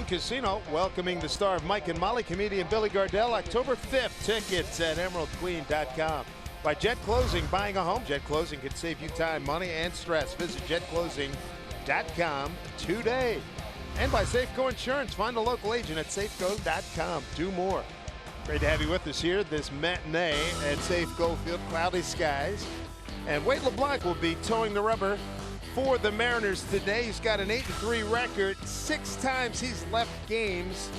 Casino, welcoming the star of Mike and Molly, comedian Billy Gardell, October 5th. Tickets at emeraldqueen.com. By Jet Closing, buying a home. Jet Closing can save you time, money, and stress. Visit jetclosing.com today. And by Safeco Insurance, find a local agent at safeco.com. Do more. Great to have you with us here this matinee at Safeco Field. Cloudy skies. And Wade LeBlanc will be towing the rubber for the Mariners today. He's got an 8-3 record. 6 times he's left games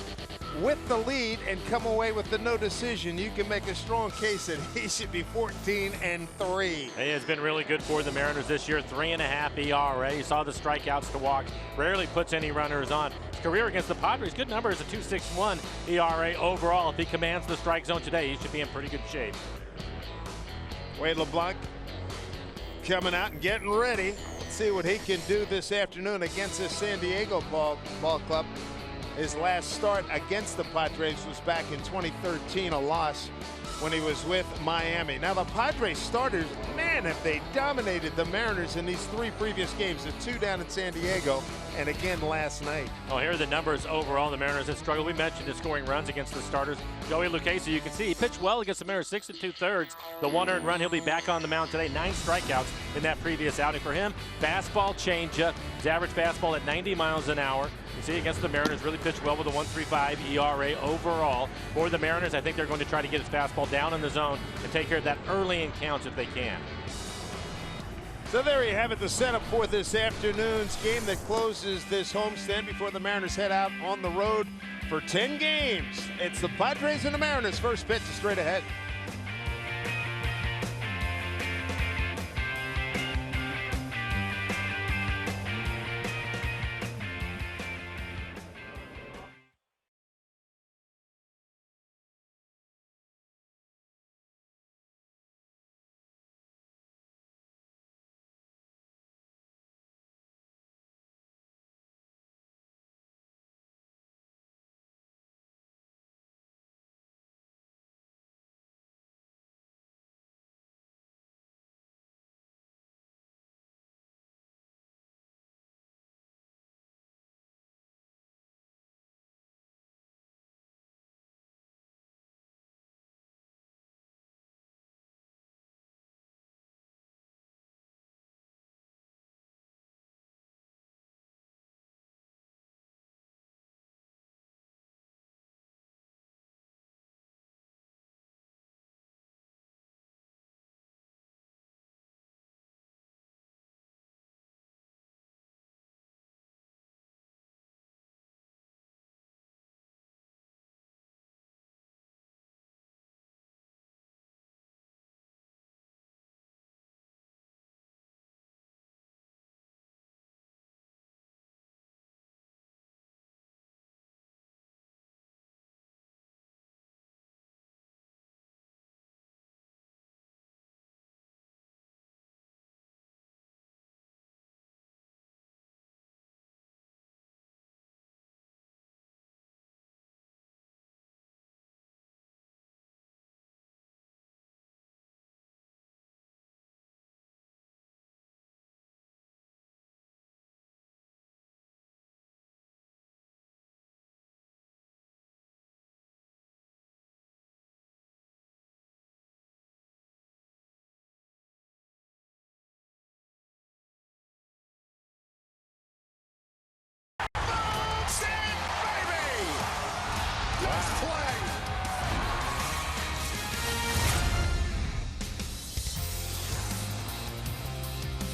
with the lead and come away with the no decision. You can make a strong case that he should be 14-3. He has been really good for the Mariners this year. 3.5 ERA. You saw the strikeouts to walks. Rarely puts any runners on. His career against the Padres, good number, is a 2.61 ERA overall. If he commands the strike zone today, he should be in pretty good shape. Wade LeBlanc coming out and getting ready. Let's see what he can do this afternoon against this San Diego ball club. His last start against the Padres was back in 2013, a loss when he was with Miami. Now the Padres starters, man, have they dominated the Mariners in these 3 previous games. The 2 down in San Diego and again last night. Oh, here are the numbers overall. The Mariners have struggled. We mentioned his scoring runs against the starters. Joey Lucchesi, you can see he pitched well against the Mariners, 6 2/3. The 1 earned run. He'll be back on the mound today. 9 strikeouts in that previous outing for him. Fastball changeup. His average fastball at 90 miles an hour. You see against the Mariners, really pitched well with a 1.35 ERA overall. For the Mariners, I think they're going to try to get his fastball down in the zone and take care of that early in counts if they can. So there you have it, the setup for this afternoon's game that closes this homestand before the Mariners head out on the road for 10 games. It's the Padres and the Mariners. First pitch is straight ahead.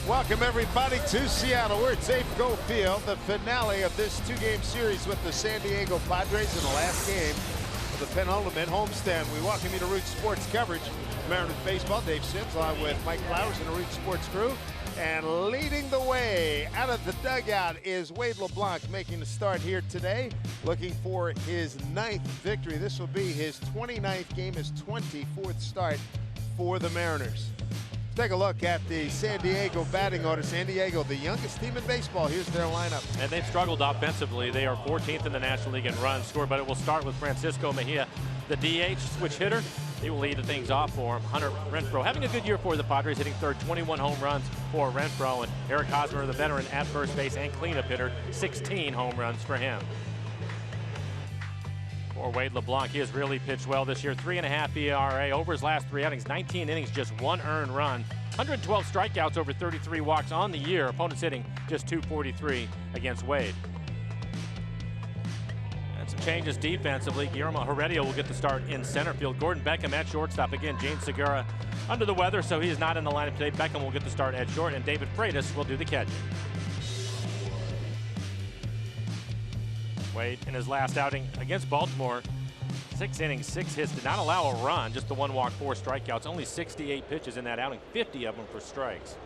Welcome everybody to Seattle. We're at Safeco Field, the finale of this 2-game series with the San Diego Padres in the last game of the penultimate homestand. We welcome you to Root Sports coverage. Mariners baseball, Dave Sims, along with Mike Flowers and the Root Sports crew. And leading the way out of the dugout is Wade LeBlanc, making the start here today, looking for his 9th victory. This will be his 29th game, his 24th start for the Mariners. Take a look at the San Diego batting order. San Diego, the youngest team in baseball. Here's their lineup. And they've struggled offensively. They are 14th in the National League in runs scored, but it will start with Francisco Mejia, the DH switch hitter. He will lead things off for him. Hunter Renfroe having a good year for the Padres, hitting third, 21 home runs for Renfroe. And Eric Hosmer, the veteran at first base and cleanup hitter, 16 home runs for him. For Wade LeBlanc, he has really pitched well this year. 3.5 ERA over his last 3 outings, 19 innings, just 1 earned run. 112 strikeouts over 33 walks on the year. Opponents hitting just .243 against Wade. And some changes defensively. Guillermo Heredia will get the start in center field. Gordon Beckham at shortstop. Again, James Segura under the weather, so he is not in the lineup today. Beckham will get the start at short, and David Freitas will do the catching. Wade, in his last outing against Baltimore, 6 innings, 6 hits, did not allow a run, just the 1 walk, 4 strikeouts, only 68 pitches in that outing, 50 of them for strikes.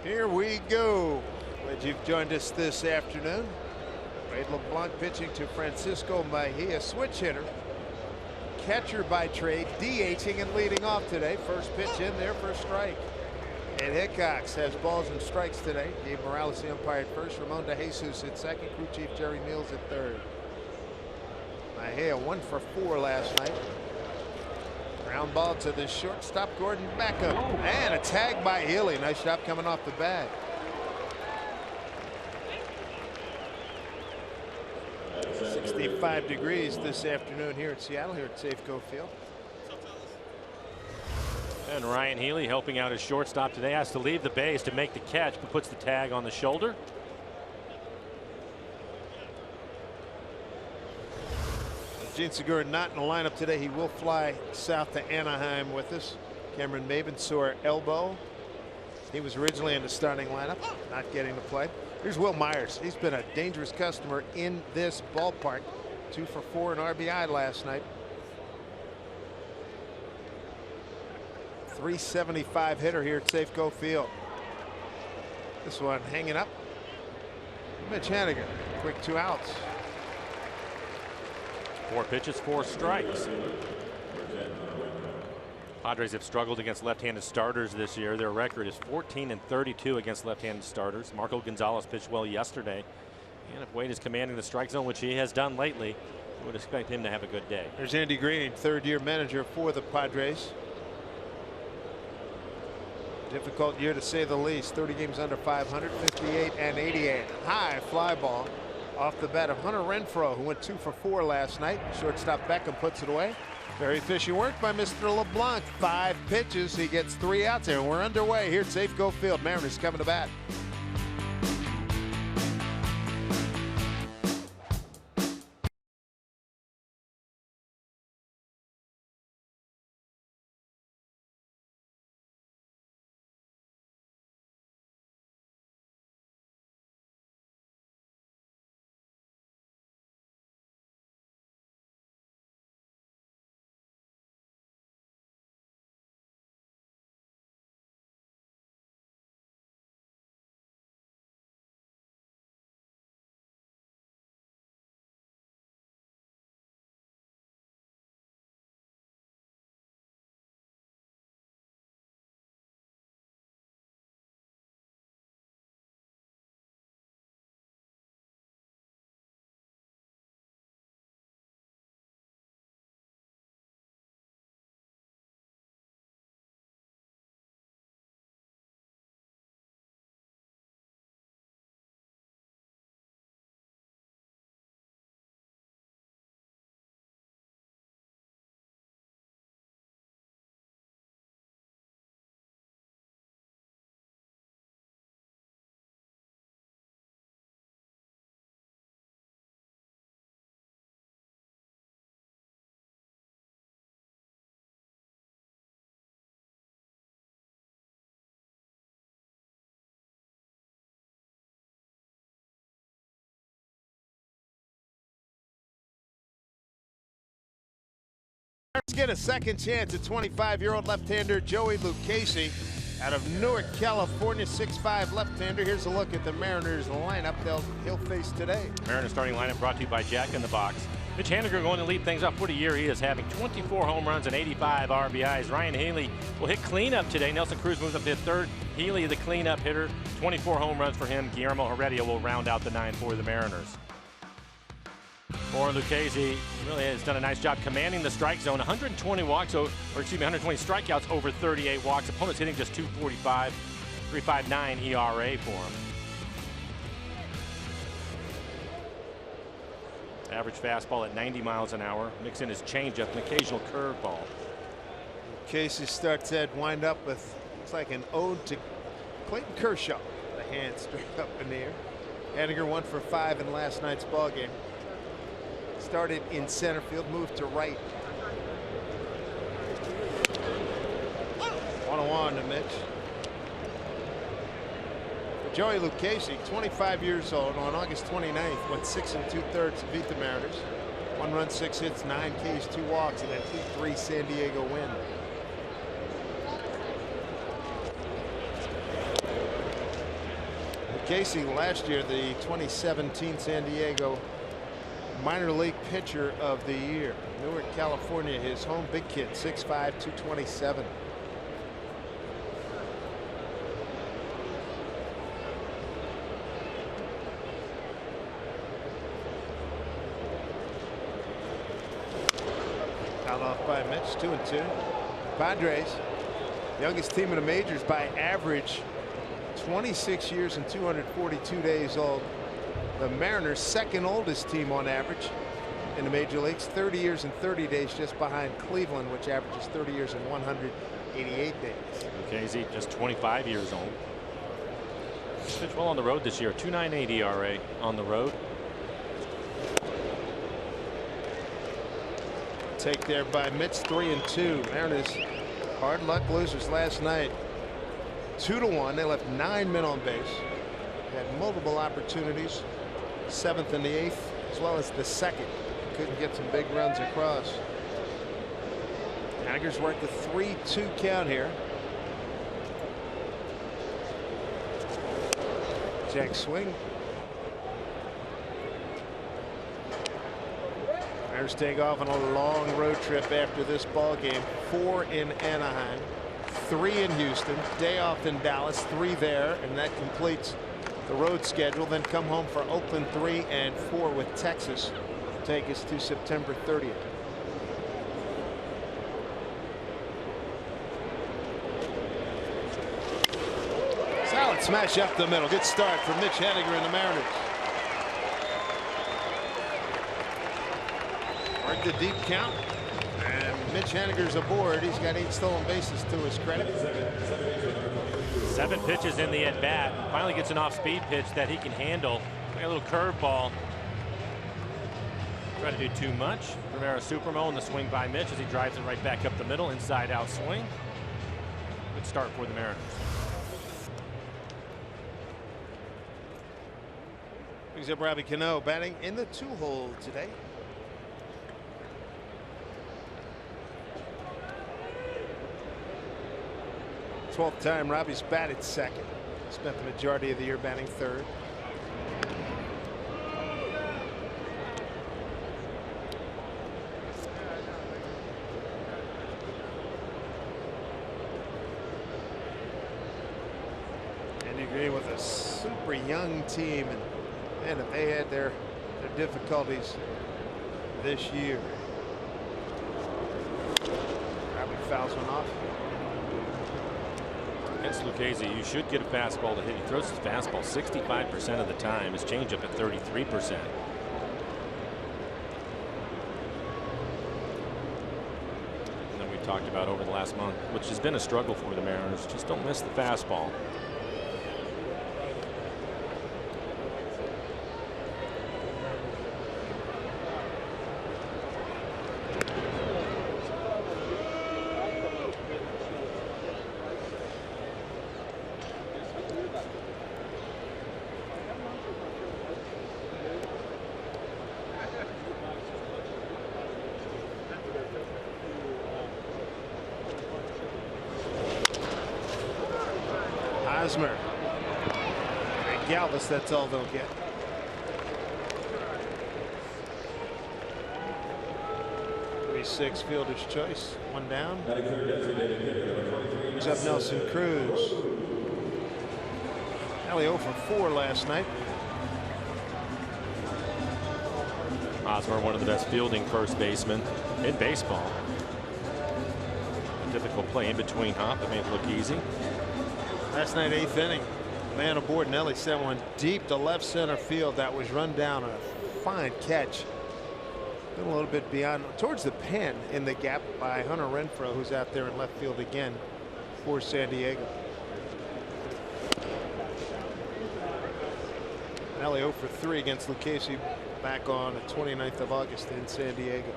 Here we go. Glad you've joined us this afternoon. Wade LeBlanc pitching to Francisco Mejia, switch hitter, catcher by trade, DHing and leading off today. First pitch in there for a strike. And Hickox has balls and strikes today. Gabe Morales, the umpire, at first. Ramon De Jesus at second. Crew chief Jerry Mills at third. Mejia 1 for 4 last night. Ground ball to the shortstop, Gordon Beckham. And a tag by Healy. Nice job coming off the bat. It's 65 degrees this afternoon here in Seattle, here at Safeco Field. And Ryan Healy helping out his shortstop today, has to leave the base to make the catch, but puts the tag on the shoulder. Gene Segura not in the lineup today. He will fly south to Anaheim with us. Cameron Maben, sore elbow. He was originally in the starting lineup, not getting to play. Here's Will Myers. He's been a dangerous customer in this ballpark. 2 for 4 in RBI last night. 375 hitter here at Safeco Field. This one hanging up. Mitch Haniger, quick 2 outs. 4 pitches, 4 strikes. Padres have struggled against left-handed starters this year. Their record is 14-32 against left-handed starters. Marco Gonzalez pitched well yesterday. And if Wade is commanding the strike zone, which he has done lately, you would expect him to have a good day. There's Andy Green, 3rd-year manager for the Padres. Difficult year to say the least. 30 games under 500, 58 and 88. High fly ball off the bat of Hunter Renfroe, who went 2 for 4 last night. Shortstop Beckham puts it away. Very efficient work by Mr. LeBlanc. 5 pitches. He gets 3 outs there. And we're underway here at Safeco Field. Mariners coming to bat. Let's get a second chance at 25-year-old left-hander Joey Lucchese out of Newark, California. 6'5" left-hander. Here's a look at the Mariners lineup he'll face today. Mariners starting lineup brought to you by Jack in the Box. Mitch Haniger going to lead things up. What a year he is having. 24 home runs and 85 RBIs. Ryan Healy will hit cleanup today. Nelson Cruz moves up to hit 3rd. Healy, the cleanup hitter. 24 home runs for him. Guillermo Heredia will round out the 9 for the Mariners. For Lucchese, really has done a nice job commanding the strike zone. 120 walks, 120 strikeouts over 38 walks. Opponents hitting just .245, 3.59 ERA for him. Average fastball at 90 miles an hour. Mix in his changeup and occasional curveball. Casey starts that wind up with, it's like an ode to Clayton Kershaw. The hand straight up in the air. Haniger 1 for 5 in last night's ball game. Started in center field, moved to right. 1-1 to Mitch. Joey Lucchesi, 25 years old, on August 29th went 6 2/3 to beat the Mariners. 1 run, 6 hits, 9 Ks, 2 walks, and a 2-3 San Diego win. Lucchesi last year the 2017 San Diego minor league pitcher of the year. Newark, California, his home. Big kid, 6'5", 227. Fouled off by Mitch, 2-2. Padres, youngest team in the majors by average, 26 years and 242 days old. The Mariners, second oldest team on average in the major leagues, 30 years and 30 days, just behind Cleveland, which averages 30 years and 188 days. Casey, just 25 years old. Pitched well on the road this year, 2.98 ERA on the road. Take there by Mitch, 3-2. Mariners hard luck losers last night. 2-1. They left 9 men on base. Had multiple opportunities. 7th and the 8th, as well as the 2nd. Couldn't get some big runs across. Tigers work the 3-2 count here. Jack swing. Mariners take off on a long road trip after this ball game. 4 in Anaheim, 3 in Houston, day off in Dallas, 3 there, and that completes the road schedule. Then come home for Oakland 3 and 4 with Texas. Take us to September 30th. Solid smash up the middle. Good start for Mitch Haniger and the Mariners. Mark the deep count, and Mitch Haniger's aboard. He's got 8 stolen bases to his credit. 7 pitches in the at bat. Finally gets an off-speed pitch that he can handle. Got a little curveball. Trying to do too much. Rivera Supermo and the swing by Mitch as he drives it right back up the middle. Inside out swing. Good start for the Mariners. Brings up Robbie Cano batting in the 2-hole today. Twelfth time Robbie's batted second. Spent the majority of the year batting third. And you agree with a super young team, and if they had their difficulties this year. Robbie fouls one off. Against Lucchesi, you should get a fastball to hit. He throws his fastball 65% of the time. His changeup at 33%. And then we talked about over the last month, which has been a struggle for the Mariners. Just don't miss the fastball. Hosmer and Galvis, that's all they'll get. Six fielder's choice, 1 down. Brings up Nelson Cruz. Alley 0 for 4 last night. Hosmer, one of the best fielding first basemen in baseball. A difficult play in between hop that made it look easy. Last night, 8th inning, man aboard. Nelly sent one deep to left center field that was run down. A fine catch A little bit beyond, towards the pen in the gap by Hunter Renfroe, who's out there in left field again for San Diego. Ellie 0 for 3 against Lucchese back on the 29th of August in San Diego.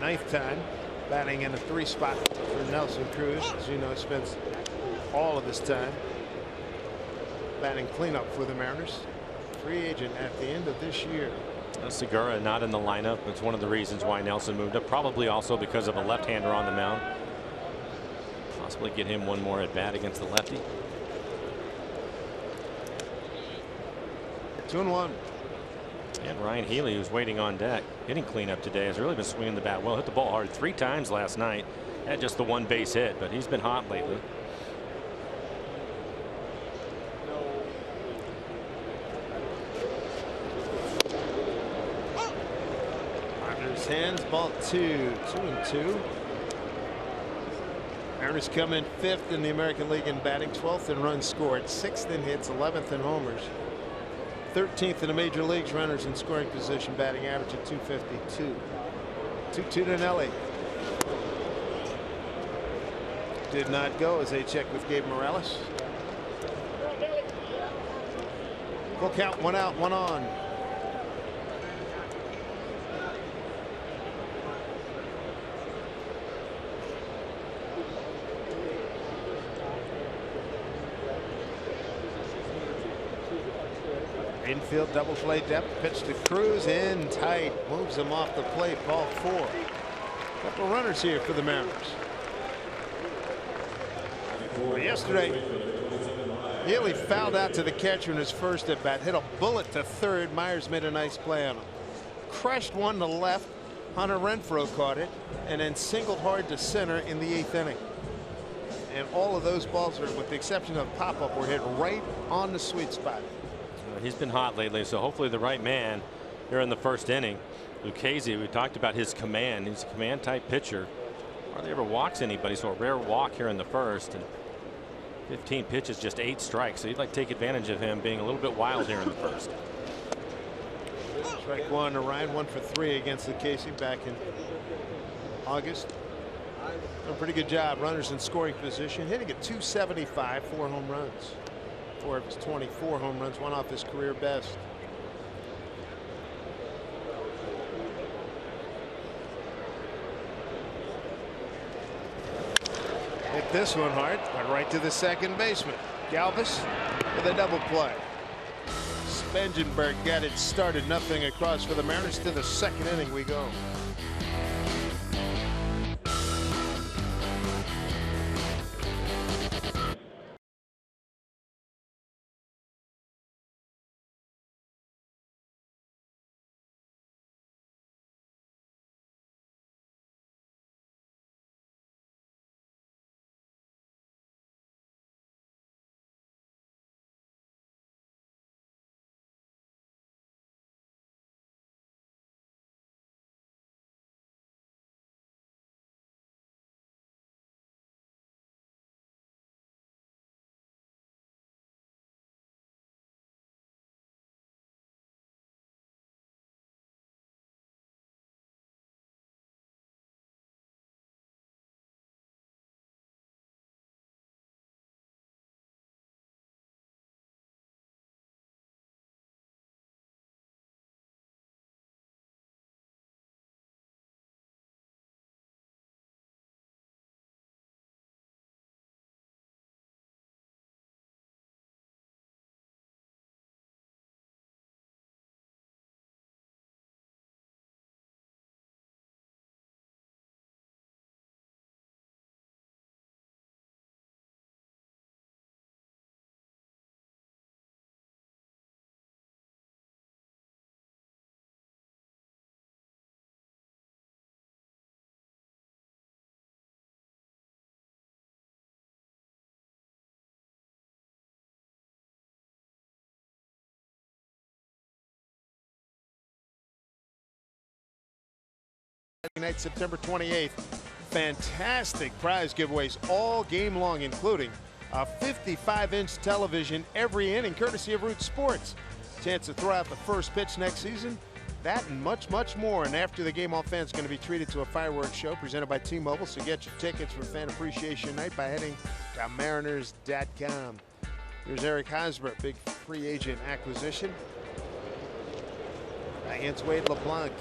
Ninth time batting in a 3 spot for Nelson Cruz. As you know, spends all of his time batting cleanup for the Mariners. Free agent at the end of this year. Segura not in the lineup. It's one of the reasons why Nelson moved up. Probably also because of a left-hander on the mound. Possibly get him one more at bat against the lefty. 2-1. And Ryan Healy, who's waiting on deck, hitting cleanup today, has really been swinging the bat well. Hit the ball hard 3 times last night. Had just the 1 base hit, but he's been hot lately. Mariners hands, ball 2, 2-2. Mariners come in 5th in the American League in batting, 12th in runs scored, 6th in hits, 11th in homers. 13th in the major leagues, runners in scoring position, batting average at 252. 2-2 to Nelly. Did not go as they check with Gabe Morales. Full count, 1 out, 1 on. Infield double play depth, pitch to Cruz in tight, moves him off the plate, ball 4. Couple runners here for the Mariners. Well, yesterday Healy fouled out to the catcher in his first at bat, hit a bullet to third. Myers made a nice play on him, crushed one to left. Hunter Renfroe caught it and then singled hard to center in the 8th inning. And all of those balls, are, with the exception of pop-up, were hit right on the sweet spot. He's been hot lately, so hopefully the right man here in the first inning. Lucchese, we talked about his command. He's a command type pitcher. Hardly ever walks anybody, so a rare walk here in the first. And 15 pitches, just 8 strikes. So you'd like to take advantage of him being a little bit wild here in the first. Strike 1 to Ryan, 1 for 3 against Lucchese back in August. Done a pretty good job. Runners in scoring position, hitting at 275, 4 home runs. 4 of his 24 home runs, 1 off his career best. Hit this one hard, went right to the second baseman. Galvis with a double play. Spangenberg got it started, nothing across for the Mariners. To the 2nd inning we go. Night, September 28th. Fantastic prize giveaways all game long, including a 55-inch television every inning, courtesy of Root Sports. Chance to throw out the first pitch next season. That and much, much more. And after the game, all fans are going to be treated to a fireworks show presented by T-Mobile. So get your tickets for Fan Appreciation Night by heading to Mariners.com. Here's Eric Hosmer, big free agent acquisition. Against Wade LeBlanc.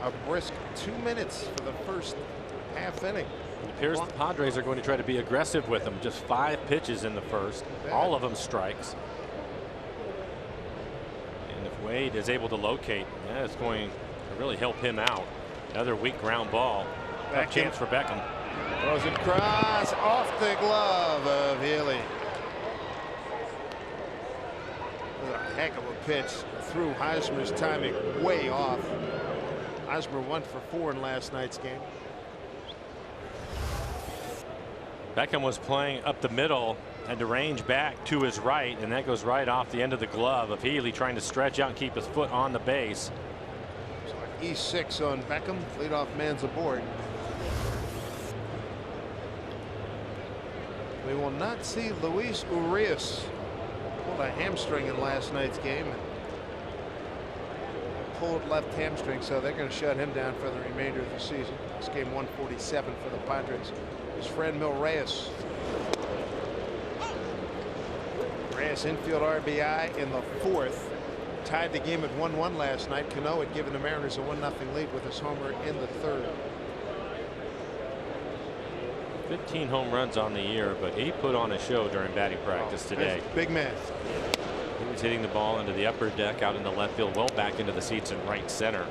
A brisk 2 minutes for the first half inning. It appears the Padres are going to try to be aggressive with him. Just 5 pitches in the first. All of them strikes. And if Wade is able to locate, it's going to really help him out. Another weak ground ball. Tough chance for Beckham. Throws it cross off the glove of Healy. A heck of a pitch. Threw Hosmer's timing way off. Hosmer 1 for 4 in last night's game. Beckham was playing up the middle and to range back to his right, and that goes right off the end of the glove of Healy, trying to stretch out and keep his foot on the base. So an E6 on Beckham. Leadoff man's aboard. We will not see Luis Urias. Pulled a hamstring in last night's game. And pulled left hamstring, so they're going to shut him down for the remainder of the season. It's game 147 for the Padres. His friend Reyes. Reyes infield RBI in the 4th. Tied the game at 1-1 last night. Cano had given the Mariners a 1-0 lead with his homer in the 3rd. 15 home runs on the year, but he put on a show during batting practice today. Big man. He was hitting the ball into the upper deck out in the left field, well back into the seats in right center.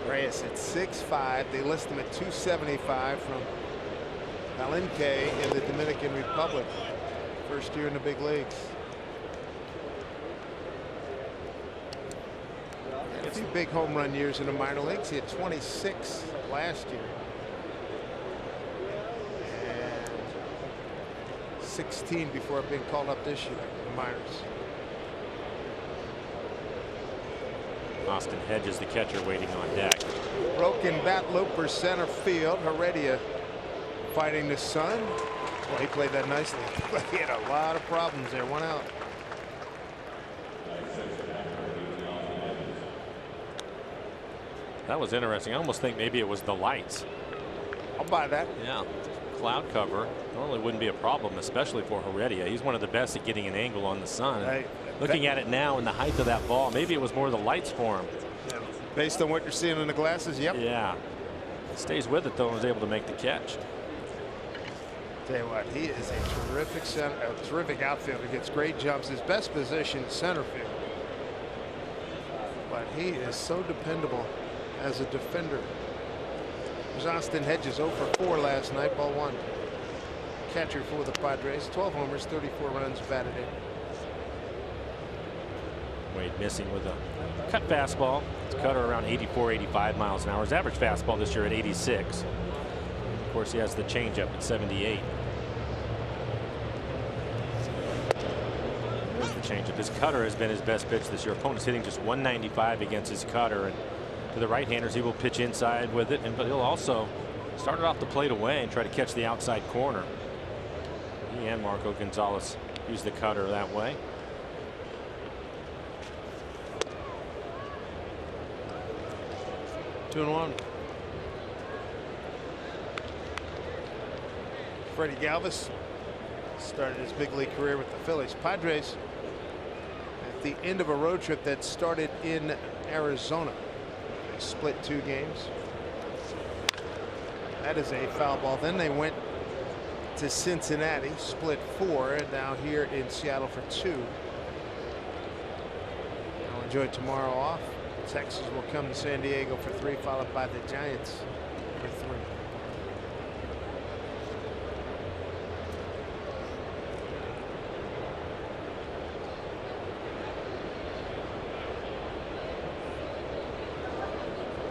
Reyes at 6'5". They list him at 275 from Palenque in the Dominican Republic. First year in the big leagues. A few big home run years in the minor leagues. He had 26 last year. And 16 before being called up this year in the minors. Austin Hedges, the catcher, waiting on deck. Broken bat loop for center field. Heredia fighting the sun. Well, he played that nicely. He had a lot of problems there. 1 out. That was interesting. I almost think maybe it was the lights. I'll buy that. Yeah. Cloud cover normally wouldn't be a problem, especially for Heredia. He's one of the best at getting an angle on the sun. Hey, looking at it now in the height of that ball, maybe it was more the lights for him. Yeah, based on what you're seeing in the glasses, yep. Yeah. Stays with it though and was able to make the catch. Tell you what, he is a terrific center, a terrific outfielder. Gets great jumps. His best position is center field. But he is so dependable as a defender. There's Austin Hedges 0 for 4 last night, ball 1. Catcher for the Padres, 12 homers, 34 runs batted in. Wade missing with a cut fastball. His cutter around 84, 85 miles an hour. His average fastball this year at 86. Of course, he has the changeup at 78. There's the changeup. His cutter has been his best pitch this year. Opponent's hitting just 195 against his cutter, and to the right-handers, he will pitch inside with it, but he'll also start it off the plate away and try to catch the outside corner. He and Marco Gonzalez use the cutter that way. Two and 1. Freddie Galvis started his big league career with the Phillies. Padres at the end of a road trip that started in Arizona. They split 2 games. That is a foul ball. Then they went to Cincinnati, split 4, and now here in Seattle for 2. I'll enjoy tomorrow off. Texas will come to San Diego for 3, followed by the Giants for 3.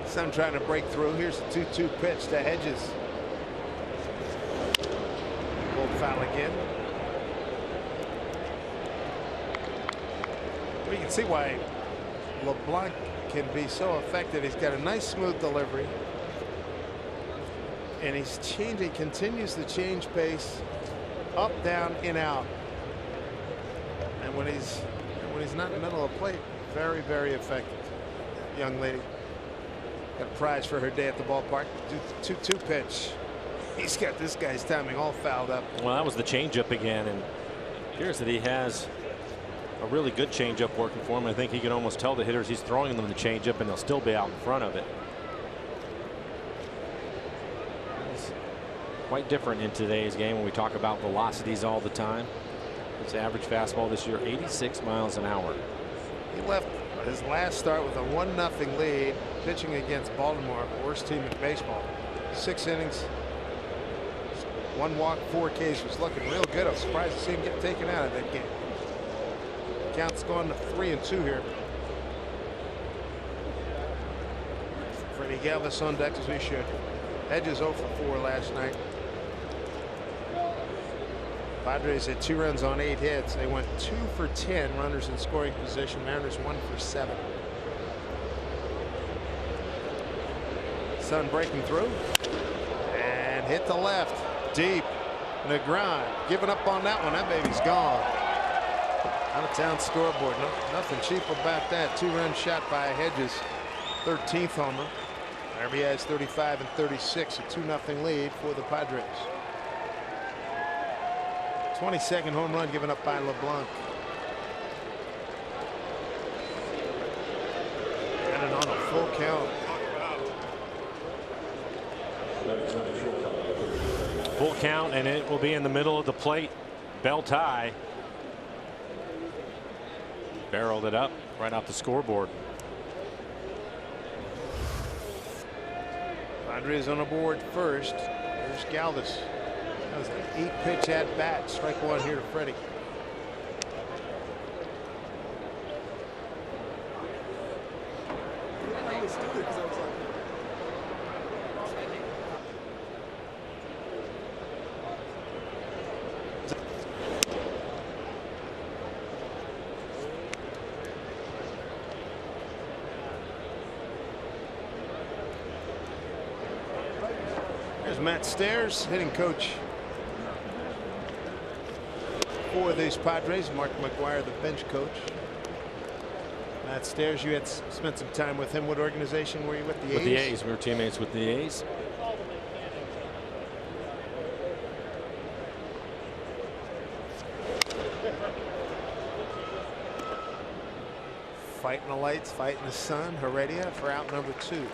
Some trying to break through. Here's a 2-2 pitch to Hedges. Pulled foul again. We can see why LeBlanc can be so effective. He's got a nice smooth delivery, and he's changing, continues to change pace, up, down, in, out. And when he's not in the middle of the plate, very, very effective. Young lady got a prize for her day at the ballpark. 2-2 pitch. He's got this guy's timing all fouled up. Well, that was the changeup again, and it appears that he has a really good changeup working for him. I think he can almost tell the hitters he's throwing them the changeup, and they'll still be out in front of it. It's quite different in today's game when we talk about velocities all the time. His average fastball this year, 86 miles an hour. He left his last start with a 1-0 lead, pitching against Baltimore, worst team in baseball. 6 innings, 1 walk, 4 Ks. Was looking real good. I was surprised to see him get taken out of that game. Count's going to 3-2 here. Freddie Galvis on deck as we should. Hedges 0 for 4 last night. Padres had 2 runs on 8 hits. They went 2 for 10 runners in scoring position. Mariners 1 for 7. Sun breaking through and hit the left deep. Negron giving up on that one. That baby's gone. Out of town scoreboard. Nothing cheap about that. 2-run shot by Hedges. 13th homer. RBIs 35 and 36. A 2-0 lead for the Padres. 22nd home run given up by LeBlanc. And on a full count. Full count, and it will be in the middle of the plate. Bell tie. Barreled it up right off the scoreboard. Padres on the board first. There's Galvis. That was an 8-pitch at bat. Strike 1 here to Freddie. There's Matt Stairs, hitting coach for these Padres. Mark McGuire, the bench coach. Matt Stairs, you had spent some time with him. What organization were you with? The A's? With the A's. We were teammates with the A's. Fighting the lights, fighting the sun. Heredia for out number 2.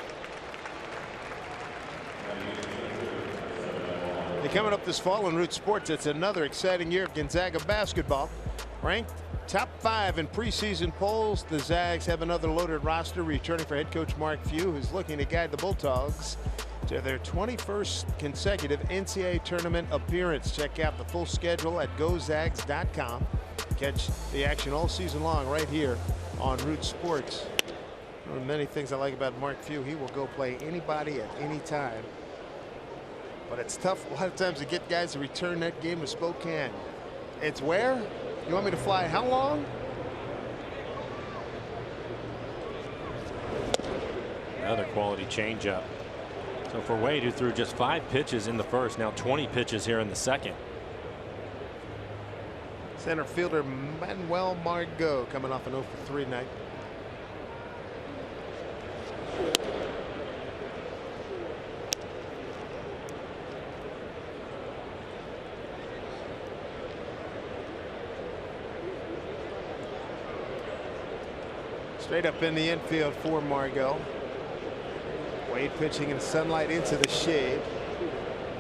Coming up this fall on Root Sports, it's another exciting year of Gonzaga basketball. Ranked top 5 in preseason polls, the Zags have another loaded roster. Returning for head coach Mark Few, who's looking to guide the Bulldogs to their 21st consecutive NCAA tournament appearance. Check out the full schedule at gozags.com. Catch the action all season long right here on Root Sports. One of the many things I like about Mark Few, he will go play anybody at any time. But it's tough a lot of times to get guys to return that game to Spokane. It's where? You want me to fly how long? Another quality changeup. So for Wade, who threw just 5 pitches in the first, now 20 pitches here in the second. Center fielder Manuel Margot coming off an 0 for 3 night. Straight up in the infield for Margot. Wade pitching in sunlight into the shade.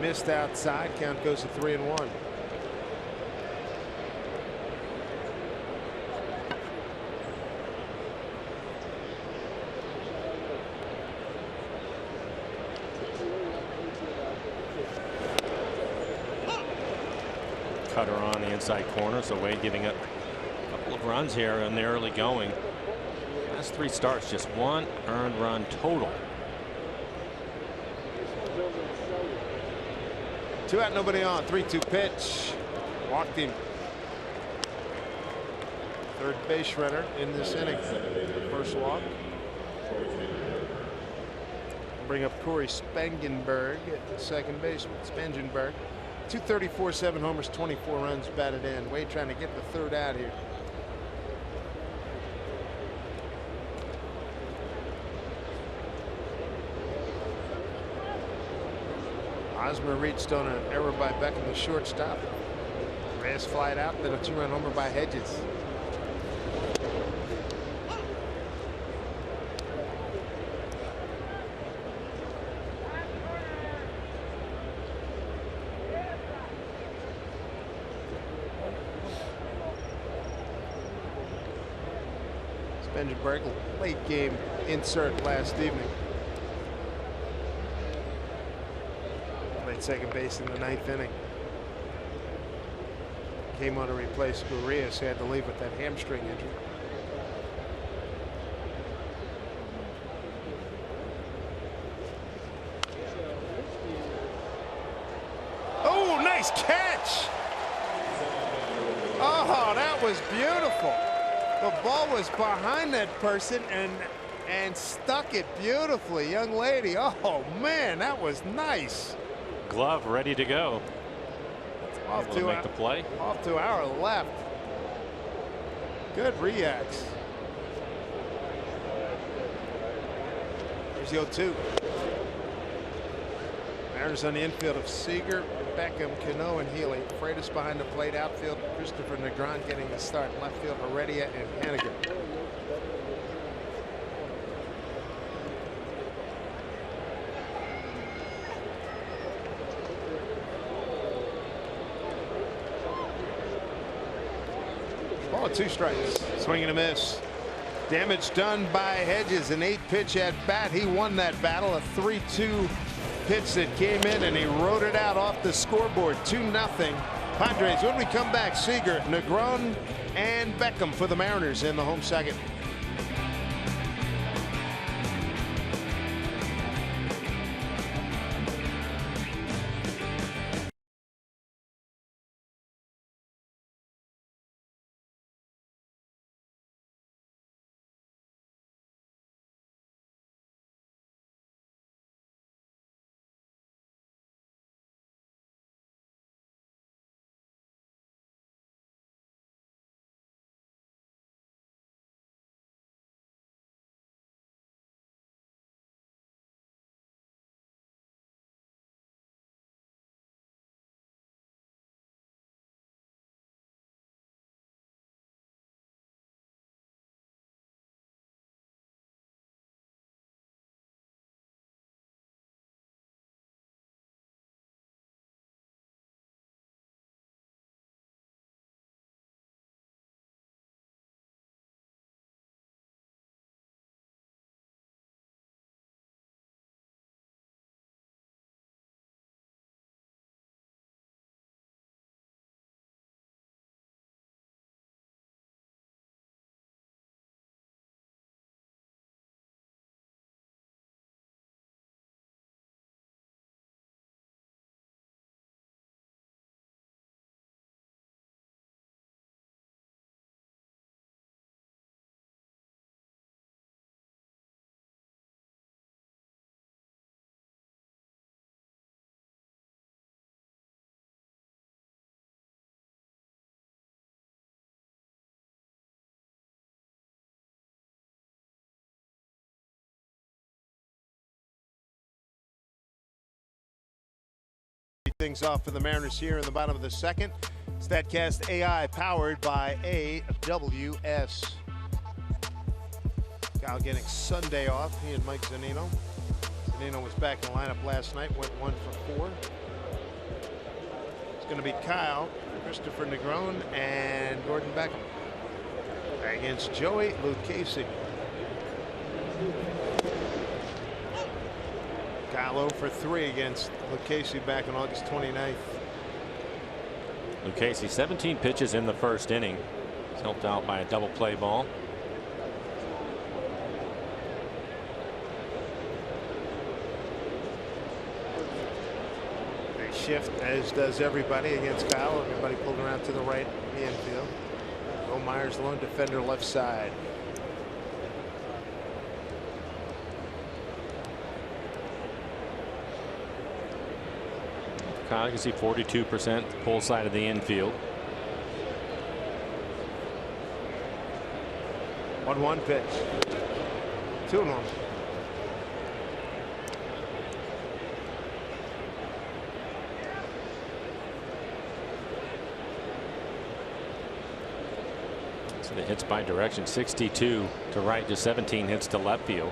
Missed outside. Count goes to 3-1. Cutter on the inside corner, so Wade giving up a couple of runs here in the early going. Last 3 starts, just 1 earned run total. 2 out, nobody on. 3-2 pitch. Walked him. Third base runner in this inning. First walk. Bring up Corey Spangenberg at second baseman. Spangenberg, 234, 7 homers, 24 runs batted in. Wade trying to get the third out here. Hosmer reached on an error by Beckham, the shortstop. Reyes flied out, then a 2-run homer by Hedges. Spangenberg, late game insert last evening. Played second base in the 9th inning. Came on to replace Urias, who had to leave with that hamstring injury. Oh, nice catch! Oh, that was beautiful. The ball was behind that person and stuck it beautifully, young lady. Oh man, that was nice. Glove ready to go. Off to make the play. Off to our left. Good reacts. Here's the 0-2. Mariners on the infield of Seager, Beckham, Cano, and Healy. Freitas behind the plate. Outfield, Christopher Negron getting the start. Left field, Heredia and Hannigan. Ball, 2 strikes. Swing and a miss. Damage done by Hedges. An 8-pitch at bat. He won that battle. A 3-2 pitch that came in, and he rode it out off the scoreboard. 2-0 Padres. When we come back, Seager, Negron, and Beckham for the Mariners in the home second. Things off for the Mariners here in the bottom of the second. StatCast AI powered by AWS. Kyle getting Sunday off. He and Mike Zunino. Zunino was back in the lineup last night. Went 1 for 4. It's going to be Kyle, Christopher Negron, and Gordon Beckham against Joey Lucchesi. Kyle 0 for 3 against Lucchesi back on August 29th. Lucchesi, 17 pitches in the first inning. He's helped out by a double play ball. They shift, as does everybody, against Kyle. Everybody pulled around to the right in the infield. Joe Myers, lone defender, left side. Kyle, you can see 42% pull side of the infield. 1-1 pitch. 2-1. So the hits by direction, 62 to right, just 17 hits to left field.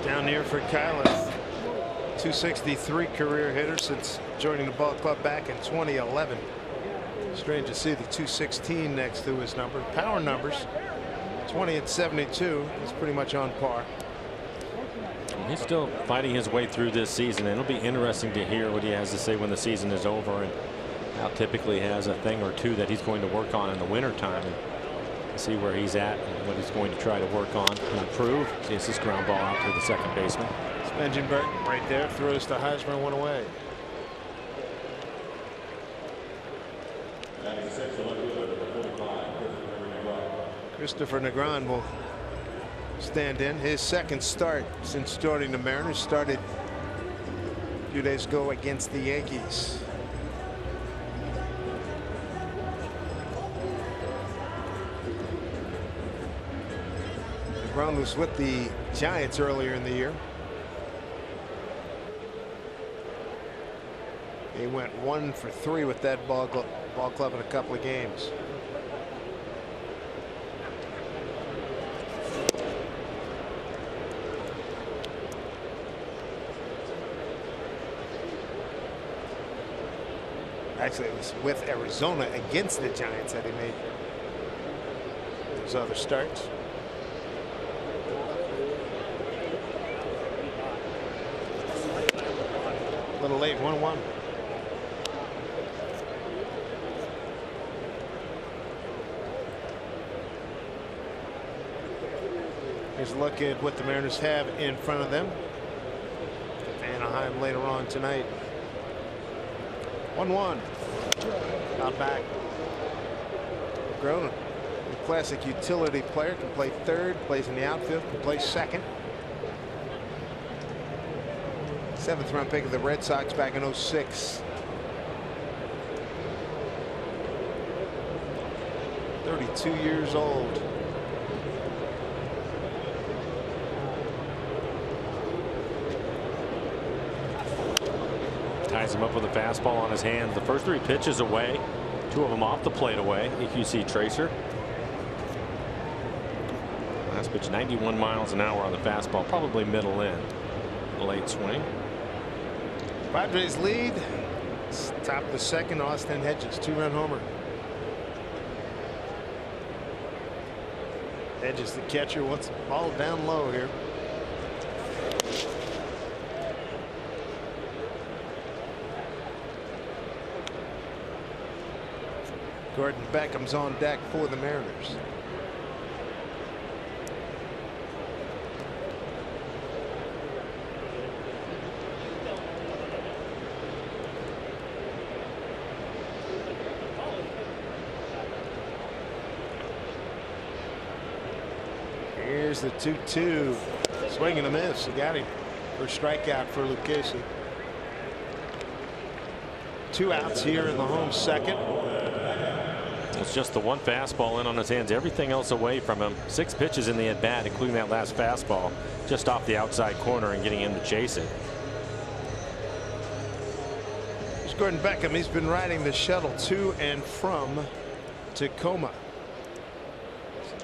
Down here for Kyle, 263 career hitter since joining the ball club back in 2011. Strange to see the 216 next to his number. Power numbers, 20 and 72. He's pretty much on par. He's still fighting his way through this season, and it'll be interesting to hear what he has to say when the season is over, and Al typically has a thing or two that he's going to work on in the wintertime, and see where he's at and what he's going to try to work on to improve. See, it's this ground ball out to the second baseman. Spengenberg right there, throws to Hosmer, one away. Christopher Negron will stand in. His second start since starting the Mariners. Started a few days ago against the Yankees. Negron was with the Giants earlier in the year. He went 1 for 3 with that ball club in a couple of games. Actually, it was with Arizona against the Giants that he made those other starts. A little late, 1-1. Here's a look at what the Mariners have in front of them. Anaheim later on tonight. 1-1. Out back. Grown, a classic utility player, can play third, plays in the outfield, can play second. 7th round pick of the Red Sox back in 06. 32 years old. Ties him up with a fastball on his hands. The first 3 pitches away, 2 of them off the plate away. EQC tracer. Last pitch 91 miles an hour on the fastball, probably middle in. Late swing. Padres lead. Top of the second, Austin Hedges 2-run homer. Hedges, the catcher, wants the ball down low here. Gordon Beckham's on deck for the Mariners. Here's the 2-2. Swing and a miss. He got him for a strikeout for Lucchesi. 2 outs here in the home second. It's just the one fastball in on his hands. Everything else away from him. 6 pitches in the at bat, including that last fastball, just off the outside corner and getting him to chase it. Here's Gordon Beckham. He's been riding the shuttle to and from Tacoma.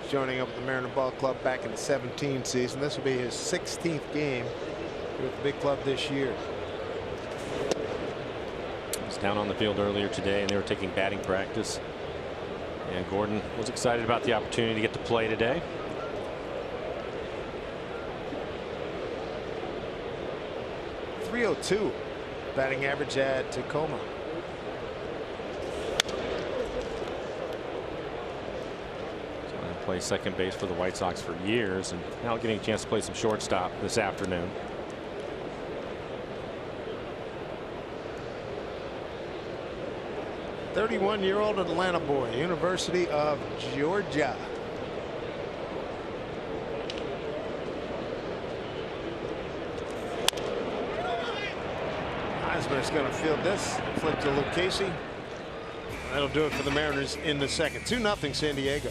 Joining up with the Mariner Ball Club back in the 17 season. This will be his 16th game with the big club this year. He was down on the field earlier today, and they were taking batting practice. And Gordon was excited about the opportunity to get to play today. .302 batting average at Tacoma. Play second base for the White Sox for years, and now getting a chance to play some shortstop this afternoon. 31-year-old Atlanta boy, University of Georgia. Heisman's going to field this. Flip to Lucchese. That'll do it for the Mariners in the second. 2-0 San Diego.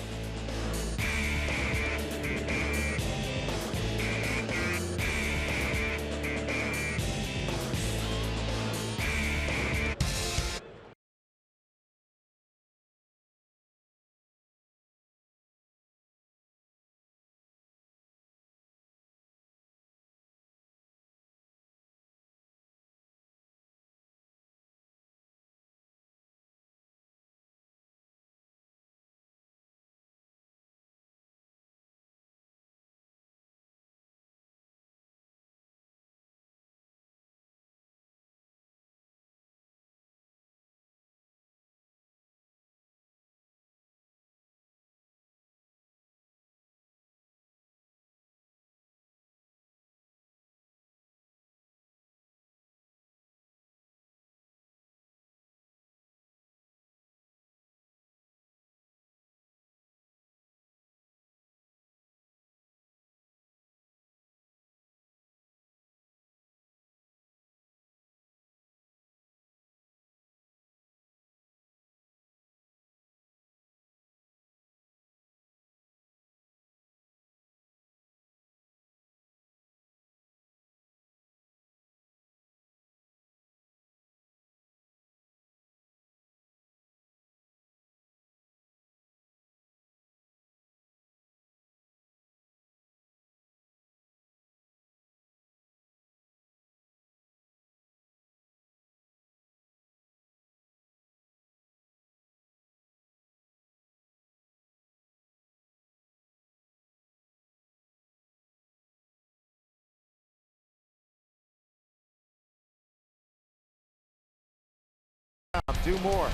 Do more.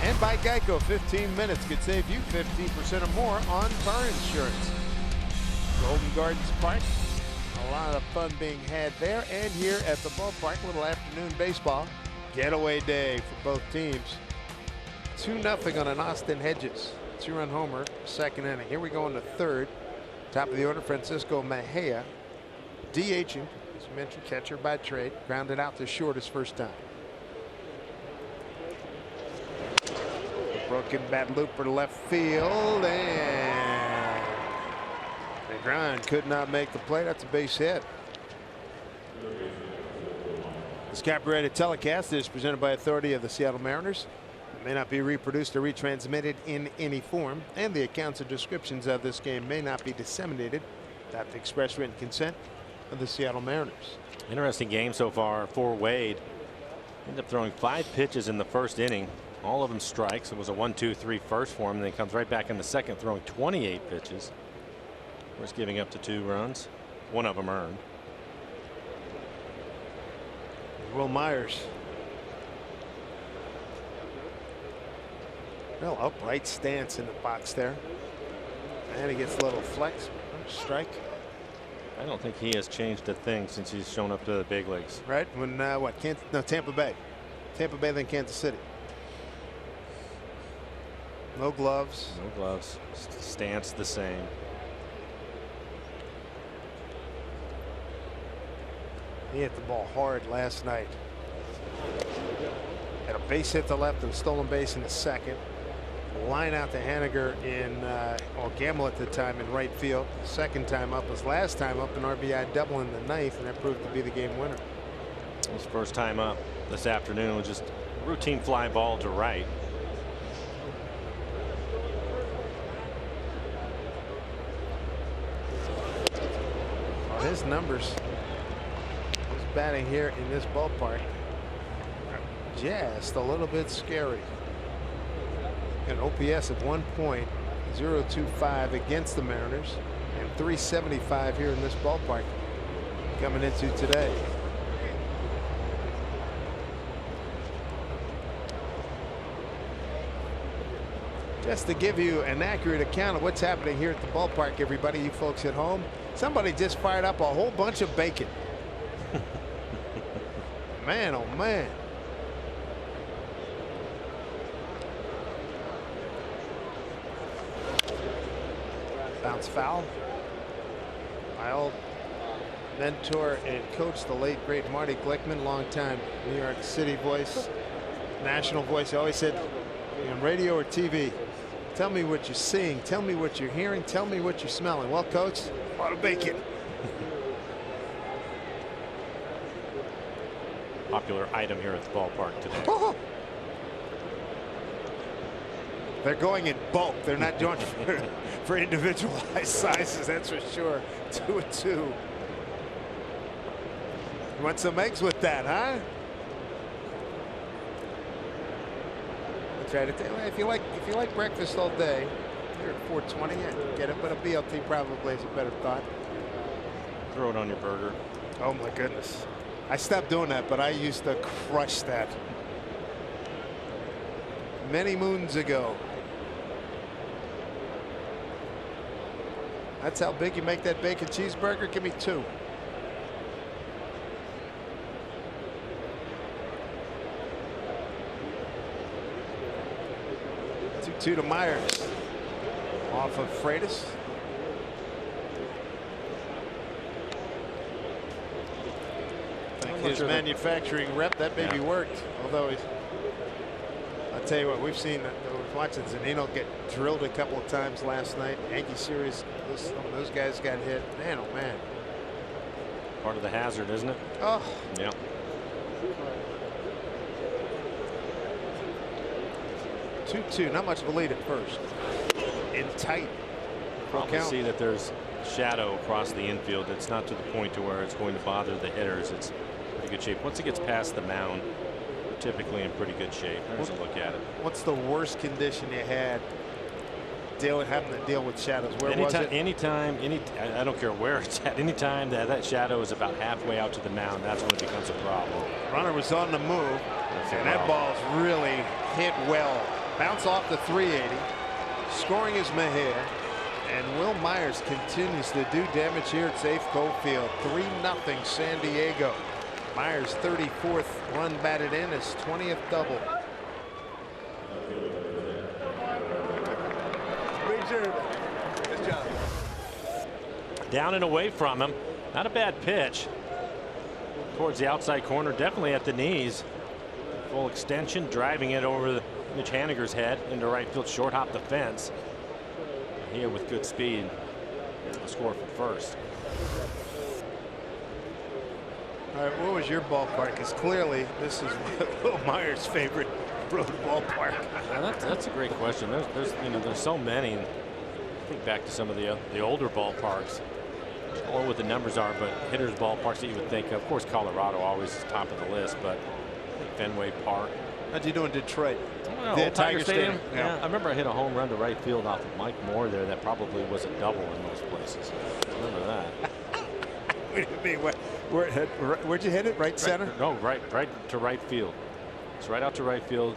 And by Geico, 15 minutes could save you 15% or more on car insurance. Golden Gardens Park, a lot of fun being had there and here at the ballpark. Little afternoon baseball getaway day for both teams. 2-0 on an Austin Hedges 2-run homer, second inning. Here we go in the third. Top of the order, Francisco Mejia, DHing, as mentioned, catcher by trade, grounded out to short his first time. Broken bat looper left field, and DeGran could not make the play. That's a base hit. This copyrighted telecast is presented by authority of the Seattle Mariners. It may not be reproduced or retransmitted in any form, and the accounts and descriptions of this game may not be disseminated without the express written consent of the Seattle Mariners. Interesting game so far for Wade. Ended up throwing 5 pitches in the first inning. All of them strikes. It was a 1-2-3 first for him, and then comes right back in the second, throwing 28 pitches. Of course, giving up to 2 runs, one of them earned. Will Myers. Real upright stance in the box there. And he gets a little flex. Strike. I don't think he has changed a thing since he's shown up to the big leagues. Right when Tampa Bay. Tampa Bay, then Kansas City. No gloves. No gloves. Stance the same. He hit the ball hard last night. Had a base hit to left and a stolen base in the second. Line out to Haniger in Gamble at the time in right field. Second time up was last time up, an RBI double in the ninth, and that proved to be the game winner. His first time up this afternoon was just a routine fly ball to right. His numbers, his batting here in this ballpark, just a little bit scary. An OPS of 1.025 against the Mariners, and 375 here in this ballpark coming into today. Just to give you an accurate account of what's happening here at the ballpark, everybody, you folks at home, somebody just fired up a whole bunch of bacon. Man, oh man. Bounce foul. My old mentor and coach, the late great Marty Glickman, longtime New York City voice, national voice. He always said, on radio or TV, tell me what you're seeing, tell me what you're hearing, tell me what you're smelling. Well, coach, a lot of bacon. Popular item here at the ballpark today. Oh. They're going in bulk. They're not doing for individualized sizes, that's for sure. 2 and 2. You want some eggs with that, huh? I try to tell you, if you like breakfast all day, you're at 420. Get it, but a BLT probably is a better thought. Throw it on your burger. Oh my goodness. I stopped doing that, but I used to crush that many moons ago. That's how big you make that bacon cheeseburger. Give me 2. 2-2 to Myers. Off of Freitas. His manufacturing rep, that baby worked. Although I'll tell you what, we've seen that. Watching Zunino get drilled a couple of times last night. Yankee series, those guys got hit. Man, oh man. Part of the hazard, isn't it? Oh. Yeah. Two, not much of a lead at first. In tight. Probably see that there's shadow across the infield. It's not to the point to where it's going to bother the hitters. It's pretty good shape. Once it gets past the mound, typically in pretty good shape. There's a look at it. What's the worst condition you had having to deal with shadows? Where was it? Anytime, I don't care where it's at. Anytime that shadow is about halfway out to the mound, that's when it becomes a problem. Runner was on the move, and that ball's really hit well. Bounce off the 380. Scoring is Mejia, and Will Myers continues to do damage here at Safeco Field. 3-0 San Diego. Myers' 34th run batted in, his 20th double. Good job. Down and away from him. Not a bad pitch. Towards the outside corner, definitely at the knees. Full extension, driving it over Mitch Haniger's head into right field, short hop the fence. Here with good speed. The score for first. All right, what was your ballpark? Because clearly this is Will Myers' favorite road ballpark. Well, that's a great question. There's so many. Think back to some of the older ballparks, or what the numbers are, but hitters' ballparks that you would think of. Of course, Colorado always top of the list, but I think Fenway Park. How'd you do in Detroit? The Tiger Stadium. Yeah, I remember I hit a home run to right field off of Mike Moore there. That probably was a double in most places. I remember that. What do you mean? Where'd you hit it? Right center? No, right to right field. It's right out to right field.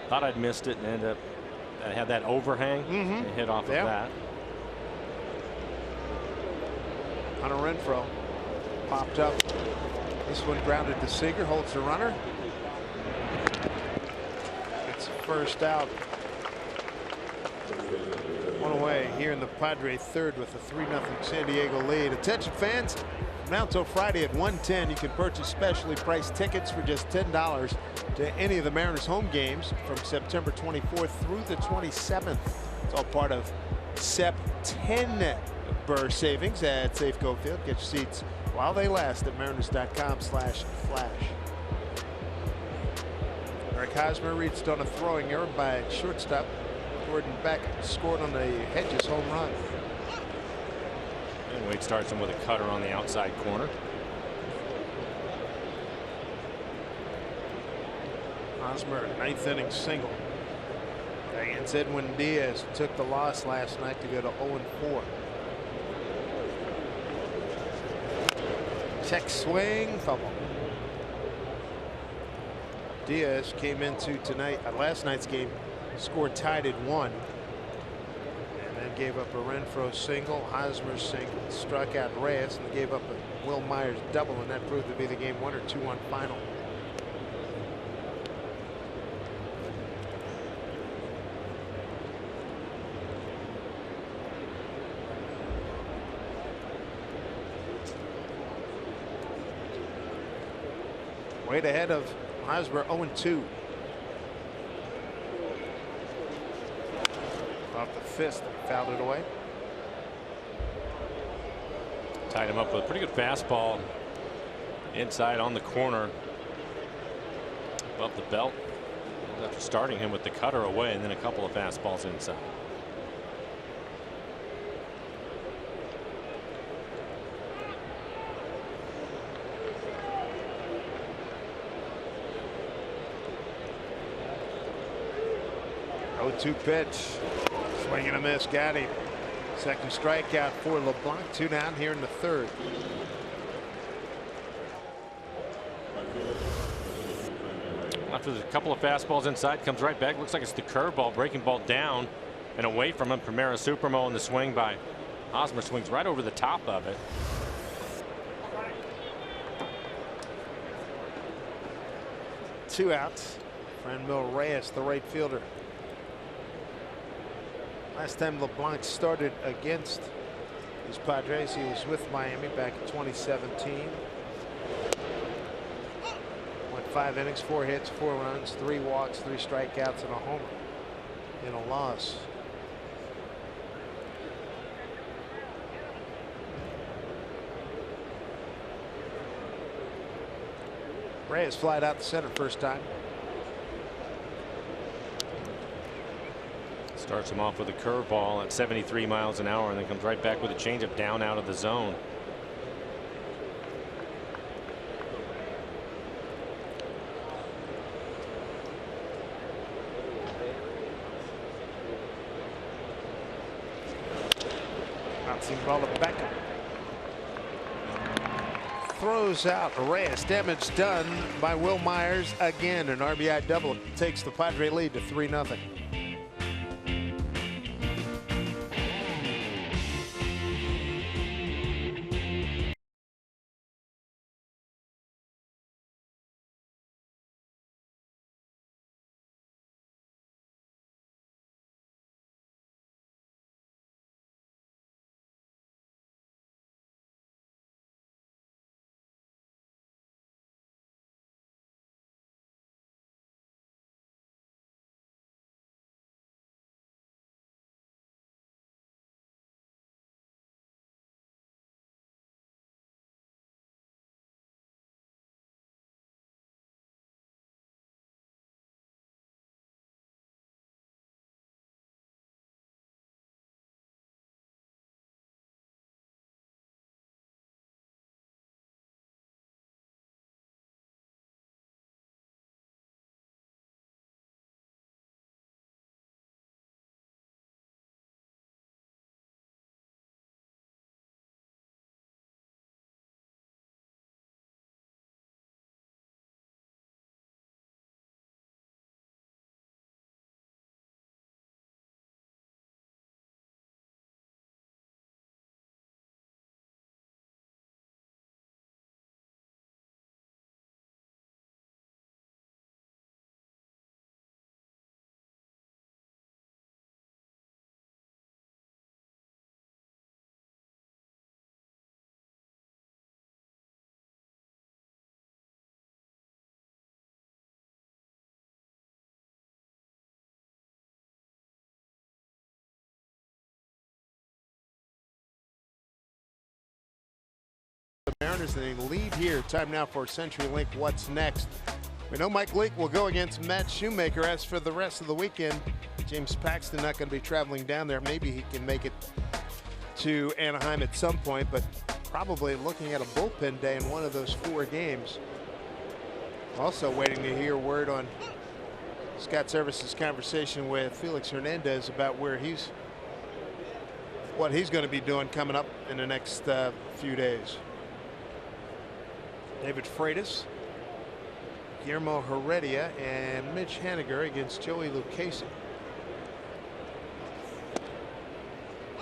Thought I'd missed it and ended up. I had that overhang and hit off of that. Hunter Renfroe popped up. This one grounded to Seager, holds the runner. It's first out. One away here in the Padre third with a 3-0 San Diego lead. Attention fans, from now until Friday at 1:10 you can purchase specially priced tickets for just $10 to any of the Mariners home games from September 24th through the 27th. It's all part of Sep 10 Burr savings at Safeco Field. Get your seats while they last at mariners.com/flash. Eric Hosmer reached on a throwing error by shortstop. Gordon Beck scored on the Hedges home run. And Wade starts him with a cutter on the outside corner. Hosmer, 9th inning single against Edwin Diaz. Took the loss last night to go to 0-4. Check swing, fumble. Diaz came into last night's game, scored tied at 1, and then gave up a Renfroe single, Hosmer single, struck out Reyes, and gave up a Will Myers double, and that proved to be the game winner. 2-1 final. Way ahead of Hosmer, 0-2. Off the fist, fouled it away. Tied him up with a pretty good fastball inside on the corner above the belt after starting him with the cutter away and then a couple of fastballs inside. Two pitch, swing and a miss, got him. Second strikeout for LeBlanc. 2 down here in the third. After the couple of fastballs inside, comes right back. Looks like it's the curveball, breaking ball down and away from him. Primera Supermo, and the swing by Hosmer swings right over the top of it. Two outs. Franmil Reyes, the right fielder. Last time LeBlanc started against his Padres, he was with Miami back in 2017. Went 5 innings, 4 hits, 4 runs, 3 walks, 3 strikeouts, and a homer in a loss. Reyes flied out the center first time. Starts him off with a curveball at 73 miles an hour and then comes right back with a changeup down out of the zone. Bouncing ball to Beckham. Throws out Reyes. Damage done by Will Myers again. An RBI double takes the Padre lead to 3-0. The Mariners, they lead here. Time now for CenturyLink. What's next? We know Mike Leake will go against Matt Shoemaker. As for the rest of the weekend, James Paxton not going to be traveling down there. Maybe he can make it to Anaheim at some point, but probably looking at a bullpen day in one of those 4 games. Also waiting to hear word on Scott Service's conversation with Felix Hernandez about what he's going to be doing coming up in the next few days. David Freitas, Guillermo Heredia, and Mitch Haniger against Joey Lucchesi.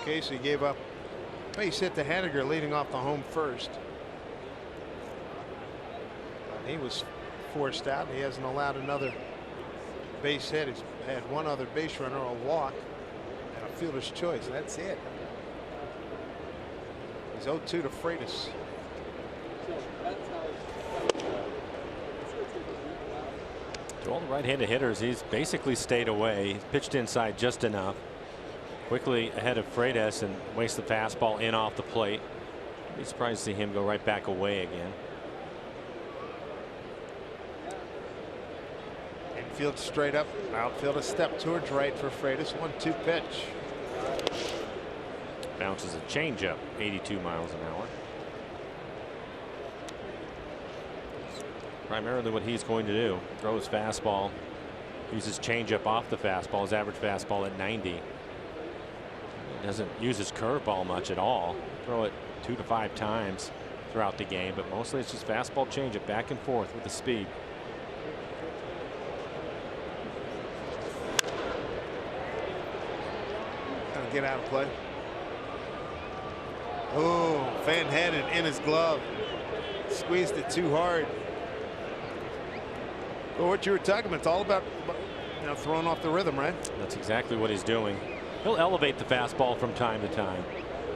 Casey gave up base hit to Haniger, leading off the home first. He was forced out. He hasn't allowed another base hit. He's had 1 other base runner, a walk, and a fielder's choice. That's it. He's 0-2 to Freitas. All the right-handed hitters, he's basically stayed away. He's pitched inside just enough. Quickly ahead of Freitas and wastes the fastball in off the plate. I'd be surprised to see him go right back away again. Infield straight up, outfield a step towards right for Freitas. 1-2 pitch. Bounces a changeup, 82 miles an hour. Primarily what he's going to do, throw his fastball, use his changeup off the fastball, his average fastball at 90. He doesn't use his curveball much at all. Throw it 2 to 5 times throughout the game, but mostly it's just fastball changeup back and forth with the speed. Gonna get out of play. Oh, fan-headed in his glove. Squeezed it too hard. Well, what you were talking about, it's all about, you know, throwing off the rhythm, right? That's exactly what he's doing. He'll elevate the fastball from time to time.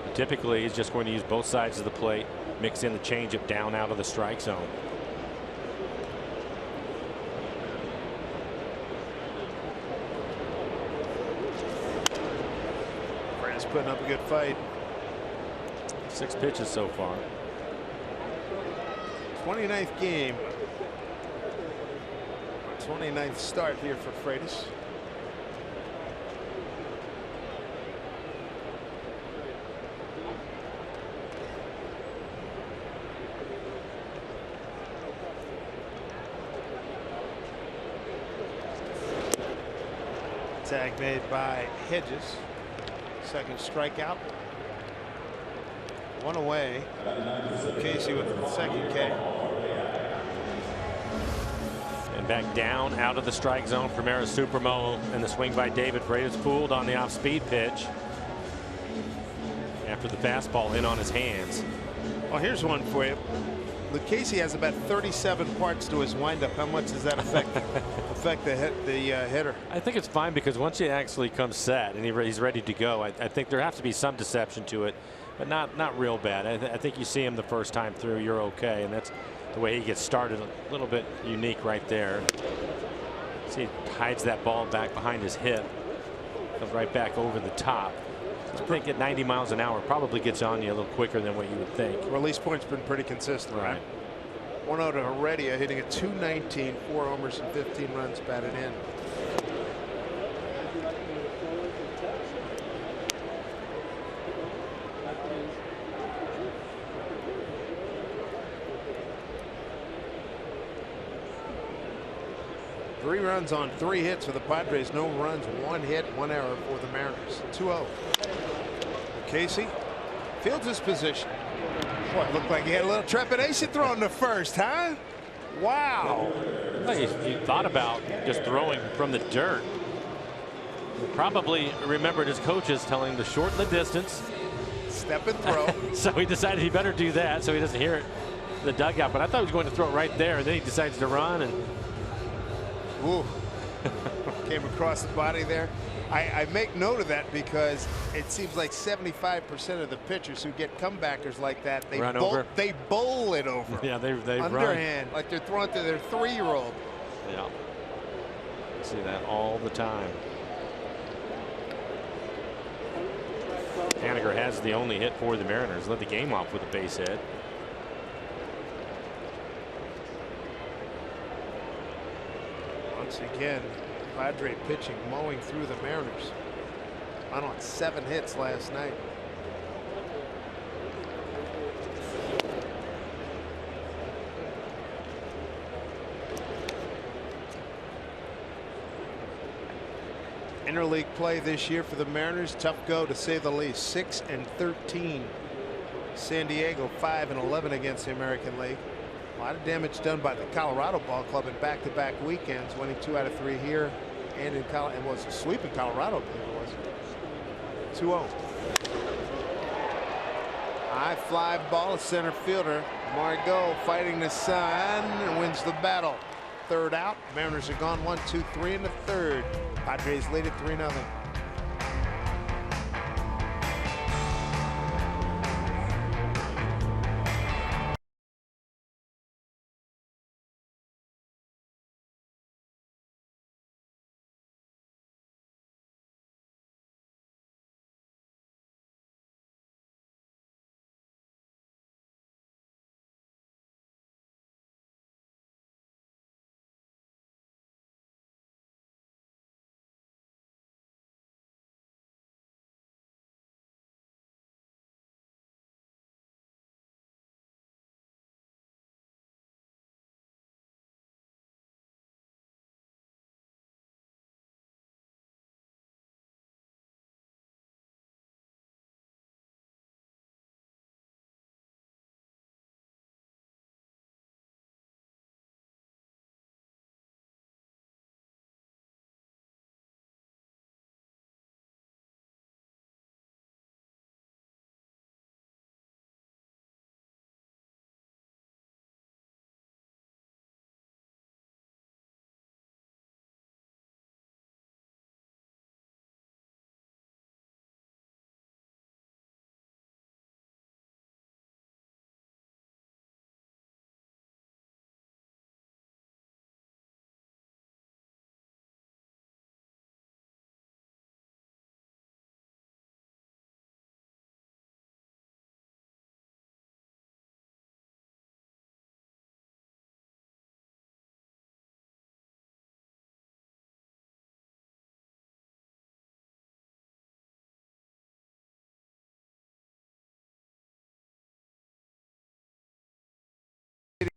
But typically, he's just going to use both sides of the plate, mix in the changeup down out of the strike zone. Freitas putting up a good fight. 6 pitches so far. 29th game. 29th start here for Freitas. Tag made by Hedges. Second strikeout. 1 away. Casey with the second K. And back down out of the strike zone for Mara Supermo, and the swing by David Freitas fooled on the off-speed pitch after the fastball in on his hands. Well, here's one for you. Lucchese has about 37 parts to his windup. How much does that affect the hitter? I think it's fine because once he actually comes set and he's ready to go, I think there has to be some deception to it, but not real bad. I think you see him the first time through, you're okay, and that's the way he gets started. A little bit unique right there. See, he hides that ball back behind his hip, comes right back over the top. I think at 90 miles an hour probably gets on you a little quicker than what you would think. Release point's been pretty consistent, right? 1-0 to Heredia, hitting a .219, 4 homers and 15 runs batted in. Three runs on 3 hits for the Padres. No runs, 1 hit, 1 error for the Mariners. 2-0. Casey fields his position. Boy, it looked like he had a little trepidation throwing to first, huh? Wow. He thought about just throwing from the dirt. Probably remembered his coaches telling him to shorten the distance. Step and throw. So he decided he better do that so he doesn't hear it in the dugout. But I thought he was going to throw it right there, and then he decides to run and. Ooh. Came across the body there. I make note of that because it seems like 75% of the pitchers who get comebackers like that, they bowl it over. Yeah, they underhand, run. like they're throwing to their 3-year-old. Yeah, I see that all the time. Haniger has the only hit for the Mariners. Led the game off with a base hit. Once again, Padre pitching, mowing through the Mariners. On 7 hits last night. Interleague play this year for the Mariners, tough go to say the least. 6-13. San Diego 5-11 against the American League. A lot of damage done by the Colorado Ball Club in back-to-back weekends, winning 2 out of 3 here and in Colorado, and was a sweep in Colorado, I believe it was. 2-0. High fly ball, center fielder Margot fighting the sun and wins the battle. 3rd out. Mariners are gone 1-2-3 in the 3rd. Padres lead at 3-0.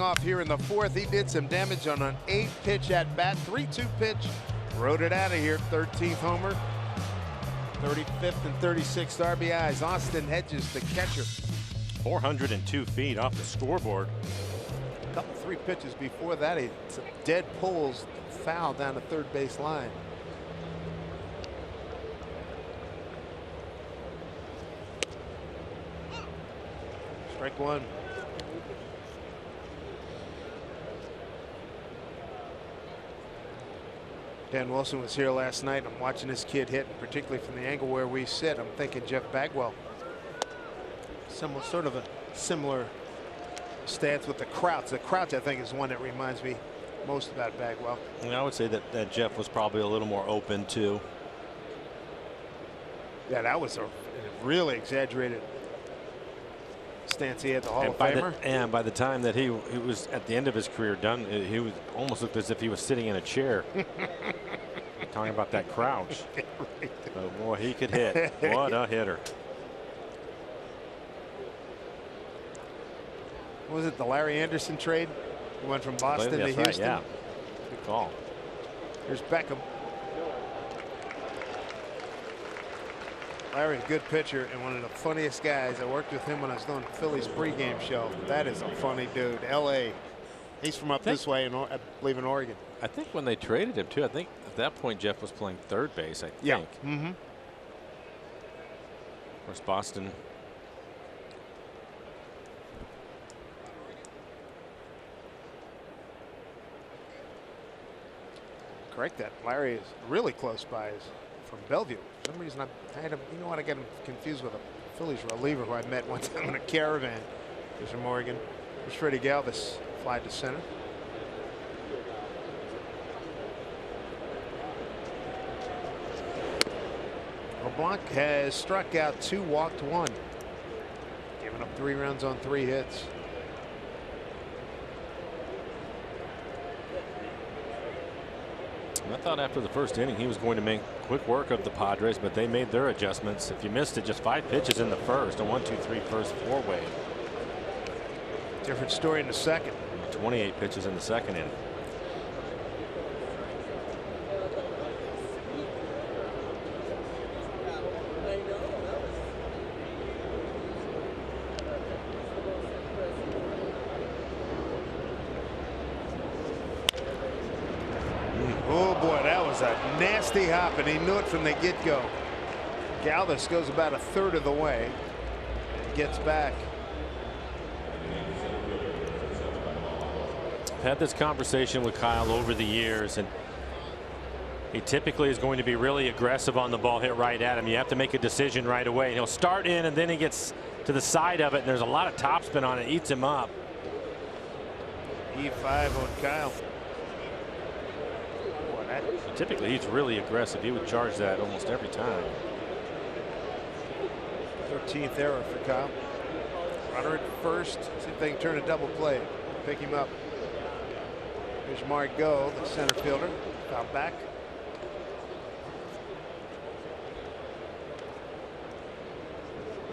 Off here in the fourth, he did some damage on an 8-pitch at bat, 3-2 pitch, rode it out of here. 13th homer, 35th and 36th RBIs. Austin Hedges, the catcher. 402 feet off the scoreboard. A couple 3 pitches before that, he some dead pulls, foul down the third base line. Strike one. Dan Wilson was here last night. I'm watching this kid hit, particularly from the angle where we sit. I'm thinking Jeff Bagwell. Sort of a similar stance with the Crouch. The Crouch, I think, is one that reminds me most about Bagwell. And I would say that Jeff was probably a little more open too. Yeah, that was a really exaggerated stance he had, the Hall of Famer. And by the time that he was at the end of his career done, he was almost looked as if he was sitting in a chair. Talking about that Crouch. But boy, he could hit. What a hitter. Was it the Larry Anderson trade? He went from Boston to Houston. Right, yeah. Good call. Here's Beckham. Larry, a good pitcher and one of the funniest guys. I worked with him when I was doing Phillies pregame show. That is a funny dude. L.A. He's from up this way, I believe, in Oregon. I think when they traded him too, I think at that point Jeff was playing third base. I think. Yeah. Of course, Boston. Correct that. Larry is really close by. Is from Bellevue. For some reason I had him. You know what? I got him confused with a Phillies reliever who I met one time in a caravan. He's from Oregon. There's Freddie Galvis, fly to center. LeBlanc has struck out 2, walked 1, giving up 3 runs on 3 hits. I thought after the first inning he was going to make quick work of the Padres, but they made their adjustments. If you missed it, just 5 pitches in the first, a 1-2-3 first 4-way. Different story in the second. 28 pitches in the second inning. Oh boy, that was a nasty hop, and he knew it from the get-go. Galvis goes about 1/3 of the way and gets back. I've had this conversation with Kyle over the years, and he typically is going to be really aggressive on the ball hit right at him. You have to make a decision right away. And he'll start in, and then he gets to the side of it, and there's a lot of topspin on it. Eats him up. E5 on Kyle. Typically, he's really aggressive. He would charge that almost every time. 13th error for Kyle. Runner at first. See if they can turn a double play. Pick him up. Here's Margot, the center fielder. Foul back.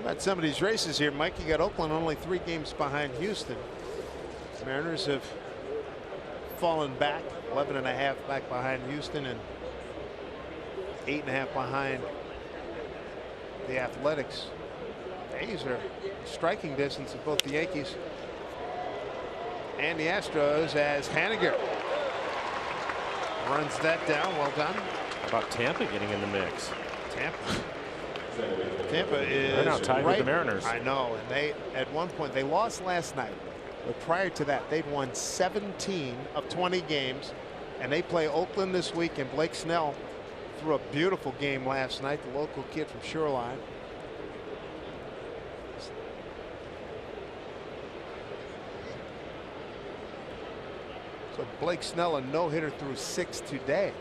About some of these races here, Mike. You got Oakland only 3 games behind Houston. Mariners have fallen back, 11.5 back behind Houston and 8.5 behind the Athletics. A's are striking distance of both the Yankees and the Astros as Haniger runs that down. Well done. How about Tampa getting in the mix? Tampa is they're now tied with the Mariners. I know, and they at one point they lost last night, but prior to that they'd won 17 of 20 games, and they play Oakland this week, and Blake Snell threw a beautiful game last night, the local kid from Shoreline. So Blake Snell, a no-hitter through 6 today.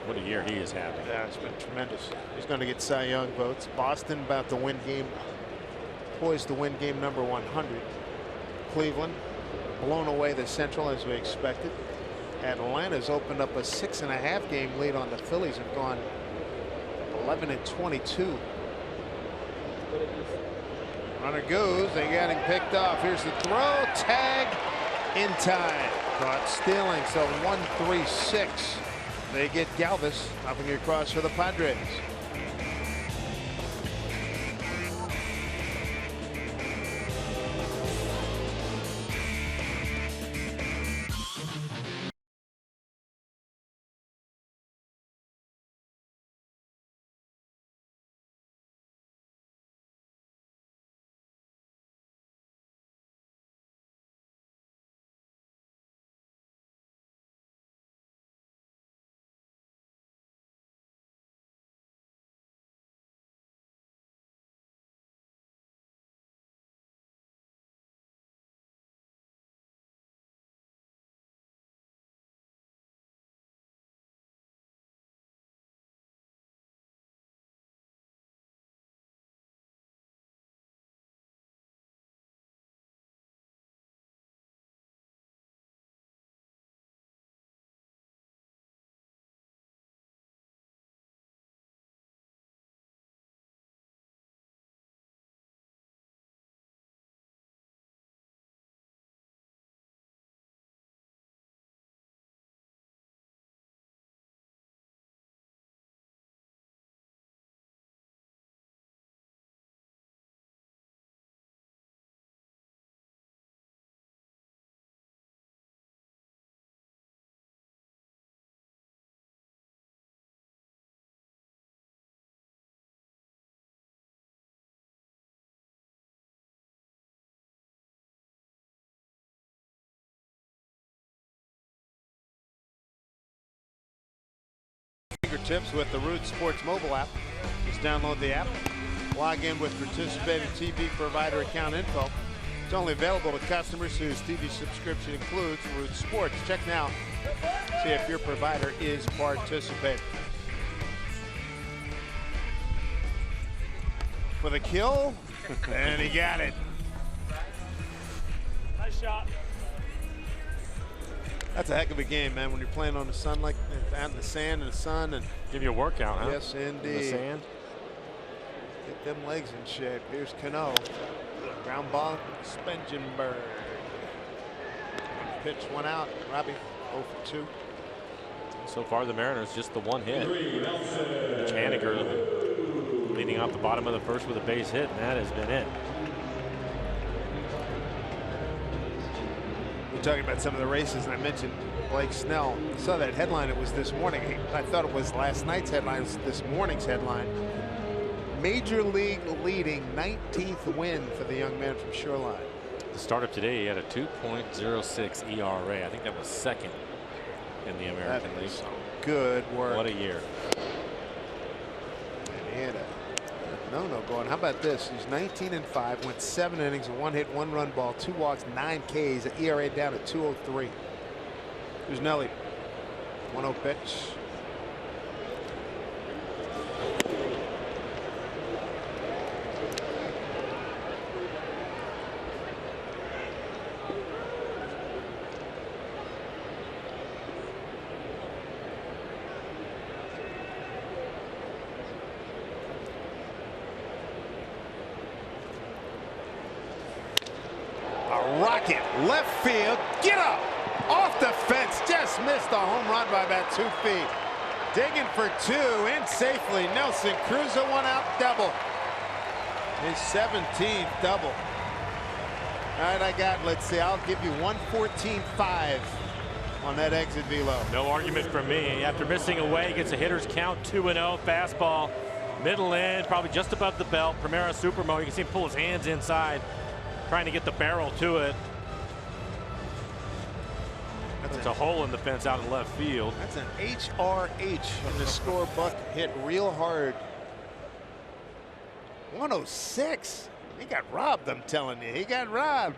What a year he is having. Yeah, it's been tremendous. He's going to get Cy Young votes. Boston about to win game, poised to win game number 100. Cleveland blown away the Central as we expected. Atlanta's opened up a 6.5 game lead on the Phillies and gone 11-22. Runner goes. They got him picked off. Here's the throw. Tag in time. Caught stealing. So 1-3-6. They get Galvis upping across for the Padres. Fingertips with the Root Sports mobile app. Just download the app, log in with participating TV provider account info. It's only available to customers whose TV subscription includes Root Sports. Check now, see if your provider is participating. For the kill, and he got it. Nice shot. That's a heck of a game, man, when you're playing on the sun like out in the sand and the sun. And give you a workout, huh? yes, indeed. In the sand. Get them legs in shape. Here's Cano. Ground ball, Spengenberg. Pitch one out. Robbie 0 for 2. So far, the Mariners just the one hit. Mitch Haniger leading off the bottom of the first with a base hit, and that has been it. We're talking about some of the races, and I mentioned Blake Snell. I saw that headline. It was this morning. I thought it was last night's headline. It's this morning's headline. Major League leading 19th win for the young man from Shoreline. The start of today, he had a 2.06 ERA. I think that was second in the American League. Good work. What a year. And he had a no going. How about this? He's 19-5, went 7 innings, a 1-hit, 1-run ball, 2 walks, 9 Ks, an ERA down at 2.03. Here's Nelly. 1-0 pitch. Rocket, left field, get up, off the fence, just missed a home run by about 2 feet. Digging for 2, in safely, Nelson Cruz, a 1-out double. His 17th double. All right, I got, let's see, I'll give you 114.5 on that exit velo. No argument from me. After missing away, gets a hitter's count, 2-0, fastball, middle end, probably just above the belt. Primera Supermo, you can see him pull his hands inside, trying to get the barrel to it. That's a hole in the fence out in left field. That's an HRH in the scorebook. Hit real hard. 106. He got robbed, I'm telling you. He got robbed.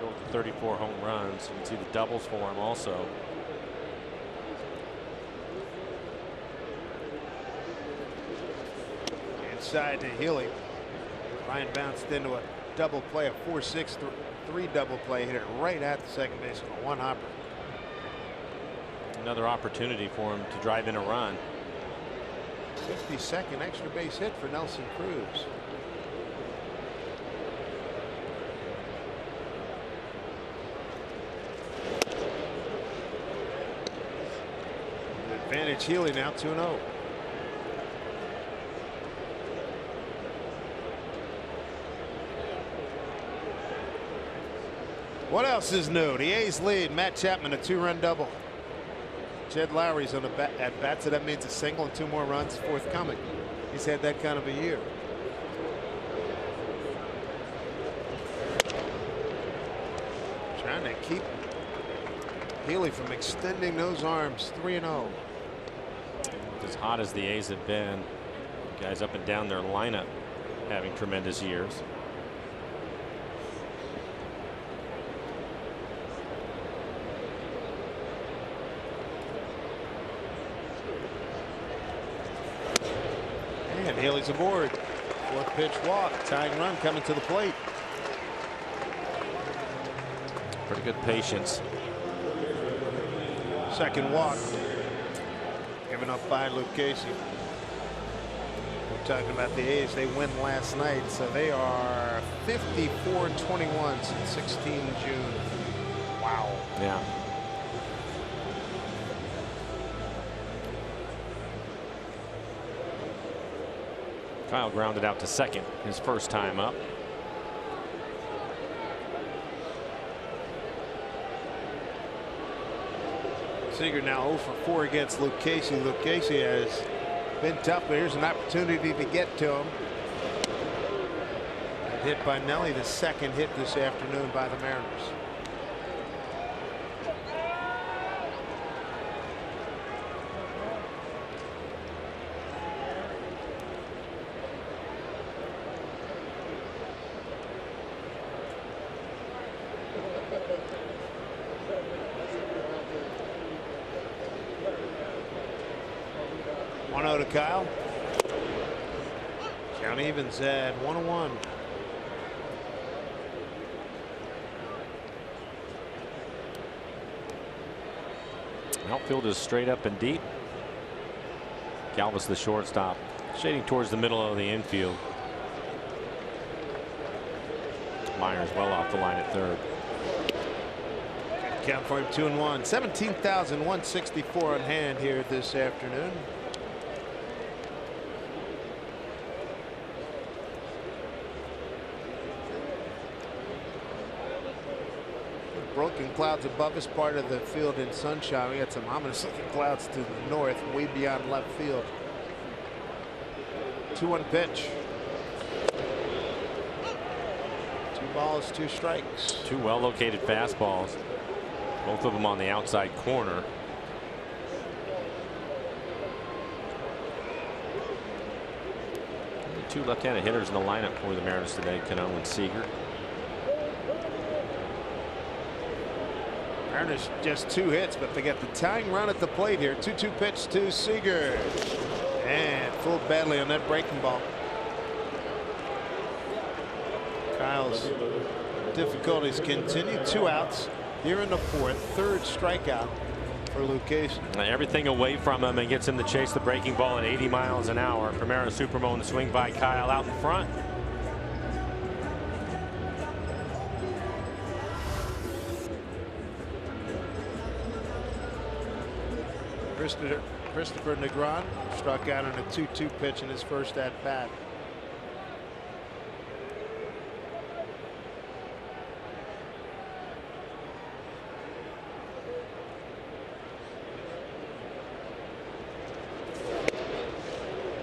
Go with the 34 home runs. You can see the doubles for him also. Inside to Healy. Ryan bounced into a double play, a 4-6-3 double play, hit it right at the second base for 1 hopper. Another opportunity for him to drive in a run. 52nd extra base hit for Nelson Cruz. Advantage Healy now 2-0. What else is new? The A's lead. Matt Chapman a 2-run double. Jed Lowry's on the at bat, so that means a single and 2 more runs forthcoming. He's had that kind of a year. Trying to keep Healy from extending those arms. 3-0. As hot as the A's have been, guys up and down their lineup having tremendous years. And Healy's aboard. 4th pitch walk. Tying run coming to the plate. Pretty good patience. 2nd walk. Given up by Luke Casey. We're talking about the A's. They win last night, so they are 54-21 since 16 June. Wow. Yeah. Kyle grounded out to second his first time up. Seager now 0 for 4 against Luke Casey. Luke Casey has been tough, but here's an opportunity to get to him. Hit by Nelly, the 2nd hit this afternoon by the Mariners. To Kyle. Count evens at 1-1. Outfield is straight up and deep. Galvis, the shortstop, shading towards the middle of the infield. Myers well off the line at 3rd. Count for him 2-1. 17,164 on hand here this afternoon. Broken clouds above us, part of the field in sunshine. We got some ominous looking clouds to the north, way beyond left field. 2-1 pitch. 2 balls, 2 strikes. 2 well located fastballs, both of them on the outside corner. Only 2 left-handed hitters in the lineup for the Mariners today, Cano and Seager. Mariners just 2 hits, but they got the tying run at the plate here. 2-2 pitch to Seager. And fooled badly on that breaking ball. Kyle's difficulties continue. 2 outs here in the 4th. 3rd strikeout for Luke Casey. Everything away from him and gets him to chase the breaking ball at 80 miles an hour. Primero Supermo in the swing by Kyle out in front. Christopher Negron struck out on a 2-2 pitch in his first at bat.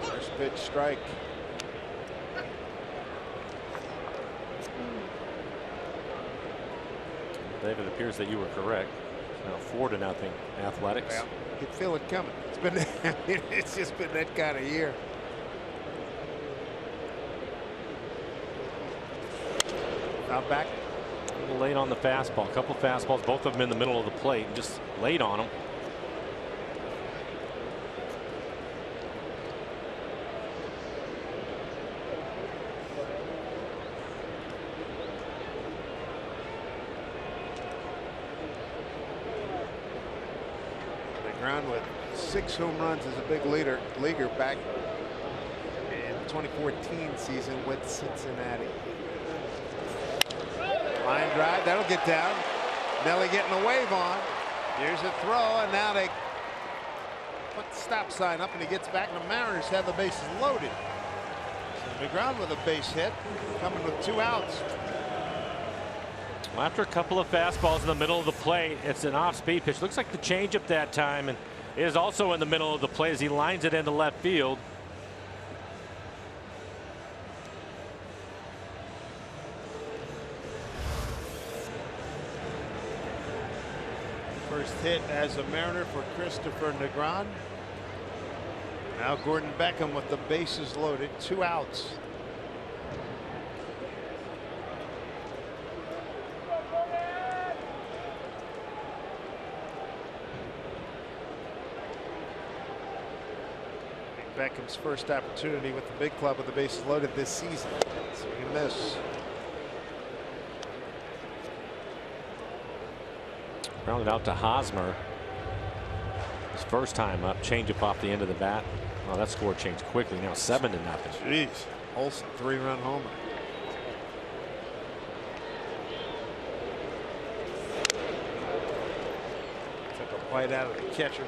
First pitch strike. David, it appears that you were correct. Now 4-0 Athletics. Well, you can feel it coming. It's been it's just been that kind of year. Now back. A little late on the fastball. A couple of fastballs, both of them in the middle of the plate. Just late on them. McGrawn with 6 home runs as a big leaguer back in the 2014 season with Cincinnati. Line drive, that'll get down. Nelly getting a wave on. Here's a throw, and now they put the stop sign up, and he gets back, and the Mariners have the bases loaded. So McGrawn with a base hit, coming with 2 outs. Well, after a couple of fastballs in the middle of the plate, it's an off-speed pitch. Looks like the changeup that time, and it is also in the middle of the plate as he lines it into left field. First hit as a Mariner for Christopher Negron. Now Gordon Beckham with the bases loaded, 2 outs. Beckham's first opportunity with the big club with the bases loaded this season. Swing and miss. Rounded out to Hosmer. His first time up, changeup off the end of the bat. Well, that score changed quickly. Now 7-0. Jeez. Olsen 3-run homer. Took a bite out of the catcher.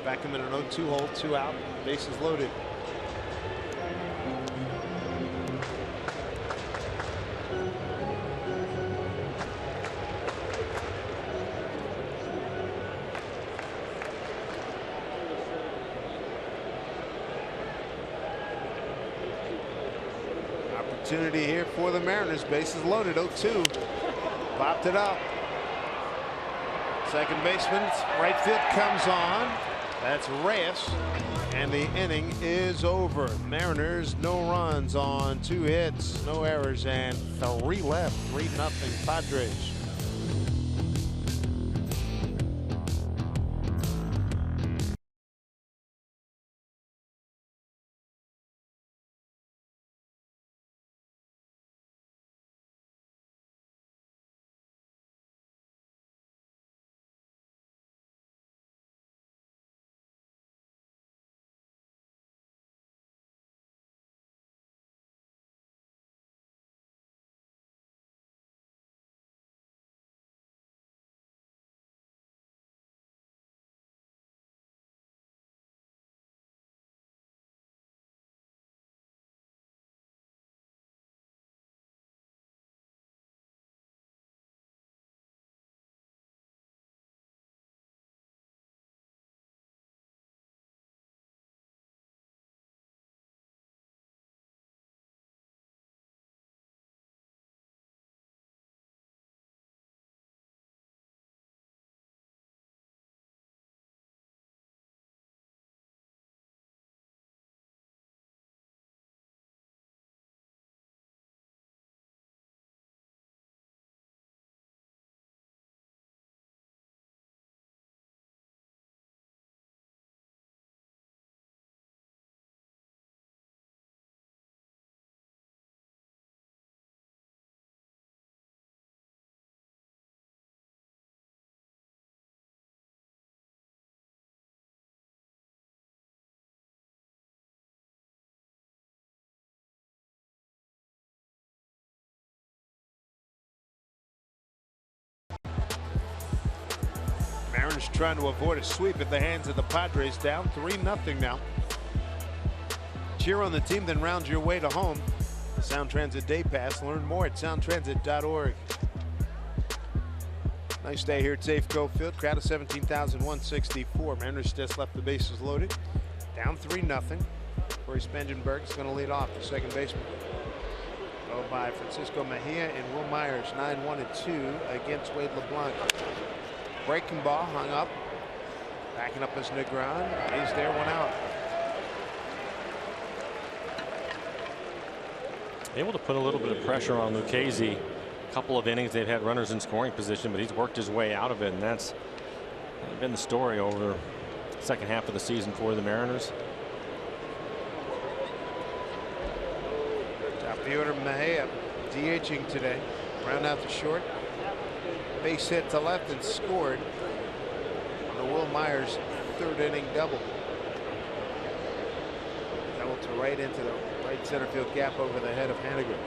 Back him in an 0-2 hole, 2 out, bases loaded. Opportunity here for the Mariners, bases loaded, 0-2. Popped it up. Second baseman, right field comes on. That's Reyes, and the inning is over. Mariners, no runs on 2 hits, no errors, and 3 left. 3-0 Padres. Mariners trying to avoid a sweep at the hands of the Padres, down 3-0 now. Cheer on the team, then round your way to home. The Sound Transit Day Pass. Learn more at soundtransit.org. Nice day here at Safeco Field. Crowd of 17,164. Mariners just left the bases loaded. Down 3-0. Corey Spangenberg is going to lead off, the second baseman. Go by Francisco Mejia and Will Myers, 9-1-2 against Wade LeBlanc. Breaking ball hung up. Backing up is Negron. He's there, 1 out. Able to put a little bit of pressure on Lucchesi. A couple of innings they've had runners in scoring position, but he's worked his way out of it, and that's been the story over the second half of the season for the Mariners. Top of the order, Mejia DHing today. Round out to short. Base hit to left and scored on the Will Myers third inning double. Double to right into the right center field gap over the head of Haniger.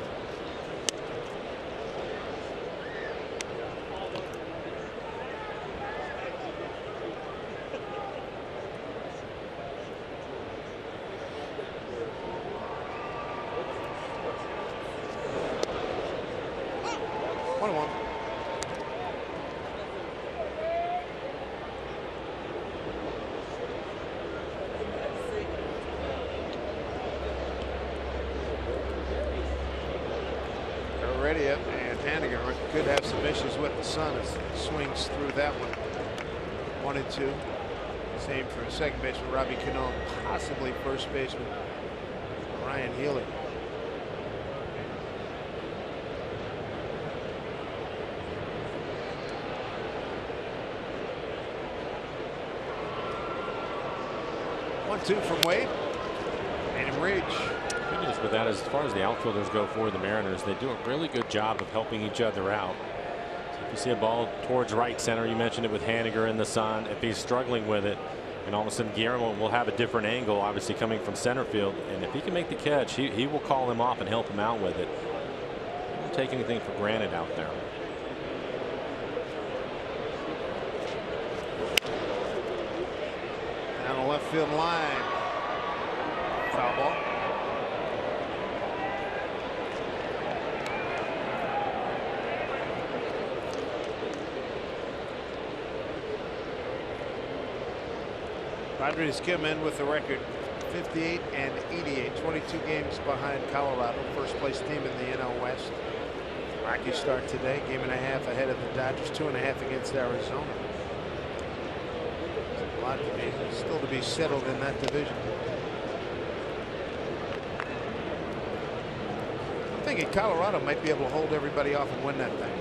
And Haniger could have some issues with the sun as he swings through that one. 1-2. Same for second baseman Robbie Cano, possibly first baseman Ryan Healy. One-two from Wade. And in reach. Good news with that, as far as the outfielders go for the Mariners, they do a really good job of helping each other out. So if you see a ball towards right center, you mentioned it with Haniger in the sun. If he's struggling with it, and all of a sudden Guillermo will have a different angle, obviously coming from center field, and if he can make the catch, he will call him off and help him out with it. He won't take anything for granted out there. Down the left field line. Foul ball. Padres come in with the record 58 and 88, 22 games behind Colorado, first place team in the NL West. Rocky start today, game and a half ahead of the Dodgers, 2.5 against Arizona. A lot still to be settled in that division. I'm thinking Colorado might be able to hold everybody off and win that thing.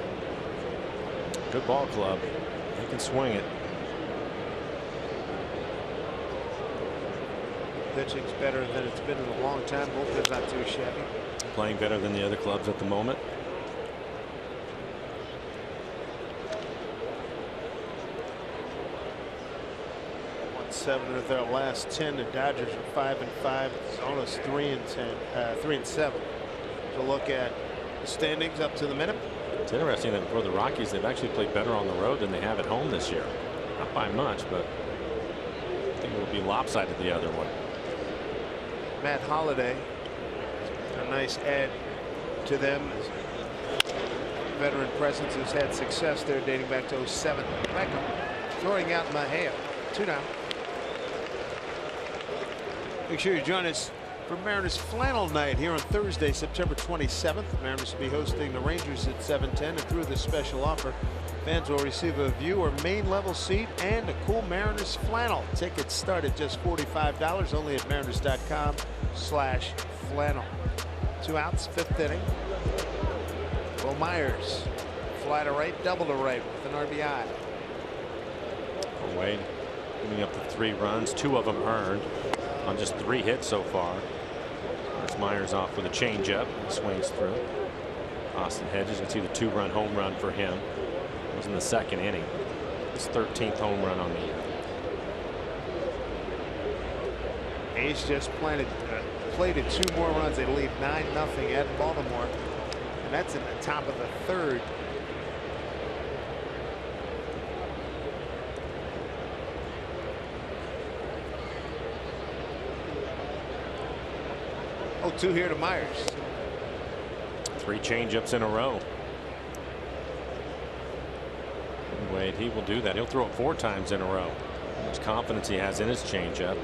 Good ball club. They can swing it. Pitching's better than it's been in a long time. Bullpen's not too shabby. Playing better than the other clubs at the moment. 7 of their last 10. The Dodgers are 5-5. Arizona's 3-7. To look at the standings up to the minute. It's interesting that for the Rockies, they've actually played better on the road than they have at home this year. Not by much, but I think it will be lopsided the other one. Matt Holliday, a nice add to them. Veteran presence who's had success there dating back to 07. Beckham throwing out Mejia. 2 down. Make sure you join us for Mariners Flannel Night here on Thursday, September 27th. The Mariners will be hosting the Rangers at 7:10, and through this special offer, fans will receive a view or main level seat and a cool Mariners flannel. Tickets start at just $45 only at mariners.com/flannel. 2 outs, 5th inning. Will Myers fly to right, double to right with an RBI. Wade giving up the 3 runs, 2 of them earned on just 3 hits so far. There's Myers off with a changeup. He swings through. Austin Hedges, you can see the 2-run home run for him. It was in the 2nd inning. His 13th home run on the year. A's just plated 2 more runs. They lead 9-0 at Baltimore, and that's in the top of the 3rd. Oh, 2 here to Myers. 3 changeups in a row. Wade, he will do that. He'll throw it 4 times in a row. How much confidence he has in his changeup.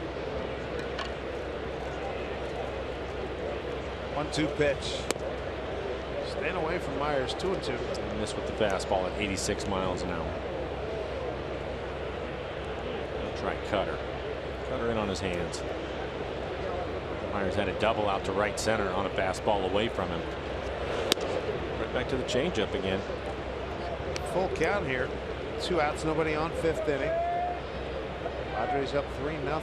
1-2 pitch. Staying away from Myers. 2-2. Missed with the fastball at 86 miles an hour. He'll try Cutter. Cutter in on his hands. Myers had a double out to right center on a fastball away from him. Right back to the changeup again. Full count here. 2 outs, nobody on, 5th inning. Padres up 3-0.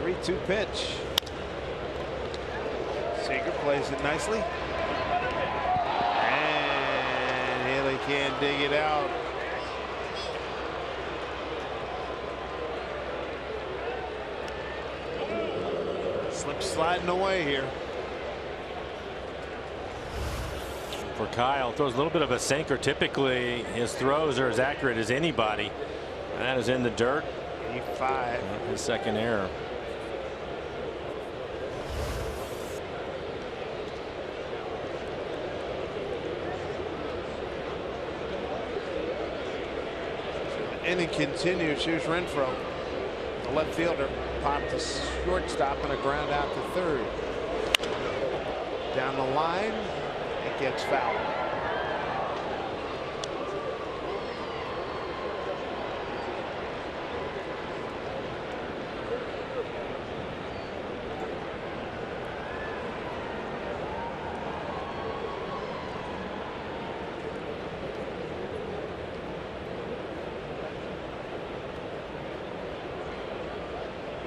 Three-two pitch. Seeger plays it nicely. And Haley can't dig it out. Slip sliding away here. For Kyle, throws a little bit of a sinker. Typically, his throws are as accurate as anybody. That is in the dirt. 85. His second error. Inning continues. Here's Renfroe. The left fielder popped to shortstop and a ground out to third. Down the line, it gets fouled.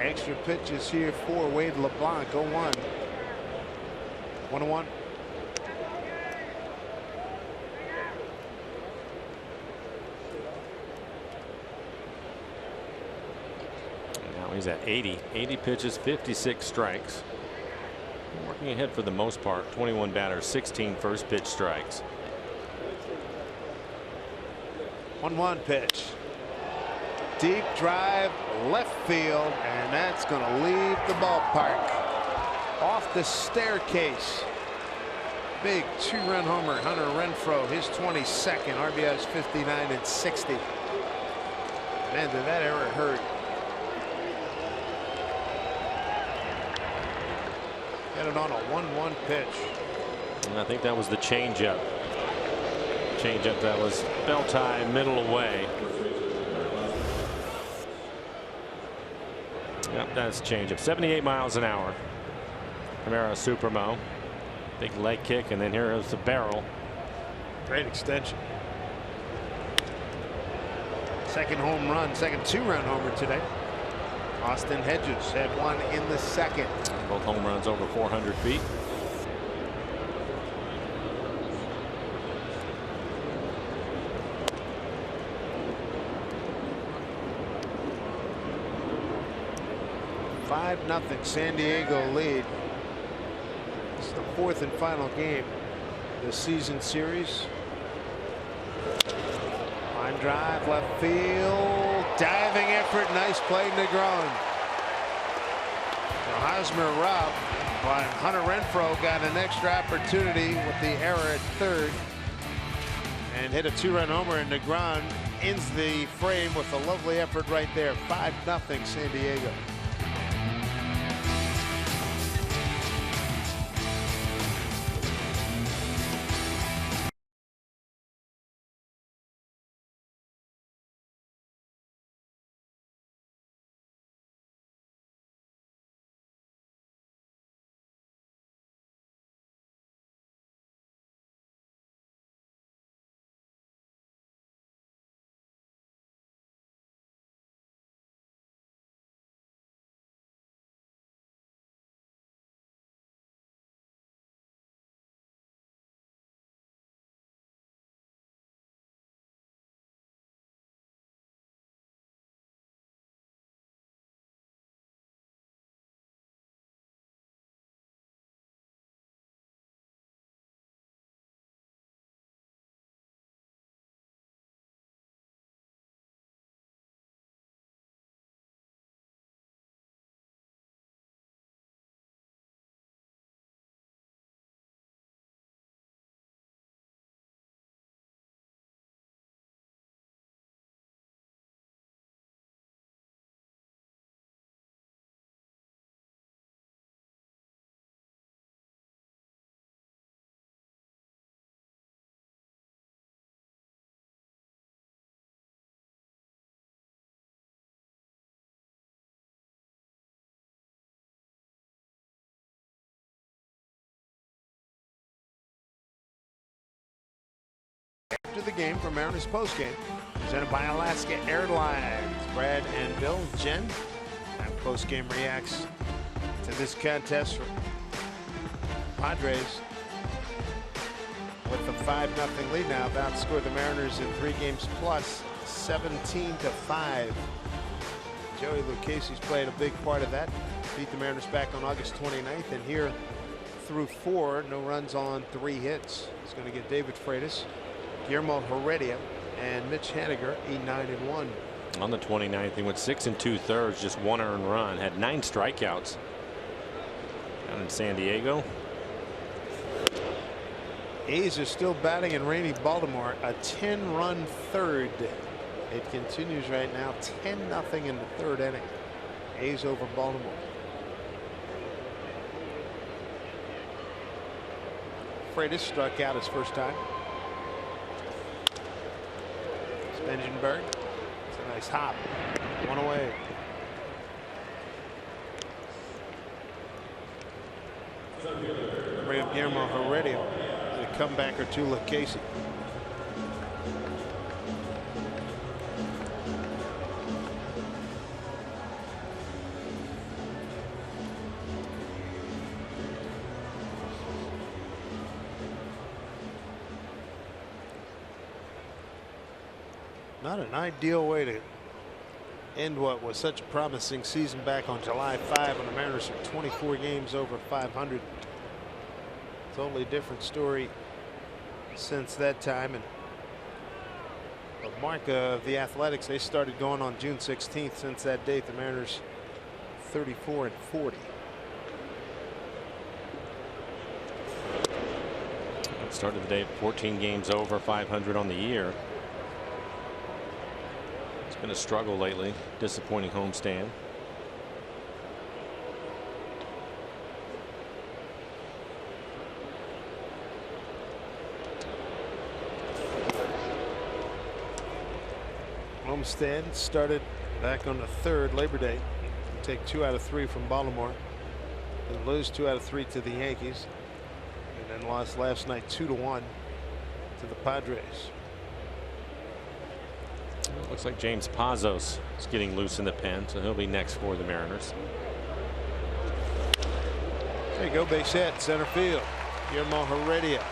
Extra pitches here for Wade LeBlanc. 0-1. 1-1. Now he's at 80 pitches, 56 strikes. Working ahead for the most part. 21 batters, 16 first pitch strikes. 1-1 pitch. Deep drive left field, and that's going to leave the ballpark. Off the staircase. Big two-run homer. Hunter Renfroe, his 22nd. RBI's 59 and 60. Man, did that error hurt. Got it on a 1-1 pitch. And I think that was the changeup. Changeup that was belt high, middle away. Yep, that's changeup. 78 miles an hour. Camaro Supermo. Big leg kick, and then here is the barrel. Great extension. Second home run, second two-run homer today. Austin Hedges had one in the second. Both home runs over 400 feet. Nothing. San Diego lead. This is the fourth and final game of the season series. Line drive, left field, diving effort, nice play, Negron. Hosmer robbed, but Hunter Renfroe got an extra opportunity with the error at third and hit a two-run homer, and Negron ends the frame with a lovely effort right there. 5-0 San Diego. After the game from Mariners postgame, presented by Alaska Airlines. Brad and Bill, Jen, and postgame reacts to this contest from Padres with a 5-0 lead now, about to score the Mariners in 3 games plus, 17-5. Joey Lucchese's played a big part of that. Beat the Mariners back on August 29th, and here through 4, no runs on 3 hits. He's going to get David Freitas, Guillermo Heredia, and Mitch Haniger, 8-9-1. On the 29th, he went 6 2/3, just 1 earned run, had 9 strikeouts down in San Diego. A's are still batting in rainy Baltimore, a 10-run third. It continues right now, 10-0 in the 3rd inning. A's over Baltimore. Freitas struck out his first time. Spengenberg, it's a nice hop, 1 away. Bring up Guillermo Heredia. A comebacker to Lucchese. Not an ideal way to end what was such a promising season back on July 5 when the Mariners are 24 games over 500. Totally different story since that time. And a mark of the Athletics, they started going on June 16th. Since that date, the Mariners 34-40. Started the day at 14 games over 500 on the year. It's been a struggle lately. Disappointing homestand. Homestand started back on the 3rd, Labor Day. Take 2 out of 3 from Baltimore, and lose 2 out of 3 to the Yankees, and then lost last night 2-1 to the Padres. It looks like James Pazos is getting loose in the pen, so he'll be next for the Mariners. There you go, base hit, center field. Guillermo Heredia,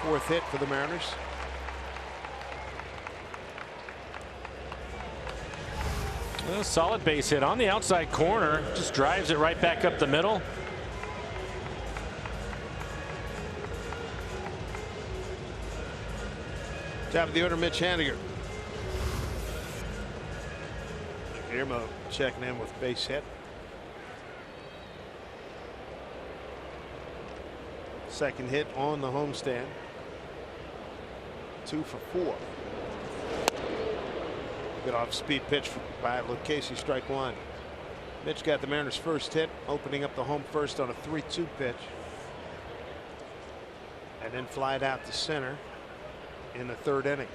4th hit for the Mariners. A solid base hit on the outside corner, just drives it right back up the middle. Top of the order, Mitch Haniger. Guillermo checking in with base hit. Second hit on the homestand. 2 for 4. Good off-speed pitch by Lucchese, strike 1. Mitch got the Mariners' first hit, opening up the home first on a 3-2 pitch, and then flied out to center in the 3rd inning.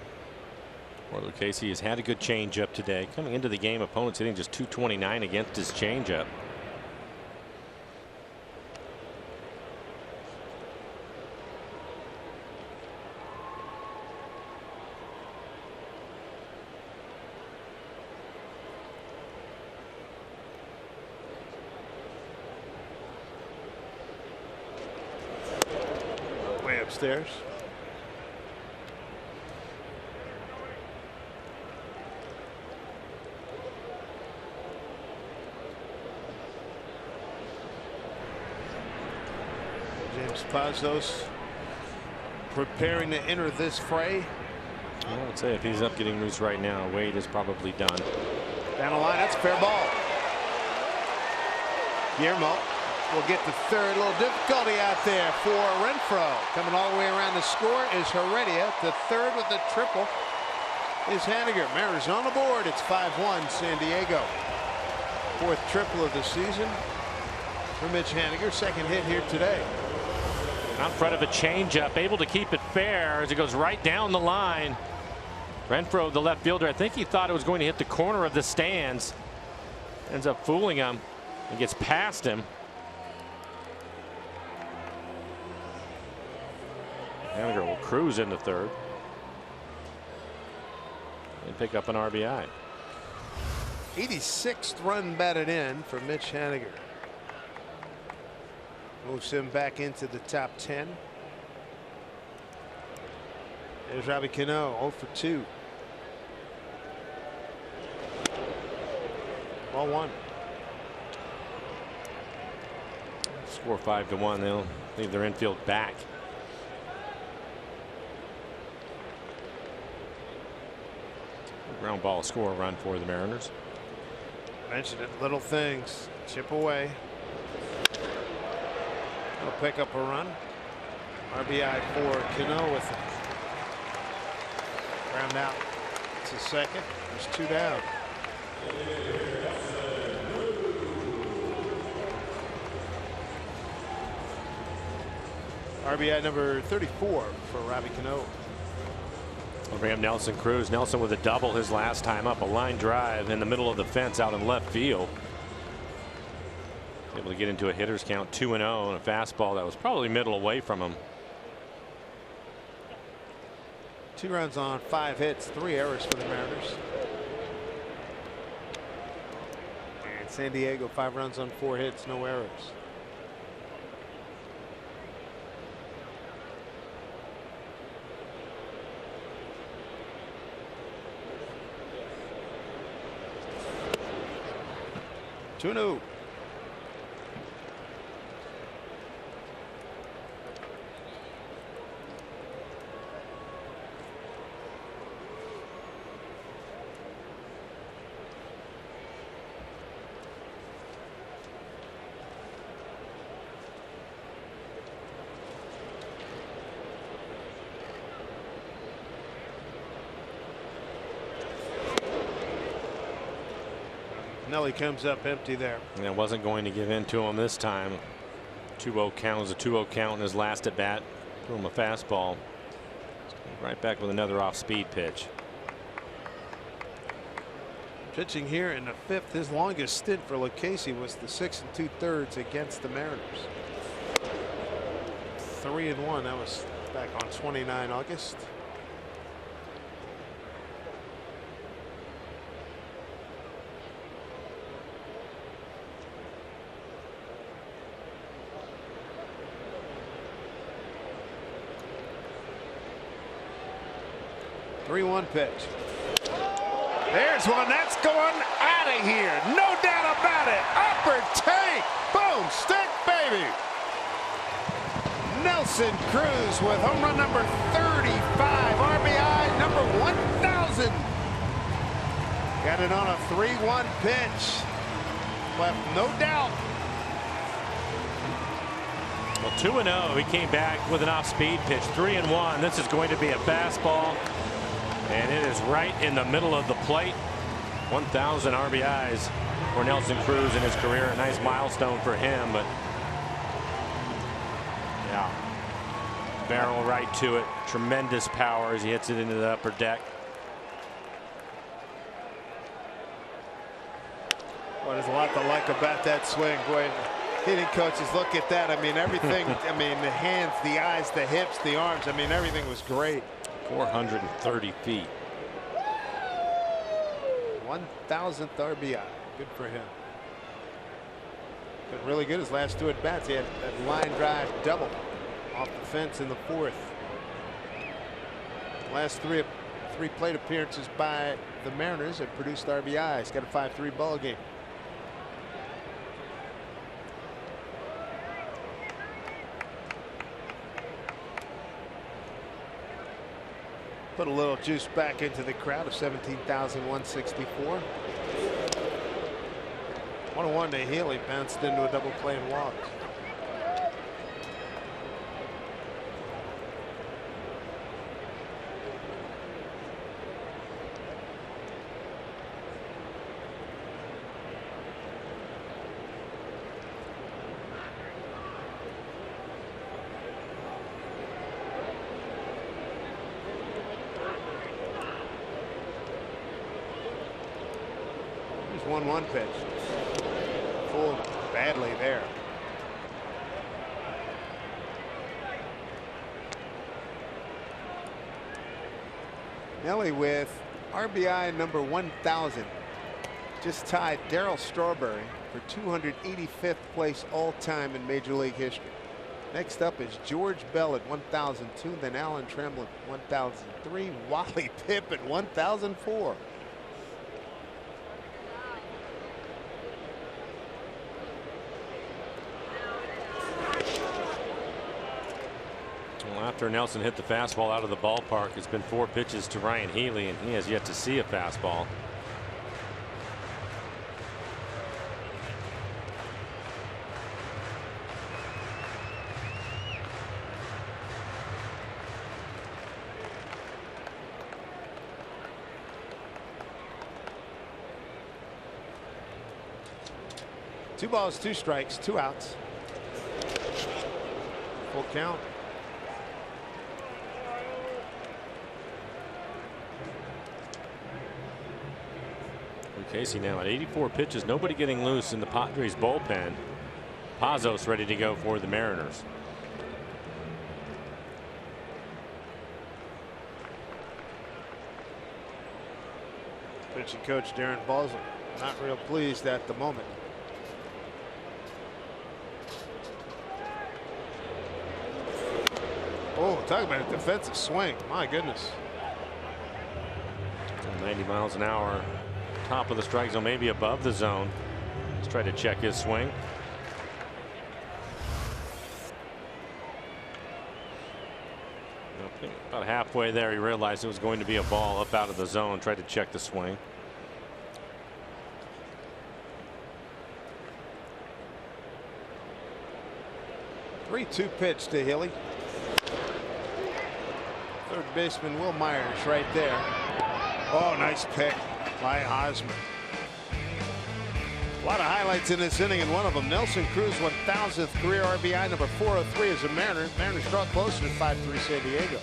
Well, Lucchese has had a good changeup today. Coming into the game, opponents hitting just .229 against his changeup. Way upstairs. James Pazos preparing to enter this fray. I would say if he's up getting loose right now, Wade is probably done. Down the line, that's a fair ball. Guillermo will get the 3rd. A little difficulty out there for Renfroe. Coming all the way around the score is Heredia. The 3rd with the triple is Haniger. Mariners on the board. It's 5-1 San Diego. 4th triple of the season for Mitch Haniger. 2nd hit here today. Out front of a changeup, able to keep it fair as it goes right down the line. Renfroe, the left fielder, I think he thought it was going to hit the corner of the stands. Ends up fooling him and gets past him. Haniger will cruise in the 3rd and pick up an RBI. 86th run batted in for Mitch Haniger. Moves him back into the top 10. There's Robbie Cano, 0 for 2. Ball 1. Score 5-1. They'll leave their infield back. Ground ball score run for the Mariners. Mentioned it, little things. Chip away. He'll pick up a run. RBI for Cano with it. Ground out to second. There's 2 down. RBI number 34 for Robbie Cano. We'll bring up Nelson Cruz. Nelson with a double his last time up. A line drive in the middle of the fence out in left field. Able to get into a hitter's count 2-0 and a fastball that was probably middle away from him. 2 runs on 5 hits, 3 errors for the Mariners. And San Diego 5 runs on 4 hits, no errors. Two-no. Nelly comes up empty there. And it wasn't going to give in to him this time. 2-0 count was a 2-0 count in his last at bat. Threw him a fastball. Right back with another off speed pitch. Pitching here in the 5th. His longest stint for Lucchesi was the 6 2/3 against the Mariners. 3-1. That was back on 29 August. Three-one pitch. There's one that's going out of here. No doubt about it. Upper tank. Boom. Stick, baby. Nelson Cruz with home run number 35. RBI number 1,000. Got it on a 3-1 pitch. Left no doubt. Well, 2-0. He came back with an off speed pitch. 3-1. This is going to be a fastball. And it is right in the middle of the plate. 1,000 RBIs for Nelson Cruz in his career. A nice milestone for him, but yeah, barrel right to it. Tremendous power as he hits it into the upper deck. Well, there's a lot to like about that swing. Boy, hitting coaches look at that. I mean, everything. I mean, the hands, the eyes, the hips, the arms. I mean, everything was great. 430 feet. 1,000th RBI. Good for him. Been really good his last 2 at bats. He had that line drive double off the fence in the 4th. Last three plate appearances by the Mariners have produced RBIs. Got a 5-3 ball game. Put a little juice back into the crowd of 17,164. 1-1 to Healy, bounced into a double play and walked. Here's 1-1 pitch. Pulled badly there. Nelly with RBI number 1,000. Just tied Darryl Strawberry for 285th place all time in Major League history. Next up is George Bell at 1,002, then Alan Tremblay 1,003, Wally Pipp at 1,004. Well, after Nelson hit the fastball out of the ballpark, it's been 4 pitches to Ryan Healy, and he has yet to see a fastball. Two balls, 2 strikes, 2 outs. Full count. Casey now at 84 pitches, nobody getting loose in the Padres bullpen. Pazos ready to go for the Mariners. Pitching coach Darren Balsley not real pleased at the moment. Oh, talk about a defensive swing. My goodness. 90 miles an hour. Top of the strike zone, maybe above the zone. Let's try to check his swing. About halfway there, he realized it was going to be a ball up out of the zone. Tried to check the swing. Three-two pitch to Healy. Third baseman Will Myers right there. Oh, nice pick by Osmond. A lot of highlights in this inning, and one of them, Nelson Cruz 1,000th career RBI, number 403 as a Mariner. Mariners draw closer to 5-3 San Diego.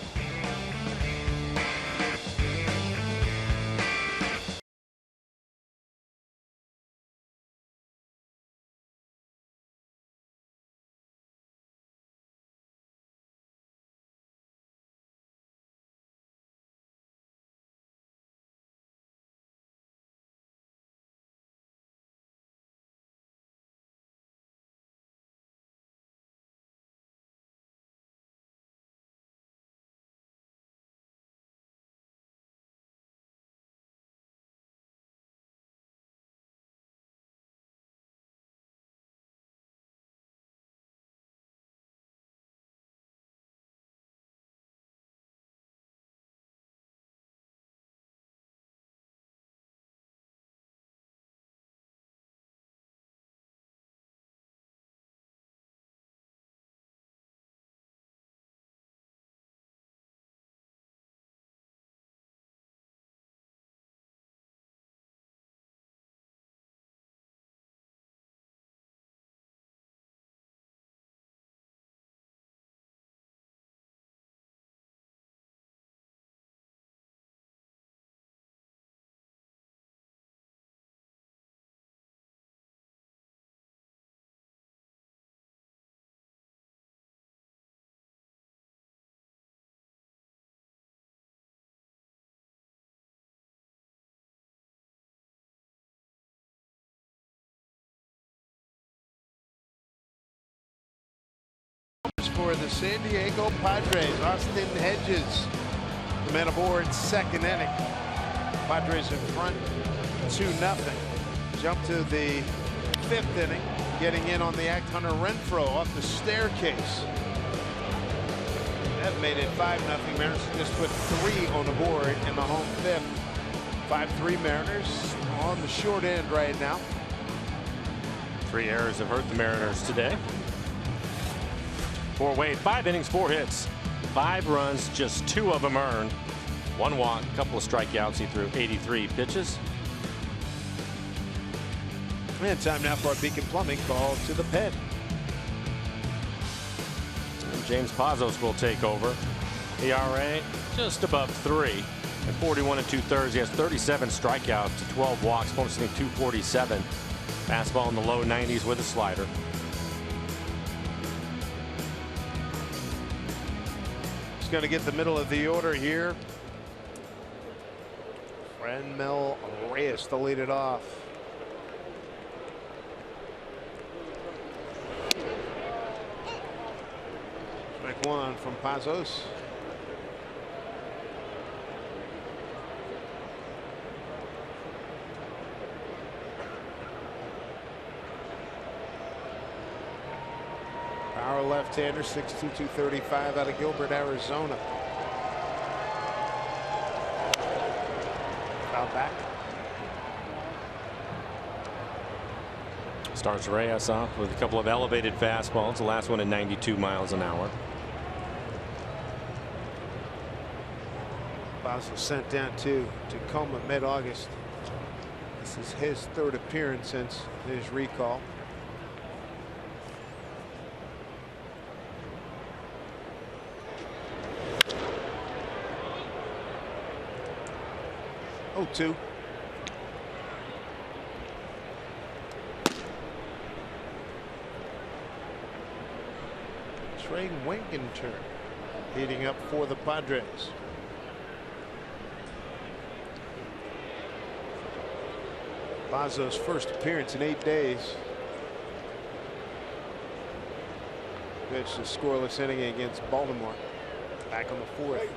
For the San Diego Padres, Austin Hedges, the man aboard, second inning. Padres in front 2-0. Jump to the 5th inning, getting in on the act. Hunter Renfroe off the staircase. That made it 5-0. Mariners just put 3 on the board in the home 5th. 5-3 Mariners on the short end right now. 3 errors have hurt the Mariners today. For Wade, 5 innings, 4 hits, 5 runs, just 2 of them earned. 1 walk, a couple of strikeouts. He threw 83 pitches. And time now for a Beacon Plumbing call to the pen. And James Pazos will take over. ERA just above 3 at 41 2/3. He has 37 strikeouts to 12 walks, posting 247. Fastball in the low 90s with a slider. He's going to get the middle of the order here. Franmil Reyes to lead it off. Strike one from Pazos. Power left-hander, 6'2", 235 out of Gilbert, Arizona. Foul back. Starts Reyes off with a couple of elevated fastballs. The last one at 92 miles an hour. Basel sent down to Tacoma mid-August. This is his third appearance since his recall. Oh, 2. Trey Wingenturn heating up for the Padres. Pazos' first appearance in 8 days. Pitched a scoreless inning against Baltimore. Back on the 4th.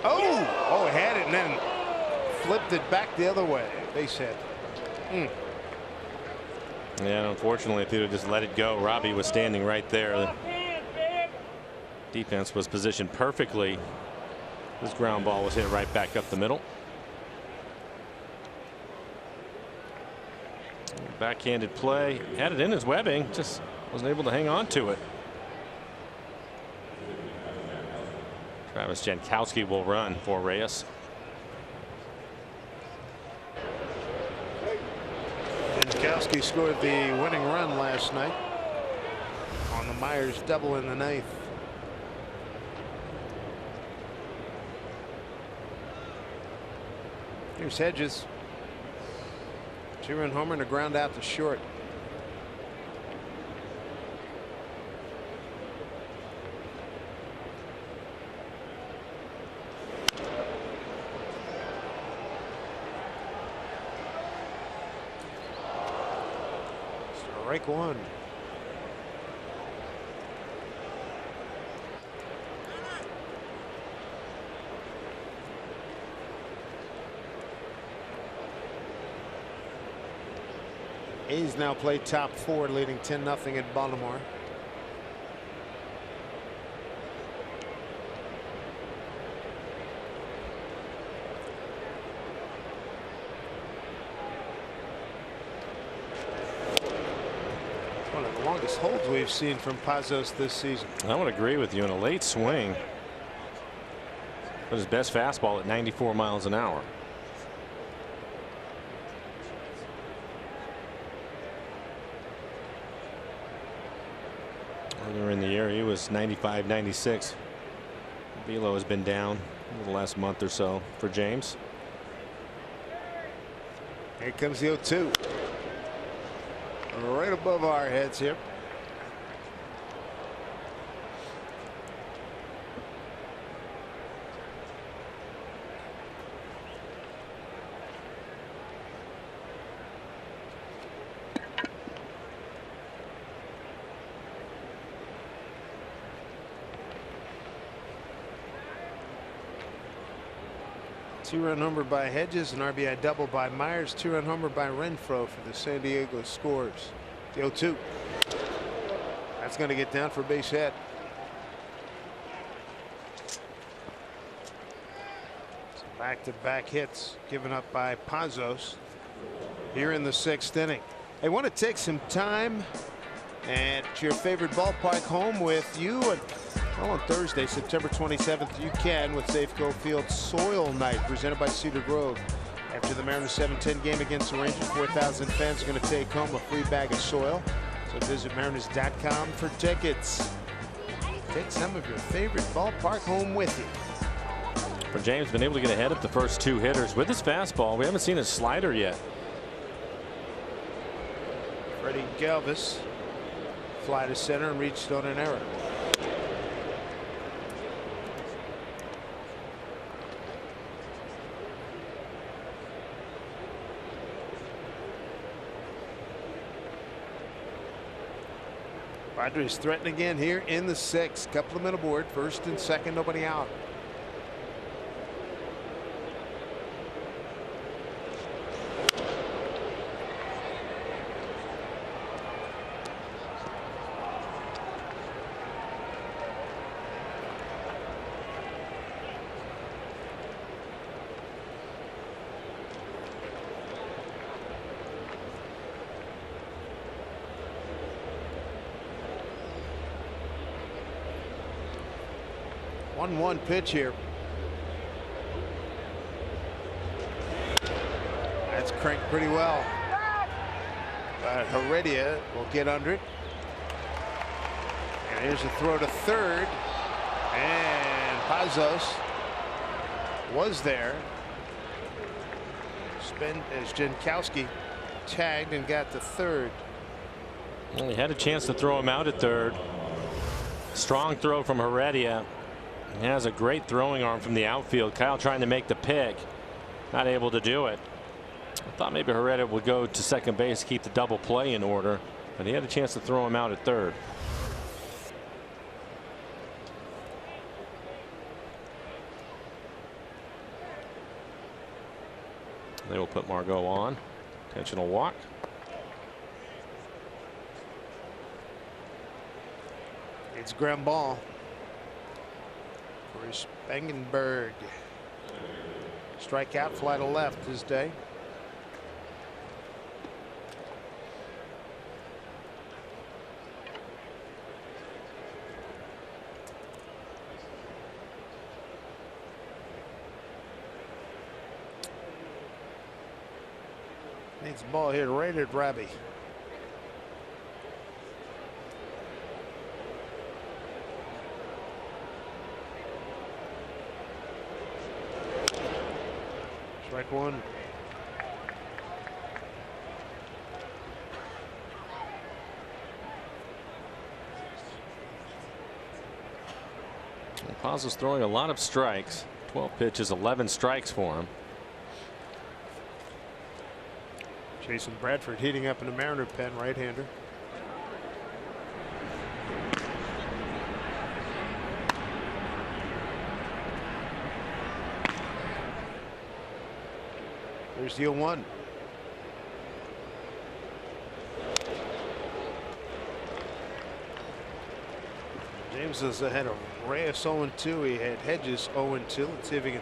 Oh, had it and then flipped it back the other way. Base hit. Yeah, unfortunately, if he would just let it go, Robbie was standing right there. The defense was positioned perfectly. This ground ball was hit right back up the middle. Backhanded play, had it in his webbing, just wasn't able to hang on to it. Travis Jankowski will run for Reyes. Jankowski scored the winning run last night on the Myers double in the 9th. Here's Hedges. 2-run homer and a ground out to short. Strike one. A's now play top 4, leading 10-0 at Baltimore. One of the longest holds we've seen from Pazos this season. I would agree with you in a late swing. But his best fastball at 94 miles an hour. Earlier in the year, he was 95, 96. Velo has been down over the last month or so for James. Here comes the 0-2. Right above our heads here. Two-run homer by Hedges, an RBI double by Myers, 2-run homer by Renfroe for the San Diego Scores. The 0-2. That's going to get down for base hit. Back-to-back hits given up by Pazos here in the 6th inning. I want to take some time at your favorite ballpark home with you. Well, on Thursday, September 27th, you can with Safeco Field Soil Night presented by Cedar Grove. After the Mariners 7-10 game against the Rangers, 4,000 fans are going to take home a free bag of soil. So visit Mariners.com for tickets. Take some of your favorite ballpark home with you. For James, been able to get ahead of the first 2 hitters with his fastball. We haven't seen his slider yet. Freddie Galvis fly to center and reached on an error. Padres threaten again here in the sixth. Couple of men aboard, first and second, nobody out. One pitch here. That's cranked pretty well. Heredia will get under it. And here's a throw to third. And Pazos was there. As Jankowski tagged and got to third. Well, he had a chance to throw him out at third. Strong throw from Heredia. He has a great throwing arm from the outfield. Kyle trying to make the pick, not able to do it. I thought maybe Heredia would go to second base, keep the double play in order, but he had a chance to throw him out at third. They will put Margot on. Intentional walk. It's ground ball for Spangenberg. Strikeout, fly to left this day. Needs the ball here right at Robbie. Strike one. Paz is throwing a lot of strikes. 12 pitches, 11 strikes for him. Jason Bradford heating up in the Mariner pen, right-hander. There's the 0-1. James has had a Reyes 0-2. He had Hedges 0-2. Let's see if he can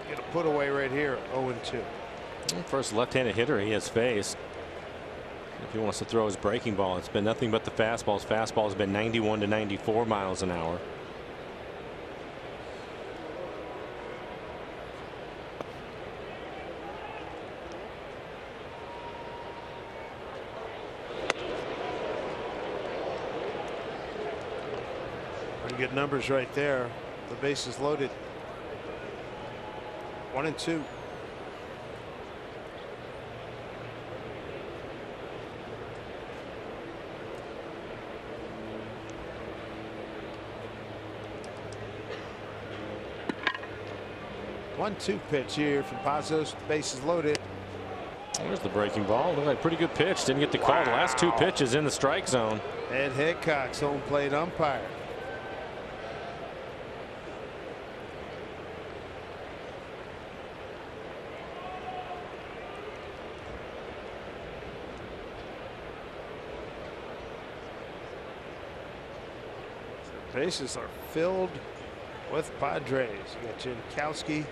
get a put away right here. 0-2. First left-handed hitter he has faced. If he wants to throw his breaking ball, it's been nothing but the fastballs. Fastball has been 91 to 94 miles an hour. Pretty good numbers right there. The base is loaded. 1-2. One-two pitch here from Pazos. Base is loaded. There's the breaking ball. Looked like a pretty good pitch. Didn't get the call. The last two pitches in the strike zone. Ed Hickok's home plate umpire. Bases are filled with Padres. You got Jankowski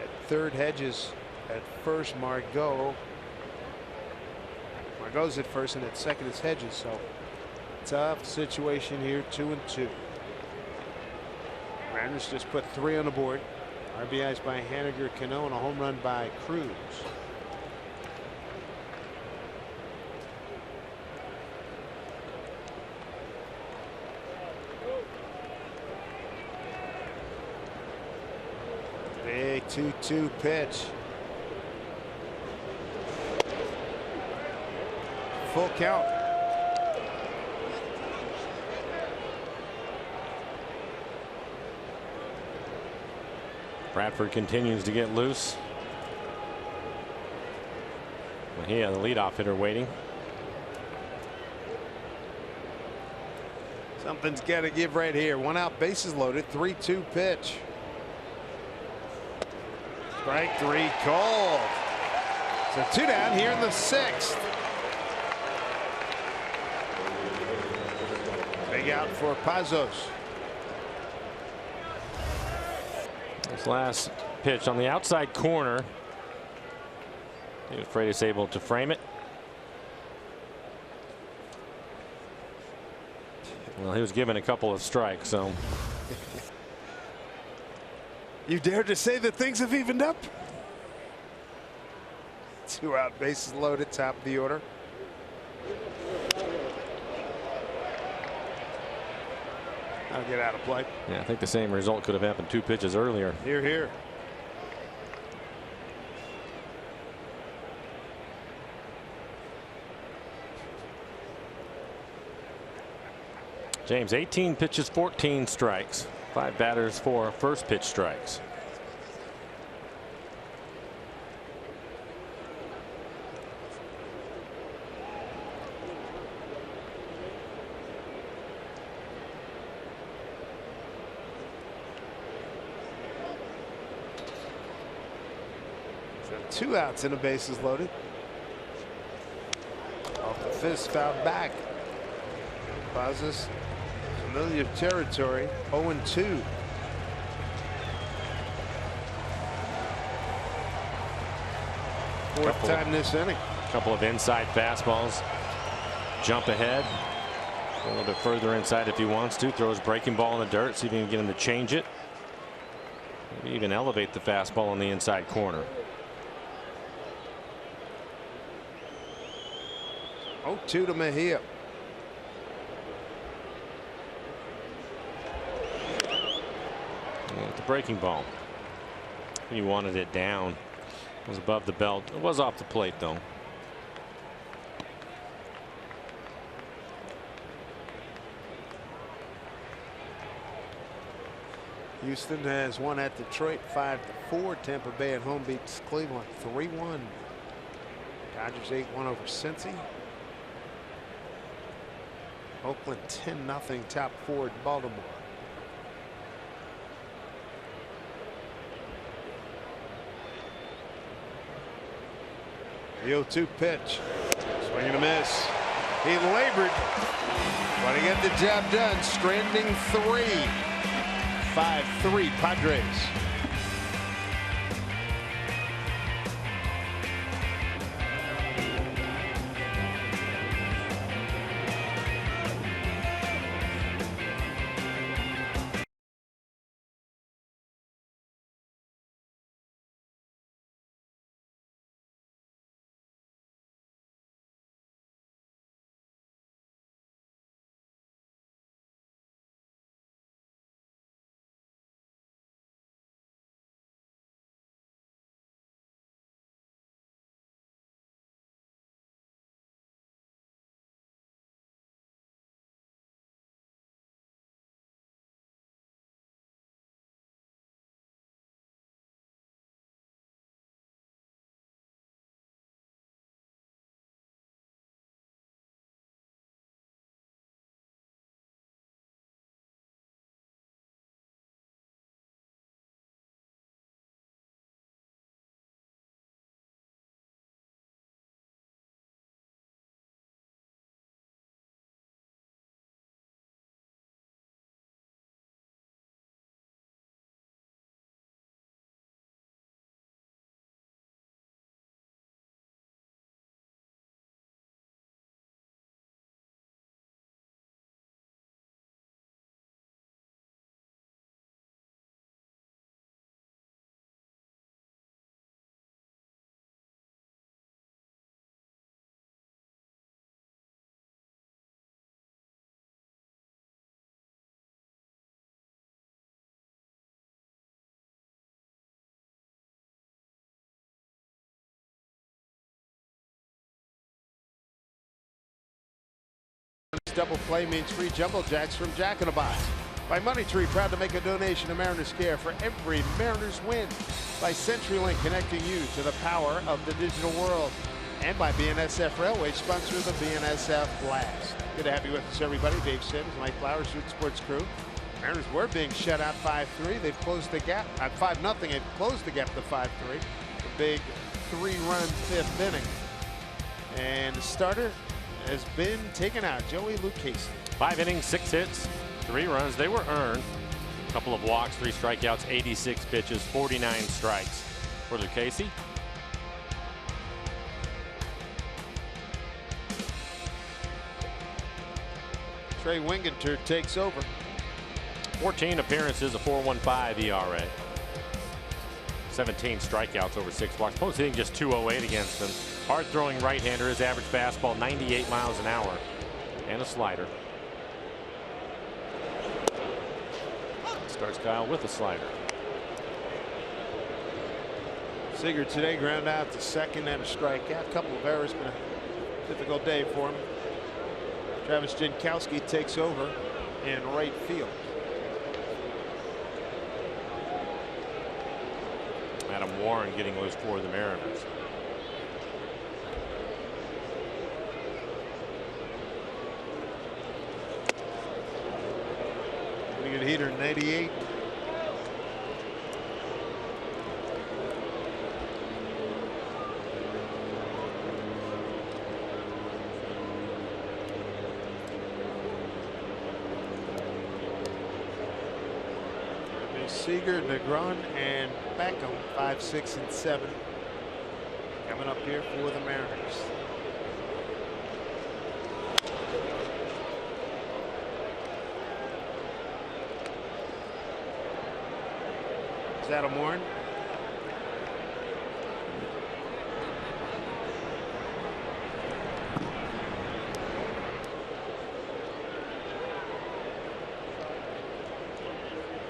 at third, Hedges at first, Margot's at first, and at second is Hedges. So tough situation here. 2-2. Mariners just put 3 on the board. RBIs by Haniger, Cano, and a home run by Cruz. Big 2-2 pitch. Full count. Bradford continues to get loose. He had the leadoff hitter waiting. Something's got to give right here. 1 out, bases loaded, 3-2 pitch. Strike 3 called. So 2 down here in the 6th. Big out for Pazos. This last pitch on the outside corner. Freitas able to frame it. Well, he was given a couple of strikes, so. You dare to say that things have evened up? 2 out, bases loaded, top of the order. I'll get out of play. Yeah, I think the same result could have happened 2 pitches earlier. Here, here. James, 18 pitches, 14 strikes. 5 batters, 4 first pitch strikes. So 2 outs and a bases loaded. Off the fist, fouled back. Pazos. Familiar territory, 0-2. Fourth time this inning. A couple of inside fastballs. Jump ahead. A little bit further inside if he wants to. Throws breaking ball in the dirt. See if he can get him to change it. Maybe even elevate the fastball on the inside corner. 0-2 to Mejia. The breaking ball. He wanted it down. It was above the belt. It was off the plate though. Houston has won at Detroit 5-4. Tampa Bay at home beats Cleveland 3-1. Dodgers 8-1 over Cincy. Oakland 10-0 top 4 at Baltimore. The 0-2 pitch. Swing and a miss. He labored, but he got the job done. Stranding 3. 5-3 Padres. Double play means free jumbo jacks from Jack in a Box. By Money Tree, proud to make a donation to Mariners Care for every Mariners win. By CenturyLink, connecting you to the power of the digital world. and by BNSF Railway, sponsor of the BNSF Blast. Good to have you with us, everybody. Dave Sims, Mike Flowers, Root Sports crew. Mariners were being shut out 5-3. They've closed the gap at 5-0. They've closed the gap to 5-3. A big 3-run fifth inning. And the starter has been taken out, Joey Lucchese. 5 innings, 6 hits, 3 runs. They were earned. A couple of walks, 3 strikeouts, 86 pitches, 49 strikes for Lucchese. Trey Winginter takes over. 14 appearances, a 4.15 ERA. 17 strikeouts over 6 walks. Post hitting just 208 against him. Hard throwing right-hander. His average fastball 98 miles an hour. And a slider. Starts Kyle with a slider. Seager today ground out to second and a strikeout. A couple of errors, been a difficult day for him. Travis Jankowski takes over in right field. Adam Warren getting loose for the Mariners. Pretty good heater in 88. Seager, Negron, and Beckham, 5, 6, and 7. Coming up here for the Mariners. Is Adam Warren?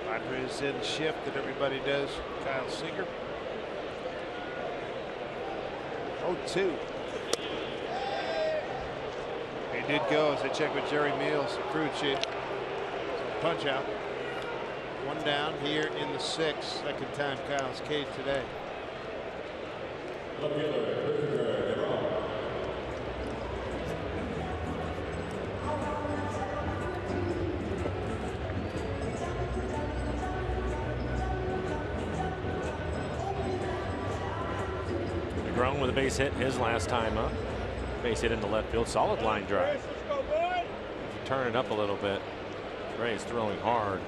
Padres in shift that everybody does. Kyle Seager. 0-2. He did go, as I checked with Jerry Meals, the crew chief. Punch out. 1 down here in the 6th. Second time Kyle's caged today. Grown with a base hit his last time up. Base hit in the left field. Solid line drive. Turn it up a little bit. Ray is throwing hard.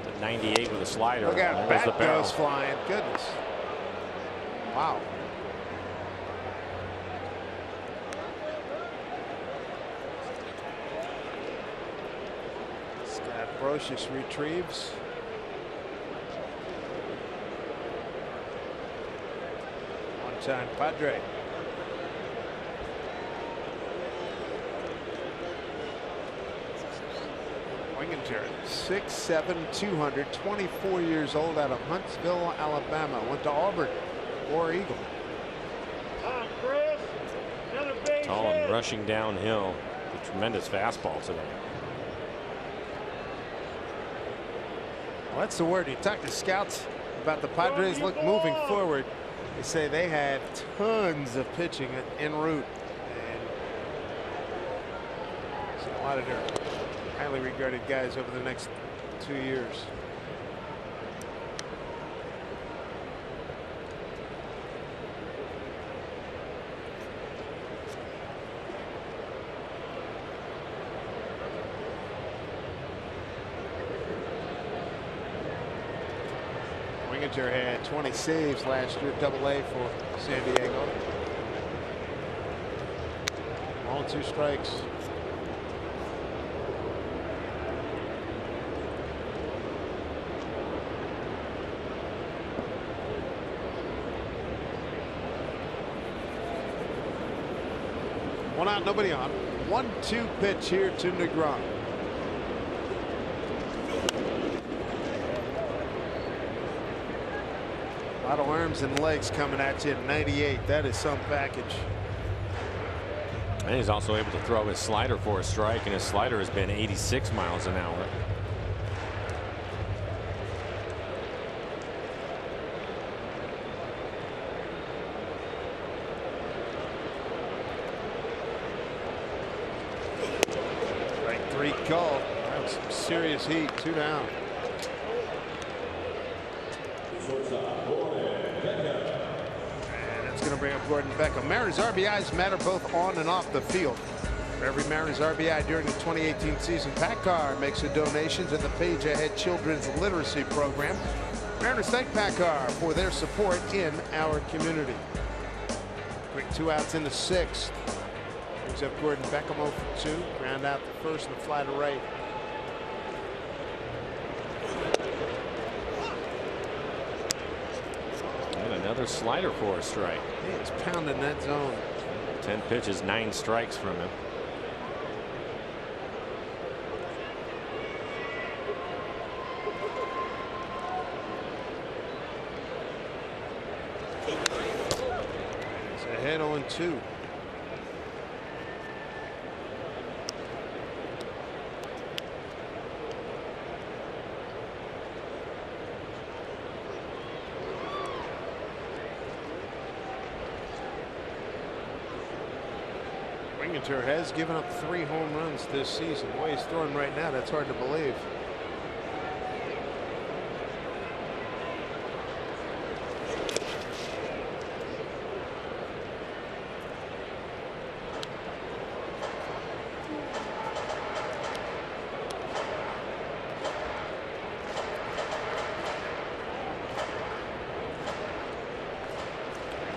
At 98 with a slider. Look out, there goes the bat barrel. goes flying. Goodness. Wow. Scott Brocious retrieves. One-time Padre. Winginter, 6'7", 200, 24 years old, out of Huntsville, Alabama. Went to Auburn, War Eagle. Tall and rushing downhill. A tremendous fastball today. Well, that's the word. You talk to scouts about the Padres look moving forward. They say they had tons of pitching en route. And see a lot of their highly regarded guys over the next 2 years. Winginter had 20 saves last year, Double-A for San Diego. 2 strikes. One out, nobody on. 1-2 pitch here to Negron. A lot of arms and legs coming at you at 98. That is some package. And he's also able to throw his slider for a strike, and his slider has been 86 miles an hour. called. That was some serious heat. 2 down. And that's going to bring up Gordon Beckham. Mariners RBIs matter both on and off the field. For every Mariners RBI during the 2018 season, PACCAR makes a donation to the Page Ahead Children's Literacy Program. Mariners thank PACCAR for their support in our community. Quick 2 outs in the 6th. Brings up Gordon Beckham 0 for 2. Ground out the first and fly to right. And another slider for a strike. He is pounding that zone. 10 pitches, 9 strikes from him. It's ahead 0-2. Winginter has given up 3 home runs this season. The way he's throwing right now, that's hard to believe.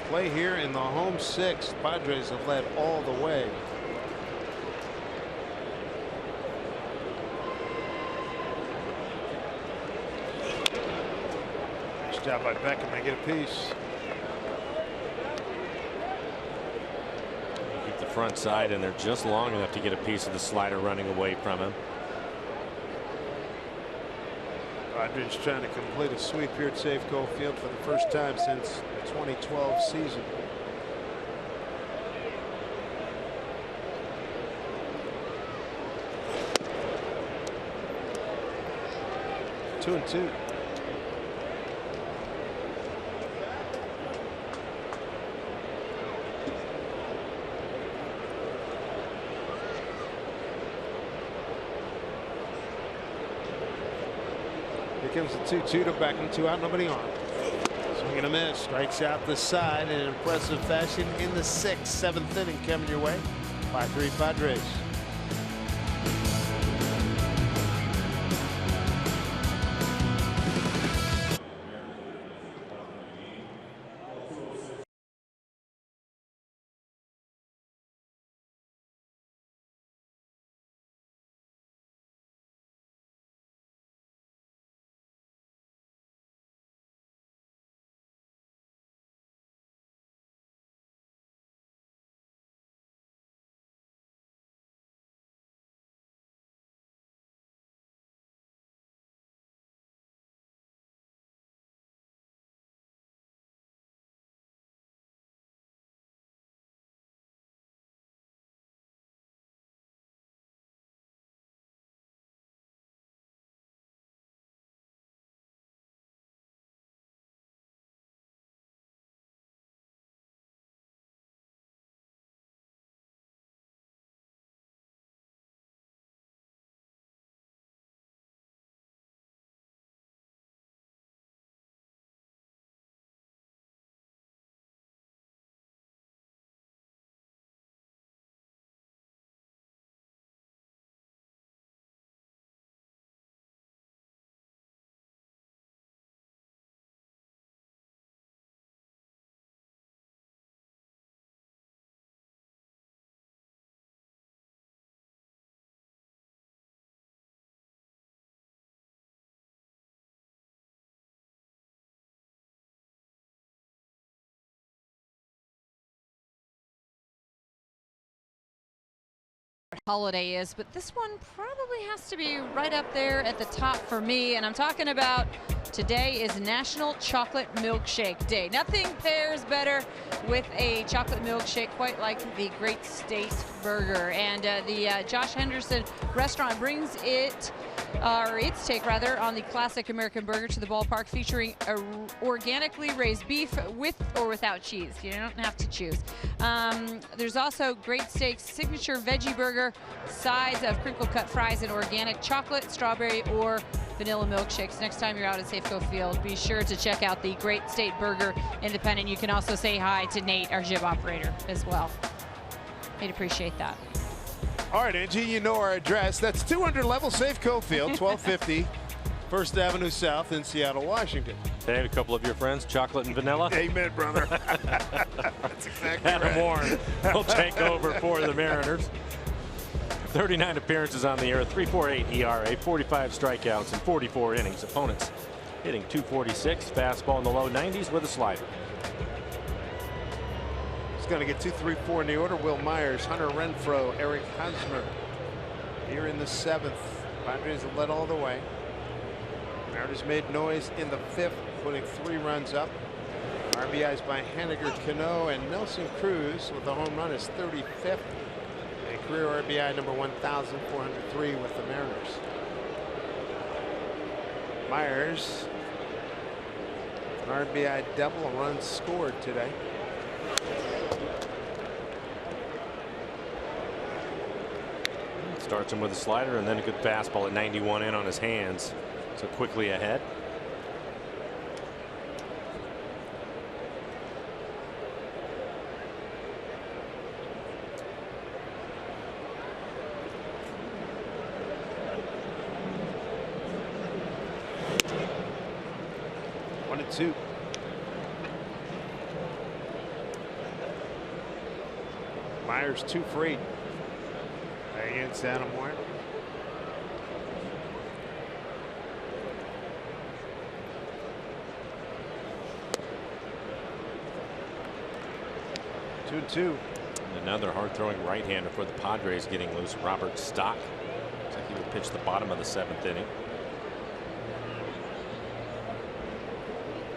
Play here in the home 6th. Padres have led all the way. Nice job by Beckham to get a piece. Keep the front side, and they're just long enough to get a piece of the slider running away from him. Padres trying to complete a sweep here at Safeco Field for the first time since the 2012 season. Two and 2. Here comes the 2-2 to Beckham. 2 out, nobody on. Swing and a miss. Strikes out the side in an impressive fashion in the 6th, 7th inning coming your way. 5-3 Padres. Holiday is, but this one probably has to be right up there at the top for me, and I'm talking about Today is National Chocolate Milkshake Day. Nothing pairs better with a chocolate milkshake quite like the Great State Burger. And the Josh Henderson restaurant brings it, or its take rather, on the classic American burger to the ballpark, featuring organically raised beef with or without cheese. You don't have to choose. There's also Great Steak's signature veggie burger, sides of crinkle cut fries, and organic chocolate, strawberry, or vanilla milkshakes. Next time you're out at Safeco Field, be sure to check out the Great State Burger Independent. You can also say hi to Nate, our jib operator, as well. We'd appreciate that. All right, Angie, you know our address. That's 200 level Safeco Field, 1250 First Avenue South in Seattle, Washington. Hey, a couple of your friends, chocolate and vanilla. Amen, brother. That's exactly Adam right. Warren will take over for the Mariners. 39 appearances on the year, 3.48 ERA, 45 strikeouts in 44 innings. Opponents hitting .246, fastball in the low 90s with a slider. He's going to get 2, 3, 4 in the order. Will Myers, Hunter Renfroe, Eric Hosmer. Here in the 7th. Padres have led all the way. Mariners made noise in the 5th, putting 3 runs up. RBIs by Haniger, Cano, and Nelson Cruz with the home run is 35th. And career RBI number 1,403 with the Mariners. Myers, an RBI double, runs scored today. Starts him with a slider and then a good fastball at 91 in on his hands. So quickly ahead. One and 2. Myers 2 for 8 against Adam Warren. Two and 2. And another hard-throwing right-hander for the Padres getting loose. Robert Stock. Looks like he would pitch the bottom of the 7th inning.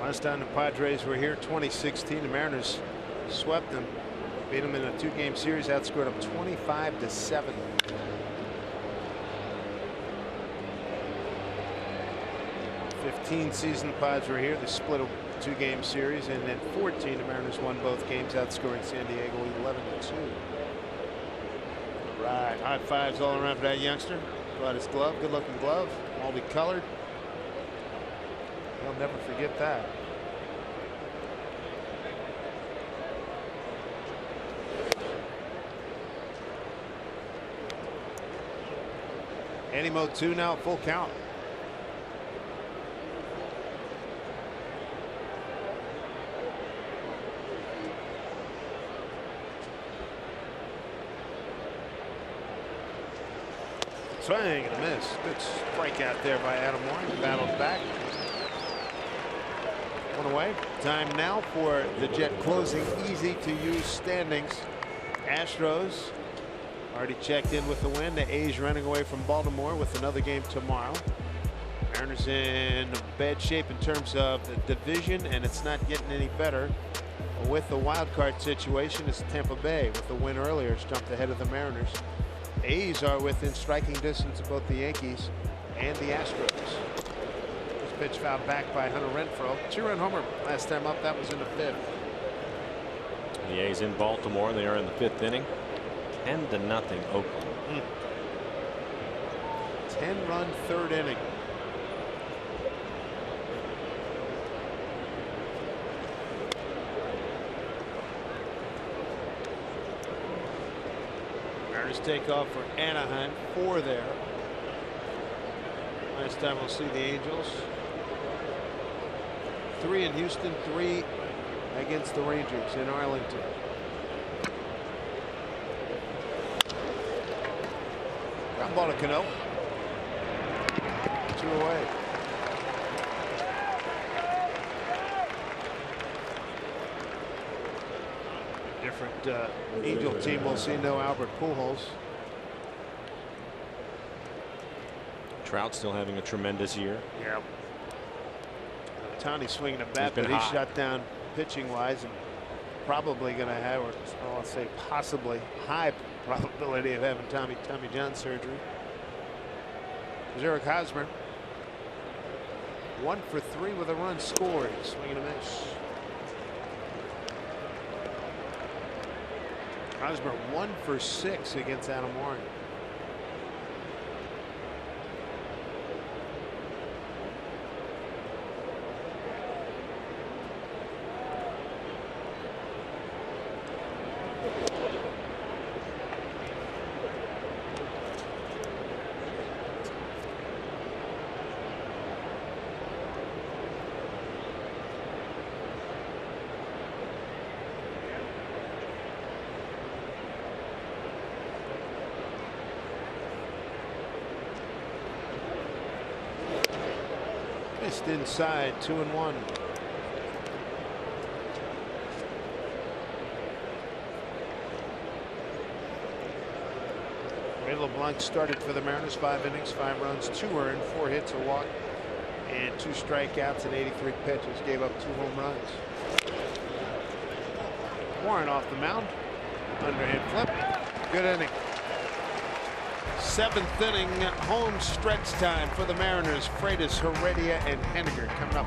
Last time the Padres were here, 2016, the Mariners swept them, beat them in a 2-game series, outscored them 25-7. 15 season the Pods were here. They split a 2-game series, and then 14 the Mariners won both games, outscoring San Diego 11-2. All right, high fives all around for that youngster. Brought his glove, good looking glove, multicolored. He'll never forget that. Andy mode 2 now, full count. Swing and a miss. Good strikeout there by Adam Warren. Battles back. One away. Time now for the Jet closing easy to use standings. Astros already checked in with the win. The A's running away from Baltimore with another game tomorrow. Mariners in bad shape in terms of the division, and it's not getting any better with the wild card situation. It's Tampa Bay with the win earlier. It's jumped ahead of the Mariners. A's are within striking distance of both the Yankees and the Astros. This pitch fouled back by Hunter Renfroe. 2-run homer last time up. That was in the 5th. The A's in Baltimore. They are in the 5th inning. 10-0 Oakland. 10-run 3rd inning. Mariners take off for Anaheim. 4 there. Last time we'll see the Angels. 3 in Houston, 3 against the Rangers in Arlington. Ground ball to Cano. 2 away. Different Angel team. We'll see no Albert Pujols. Trout still having a tremendous year. Yeah. Ohtani swinging a bat, but he shut down pitching wise and probably going to have, or I'll say possibly, high probability of having Tommy John surgery. There's Eric Hosmer. 1 for 3 with a run scored. Swing and a miss. Hosmer 1 for 6 against Adam Warren. Missed inside, 2-1. Ray LeBlanc started for the Mariners, 5 innings, 5 runs, 2 earned, 4 hits, a walk, and 2 strikeouts and 83 pitches. Gave up 2 home runs. Warren off the mound. Underhand flip. Good inning. 7th inning, home stretch time for the Mariners. Freitas, Heredia, and Henniger coming up.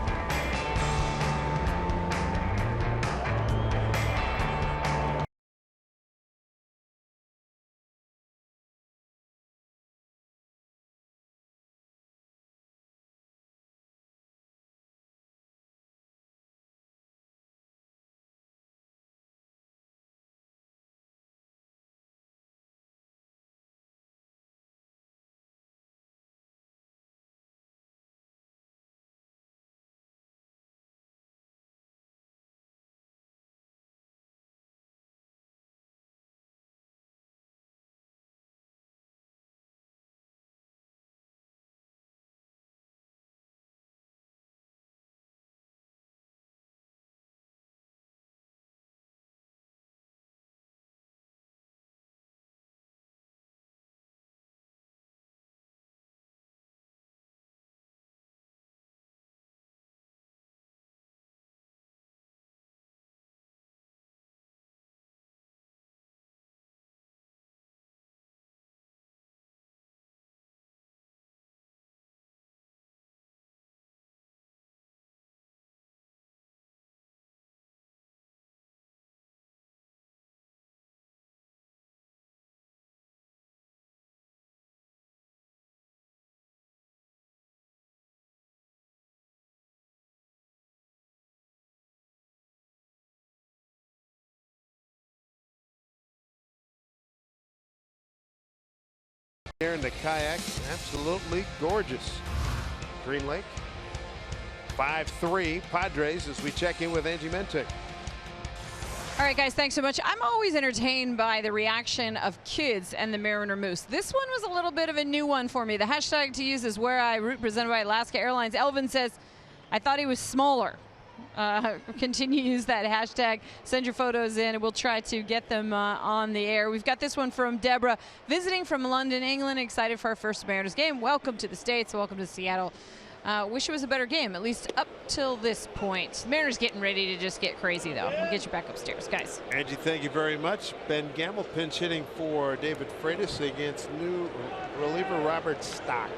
Here in the kayak, absolutely gorgeous. Green Lake, 5-3 Padres as we check in with Angie Mentic. All right, guys, thanks so much. I'm always entertained by the reaction of kids and the Mariner Moose. This one was a little bit of a new one for me. The hashtag to use is Where I Root, presented by Alaska Airlines. Elvin says, I thought he was smaller. Continue to use that hashtag. Send your photos in, and we'll try to get them on the air. We've got this one from Deborah, visiting from London, England, excited for our first Mariners game. Welcome to the States. Welcome to Seattle. Wish it was a better game, at least up till this point. Mariners getting ready to just get crazy, though. We'll get you back upstairs, guys. Angie, thank you very much. Ben Gamble pinch hitting for David Freitas against new reliever Robert Stock.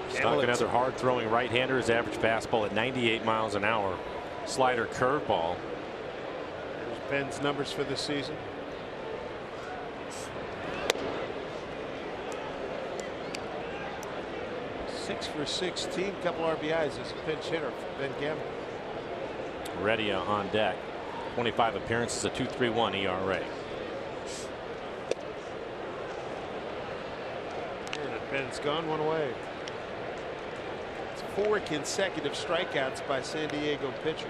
Stock, another hard-throwing right-hander. His average fastball at 98 miles an hour. Slider curveball. There's Ben's numbers for the season. Six for 16, couple RBIs as a pinch hitter for Ben Gamble. Heredia on deck. 25 appearances, a 2.31 ERA. And Ben's gone, one away. 4 consecutive strikeouts by San Diego pitcher.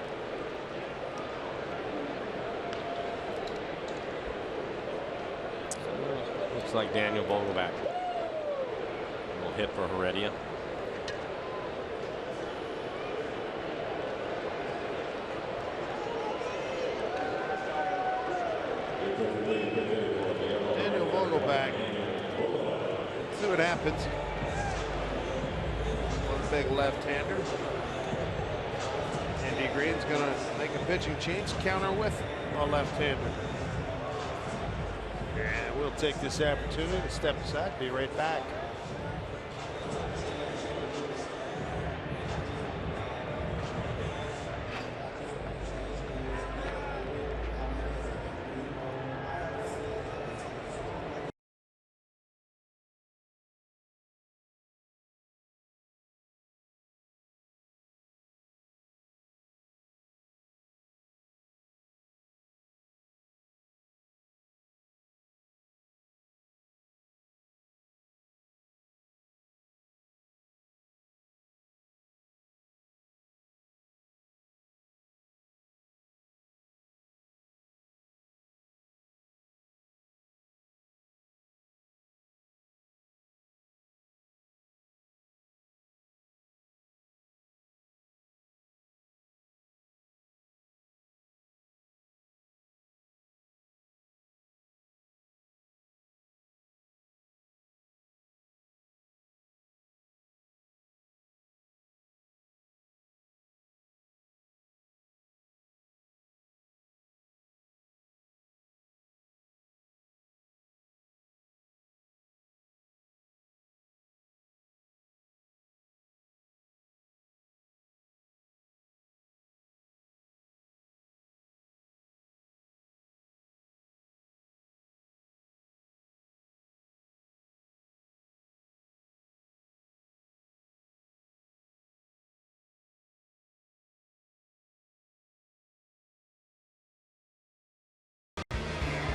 Looks like Daniel Vogelback. A little hit for Heredia. Daniel Vogelback, see what happens. One big left-hander. Andy Green's going to make a pitching change, counter with a left-hander. And we'll take this opportunity to step aside. Be right back.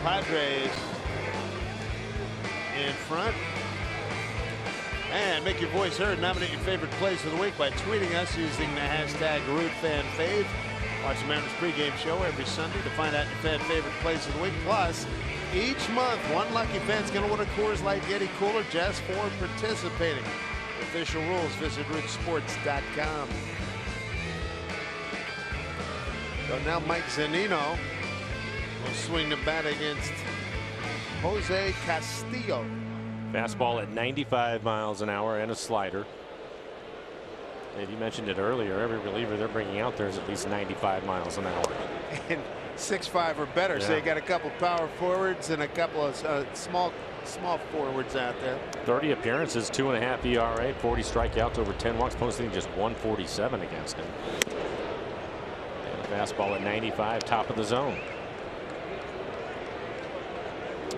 Padres in front. And make your voice heard. Nominate your favorite plays of the week by tweeting us using the hashtag RootFanFave. Watch the Mariners pregame show every Sunday to find out your fan favorite plays of the week. Plus, each month, one lucky fan's going to win a Coors Light Yeti cooler just for participating. Official rules, visit rootsports.com. So now Mike Zunino will swing the bat against Jose Castillo. Fastball at 95 miles an hour and a slider. Dave, you mentioned it earlier. Every reliever they're bringing out there is at least 95 miles an hour. And 6'5" or better. Yeah. So you got a couple power forwards and a couple of small forwards out there. 30 appearances, 2.5 ERA, 40 strikeouts, over 10 walks, posting just 147 against him. And a fastball at 95, top of the zone.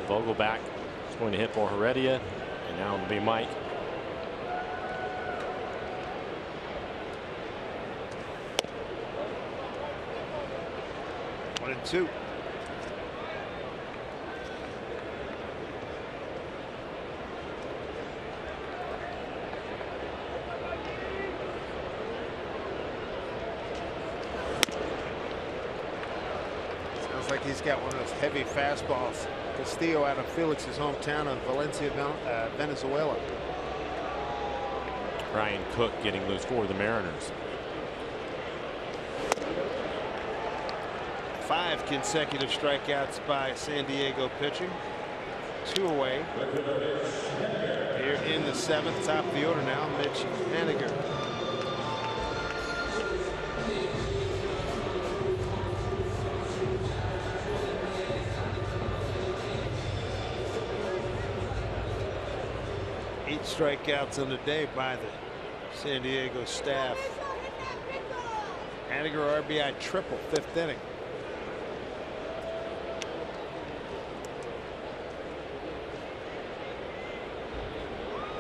Vogelback is going to hit for Heredia, and now it'll be Mike. One and two. Sounds like he's got one of those heavy fastballs. Castillo out of Felix's hometown of Valencia, Venezuela. Ryan Cook getting loose for the Mariners. 5 consecutive strikeouts by San Diego pitching. 2 away. Here in the 7th, top of the order now, Mitch Haniger. Strikeouts on the day by the San Diego staff. Haniger RBI triple, 5th inning.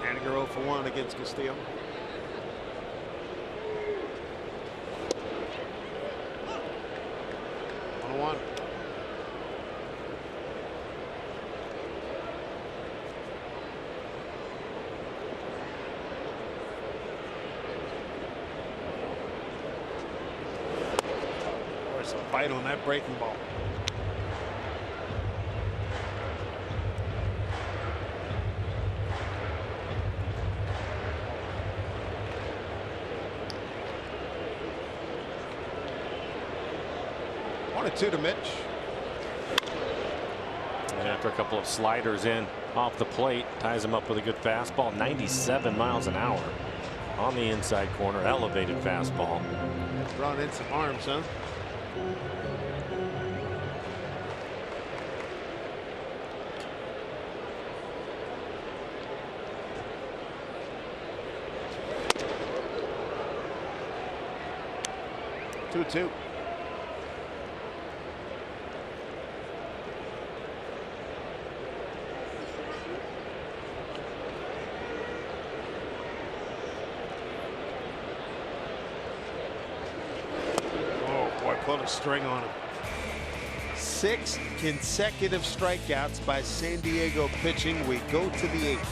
Haniger 0 for 1 against Castillo. One. A bite on that breaking ball. One and two to Mitch. Yeah, after a couple of sliders in off the plate. Ties him up with a good fastball, 97 miles an hour on the inside corner, elevated fastball. Brought in some arms, huh? Two. Put a string on him. 6 consecutive strikeouts by San Diego pitching. We go to the 8th.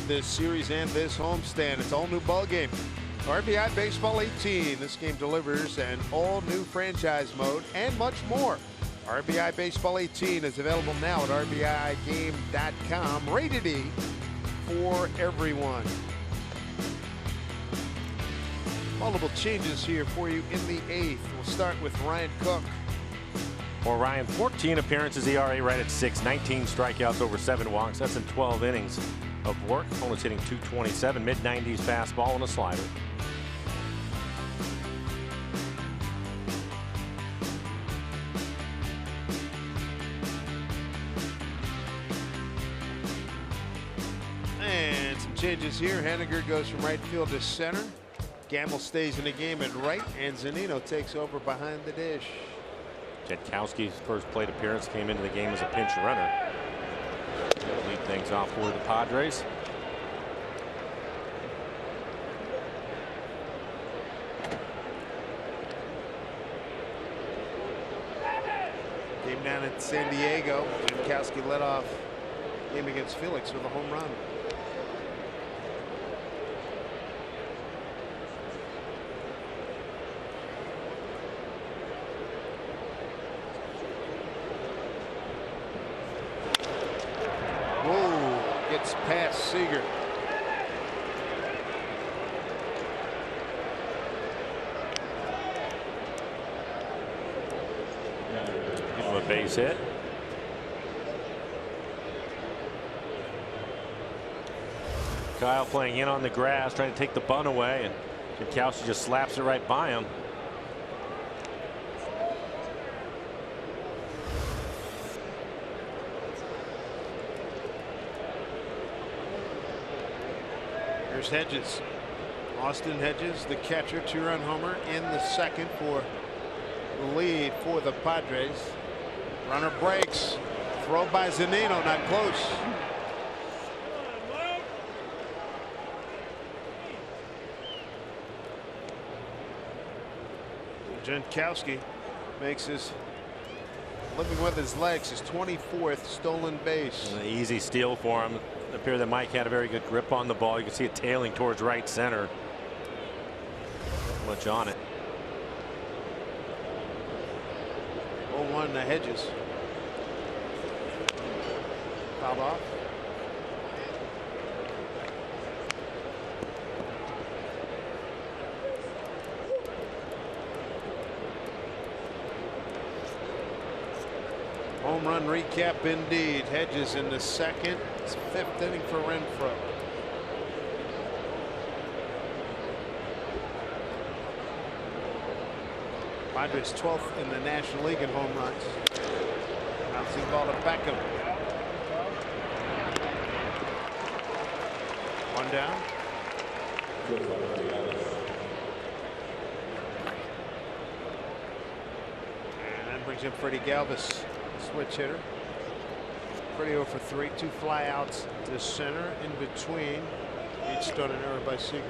This series and this homestand. It's all new ball game. RBI Baseball 18. This game delivers an all new franchise mode and much more. RBI Baseball 18 is available now at RBIGame.com. Rated E for everyone. Multiple changes here for you in the 8th. We'll start with Ryan Cook. For Ryan, 14 appearances, ERA right at 6, 19 strikeouts over 7 walks. That's in 12 innings of work. Opponent's hitting .227, mid-90s fastball and a slider. And some changes here. Henniger goes from right field to center. Gamble stays in the game at right, and Zunino takes over behind the dish. Jankowski's first plate appearance came into the game as a pinch runner. He'll lead things off for the Padres. Game down at San Diego. Jankowski led off game against Felix with a home run. Whoa, gets past Seager. A base hit. Kyle playing in on the grass, trying to take the bunt away, and Jankowski just slaps it right by him. Here's Hedges. Austin Hedges, the catcher, 2-run homer in the second for the lead for the Padres. Runner breaks. Throw by Zunino, not close. Jankowski makes his living with his legs, his 24th stolen base. An easy steal for him. It appeared that Mike had a very good grip on the ball. You can see it tailing towards right center. Much on it. 0-1 to Hedges. Fouled off. Home run recap indeed. Hedges in the second. It's 5th inning for Renfro. Padres 12th in the National League in home runs. Bouncing ball to Beckham. One down. And that brings in Freddie Galvis, switch hitter. Freddie 0 for 3, 2 flyouts to center. In between, each done an error by Seager.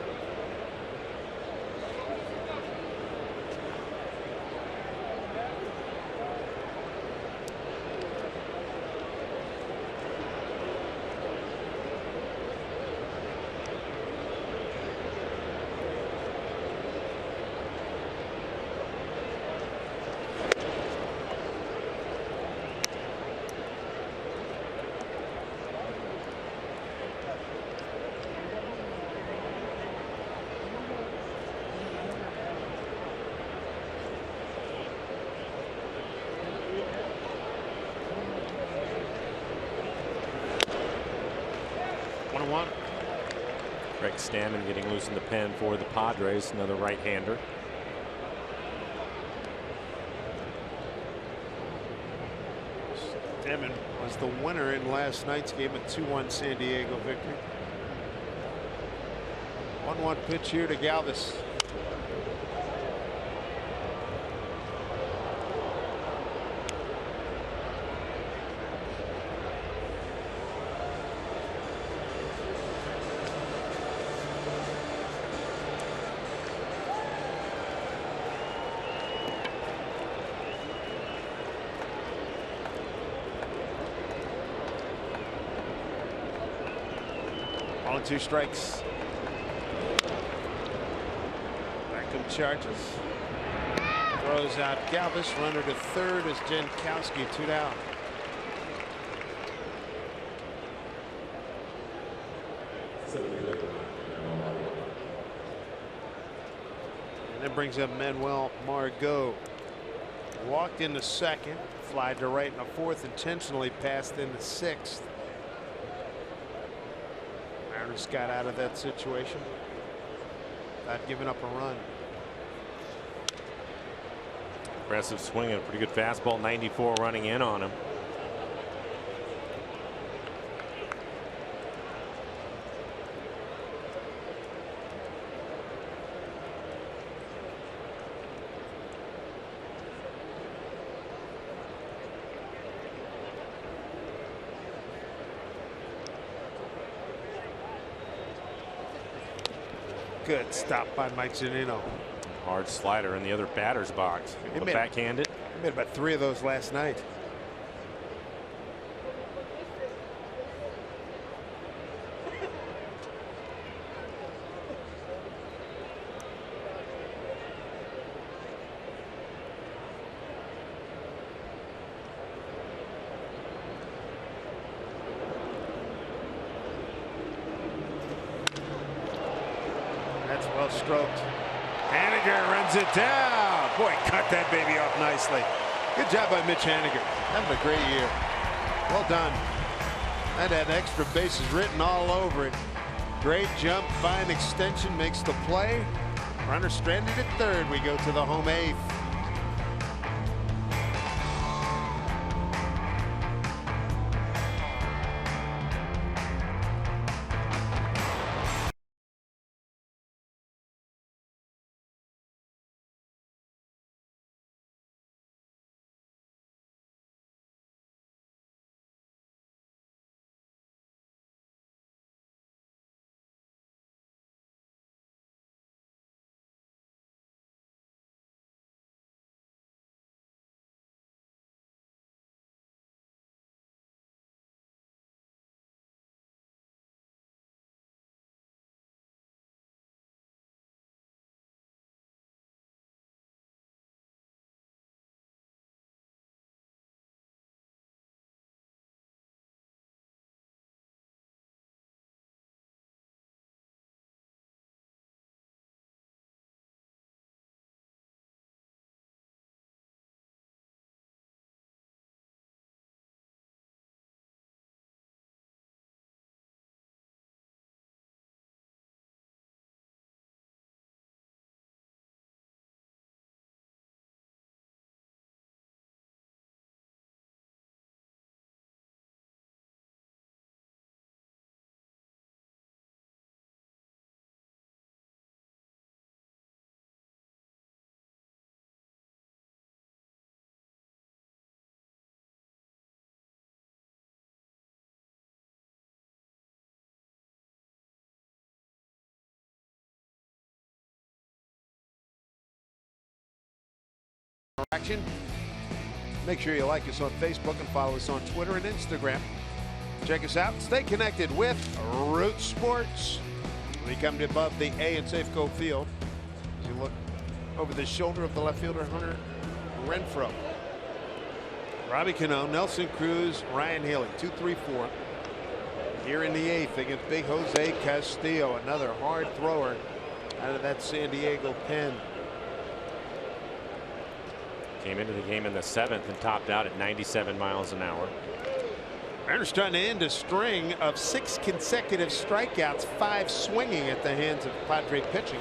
Greg Stammen getting loose in the pen for the Padres, another right-hander. Stammen was the winner in last night's game, a 2-1 San Diego victory. 1-1 pitch here to Galvis. Ball and 2 strikes. Beckham charges. Throws out Galvis. Runner to third as Jankowski 2 down. And that brings up Manuel Margot. Walked in the second, fly to right in the fourth, intentionally passed in the sixth. Mariners got out of that situation without giving up a run. Aggressive swing and a pretty good fastball, 94 running in on him. Good stop by Mike Zunino. Hard slider in the other batter's box. Able to backhand it. He made about 3 of those last night. That's well stroked. Haniger runs it down. Boy, cut that baby off nicely. Good job by Mitch Haniger. Having a great year. Well done. That had extra bases written all over it. Great jump, fine extension, makes the play. Runner stranded at third. We go to the home 8th. action. Make sure you like us on Facebook and follow us on Twitter and Instagram. Check us out. Stay connected with Root Sports. We come to above the A in Safeco Field. As you look over the shoulder of the left fielder, Hunter Renfroe. Robbie Cano, Nelson Cruz, Ryan Healy, 2, 3, 4. Here in the 8th against Big Jose Castillo, another hard thrower out of that San Diego pen. Came into the game in the 7th and topped out at 97 miles an hour. Mariners trying to end a string of 6 consecutive strikeouts, 5 swinging at the hands of Padre pitching.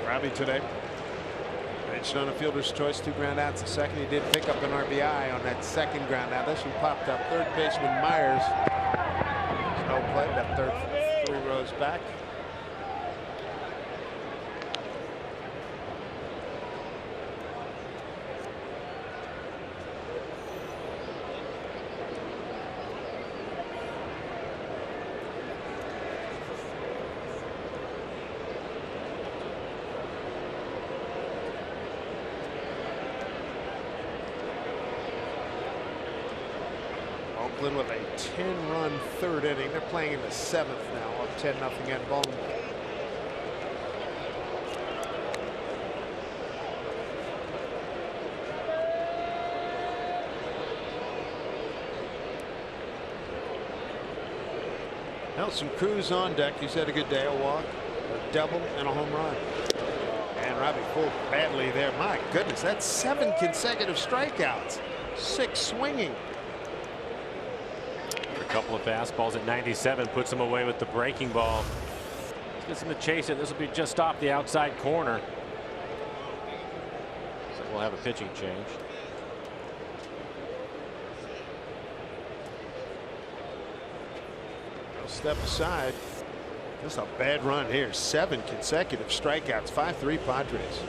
Robbie today pitched on a fielder's choice, 2 ground outs. The second, he did pick up an RBI on that second ground out. This one popped up. Third baseman Myers. There's no play. That third 3 rows back. Oakland with a 10-run 3rd inning. They're playing in the 7th now, up 10-0 at Baltimore. Nelson Cruz on deck. He's had a good day. A walk, a double, and a home run. And Robbie pulled badly there. My goodness, that's 7 consecutive strikeouts, 6 swinging. A couple of fastballs at 97 puts him away with the breaking ball. Gets him to chase it. This will be just off the outside corner. So we'll have a pitching change. They'll step aside. Just a bad run here. 7 consecutive strikeouts. 5-3 Padres.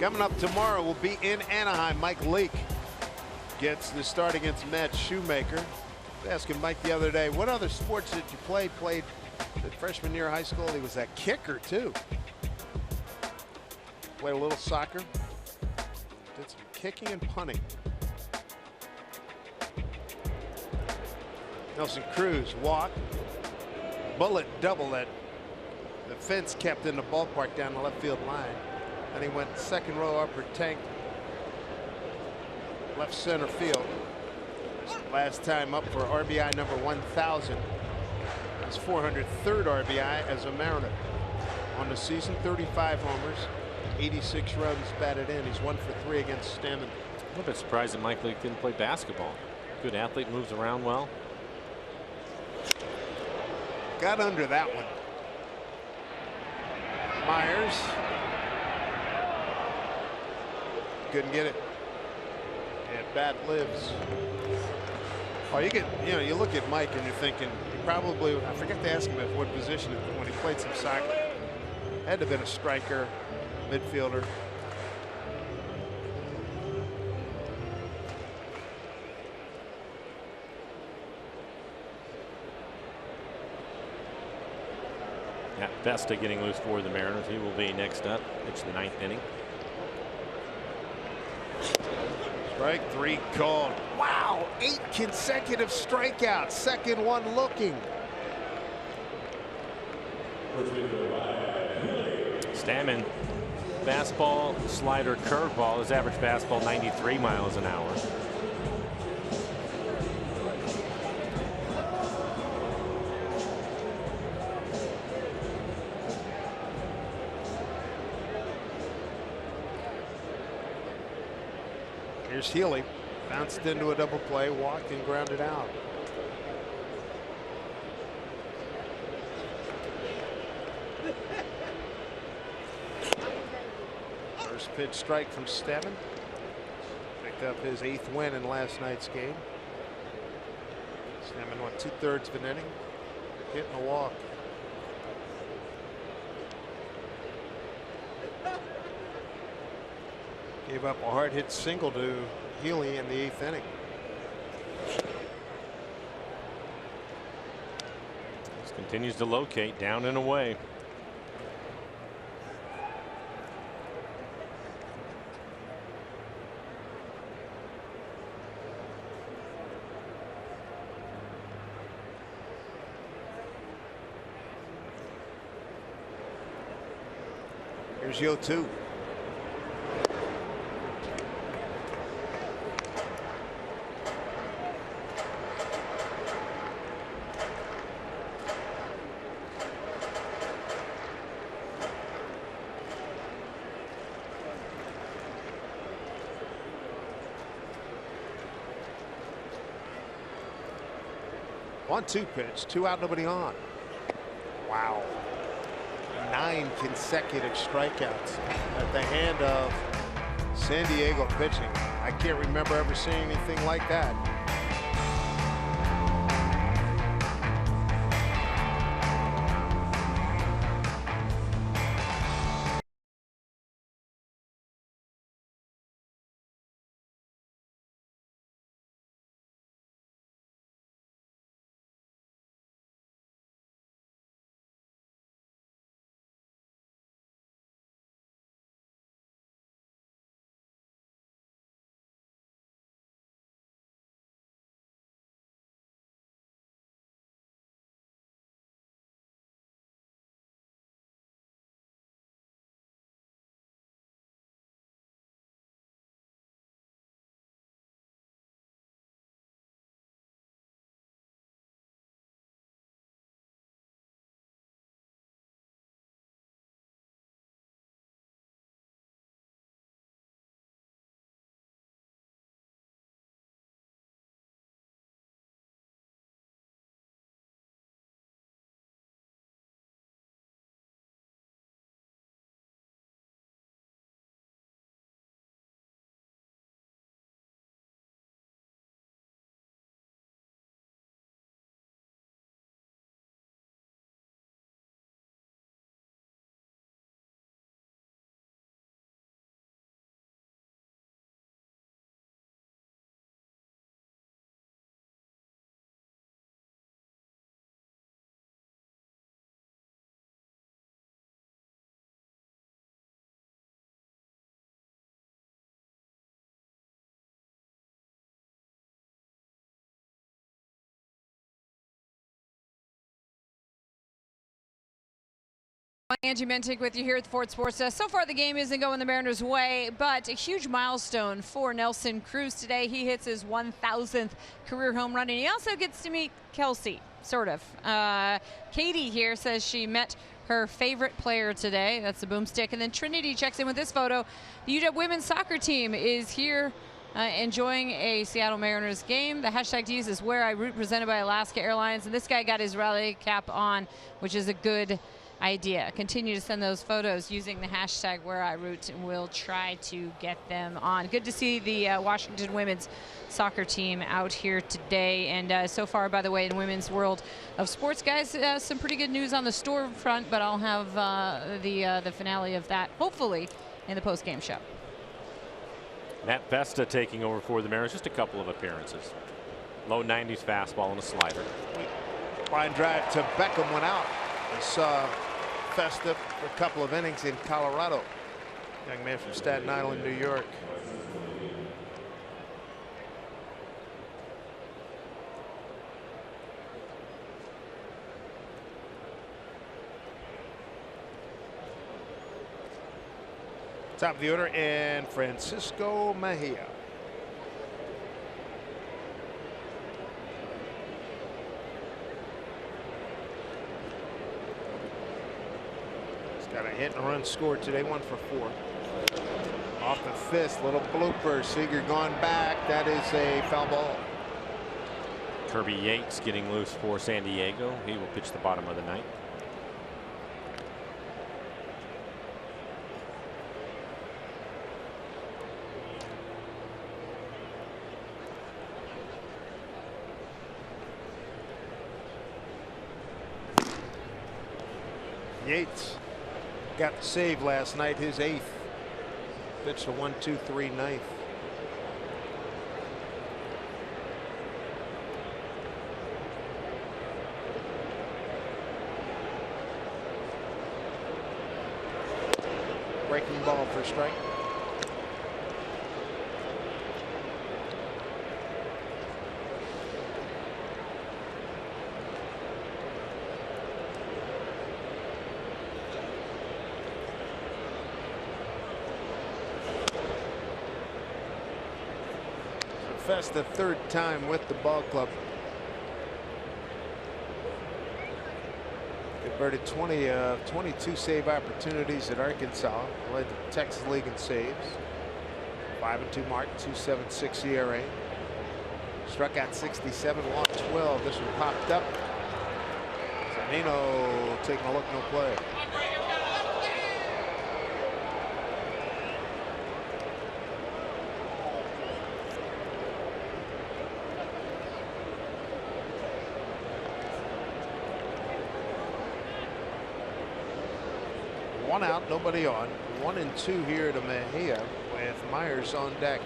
Coming up tomorrow will be in Anaheim. Mike Leake gets the start against Matt Shoemaker. I was asking Mike the other day, what other sports did you play? Played the freshman year of high school. He was a kicker too. Played a little soccer. Did some kicking and punting. Nelson Cruz walk. Bullet double that the fence kept in the ballpark down the left field line. And he went 2nd row upper tank, left center field. Last time up for RBI number 1,000. His 403rd RBI as a Mariner. On the season, 35 homers, 86 runs batted in. He's 1 for 3 against Stammen. I'm a bit surprised that Mike Leake didn't play basketball. Good athlete, moves around well. Got under that one. Myers. Couldn't get it. And bat lives. Oh, you look at Mike and you're thinking, he probably, I forget to ask him at what position when he played some soccer. Had to have been a striker, midfielder. Yeah, Vesta getting loose for the Mariners. He will be next up. It's the 9th inning. Strike 3 called. Wow, 8 consecutive strikeouts. Second one looking. Stammen, fastball, slider, curveball. His average fastball 93 miles an hour. Here's Healy. Bounced into a double play, walked and grounded out. First pitch strike from Stammen. Picked up his 8th win in last night's game. Stammen went 2/3 of an inning. Hit and a walk. Gave up a hard hit single to Healy in the 8th inning. This continues to locate down and away. Here's 0-2. One-two pitch, 2 out, nobody on. Wow. 9 consecutive strikeouts at the hand of San Diego pitching. I can't remember ever seeing anything like that. Angie Mentic with you here at the Ford Sports Desk. So far the game isn't going the Mariners' way, but a huge milestone for Nelson Cruz today. He hits his 1,000th career home run, and he also gets to meet Kelsey, sort of. Katie here says she met her favorite player today. That's the boomstick. And then Trinity checks in with this photo. The UW women's soccer team is here enjoying a Seattle Mariners game. The hashtag to use is Where I Root, presented by Alaska Airlines. And this guy got his rally cap on, which is a good idea. Continue to send those photos using the hashtag Where I Root, and we'll try to get them on. Good to see the Washington women's soccer team out here today. And so far, by the way, in women's world of sports, guys, some pretty good news on the store front, but I'll have the finale of that hopefully in the post-game show. Matt Vesta taking over for the Mariners. Just a couple of appearances. Low 90s fastball and a slider. Line drive to Beckham went out. We saw Vesta for a couple of innings in Colorado. Young man from Staten Island, New York. Top of the order, and Francisco Mejia. He's got a hit and a run scored today, 1 for 4. Off the fist, little blooper. Seager gone back. That is a foul ball. Kirby Yates getting loose for San Diego. He will pitch the bottom of the ninth. Yates got the save last night, his 8th. Pitched a 1-2-3 ninth. Breaking ball for strike. Fest the 3rd time with the ball club. Converted 20 of 22 save opportunities at Arkansas. Led the Texas League in saves. 5-2 mark, 2.76 ERA. Struck out 67, walked 12. This one popped up. Zanino taking a look, no play. One out, nobody on. 1-2 here to Mejia with Myers on deck.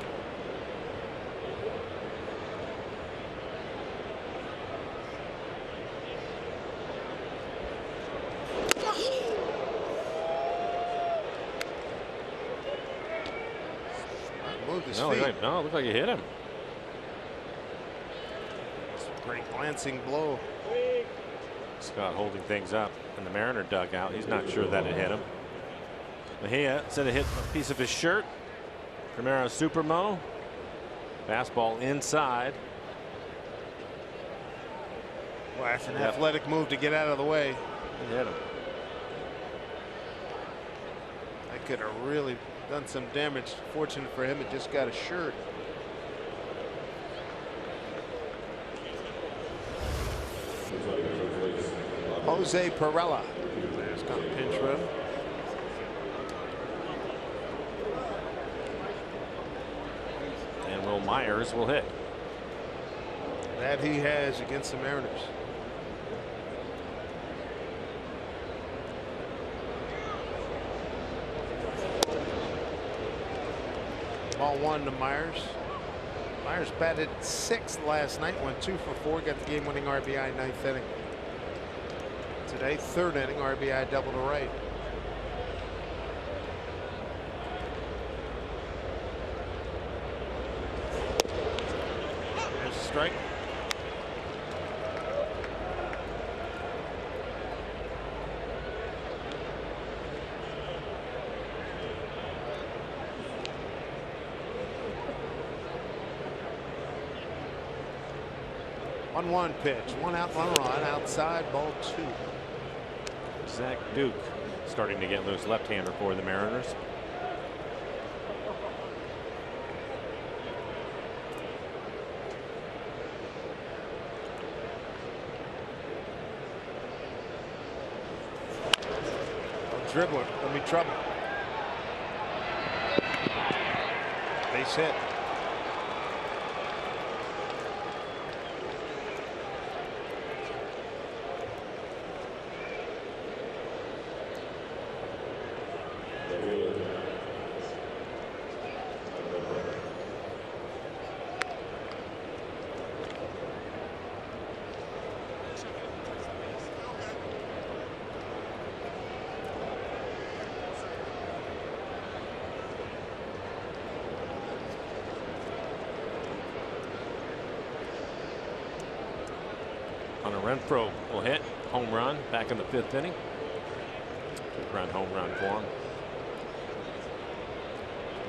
Moved his feet. No, it looked like he hit him. It's a great glancing blow. Scott holding things up in the Mariner dugout. He's not sure that it hit him. Mejia said it hit a piece of his shirt. Primero Supermo. Fastball inside. Well, that's an athletic move to get out of the way. He hit him. That could have really done some damage. Fortunate for him, it just got a shirt. Jose Perella. There's kind of pinch run. And Will Myers will hit. That he has against the Mariners. Ball 1 to Myers. Myers batted 6th last night, went 2 for 4, got the game-winning RBI 9th inning. Today, 3rd inning RBI double to right. There's a strike. One pitch, 1 out, 1 run, outside, ball 2. Zach Duke starting to get loose, left-hander for the Mariners. dribbler. There'll be trouble. Base hit. Renfro will hit home run back in the 5th inning. 2-run home run for him.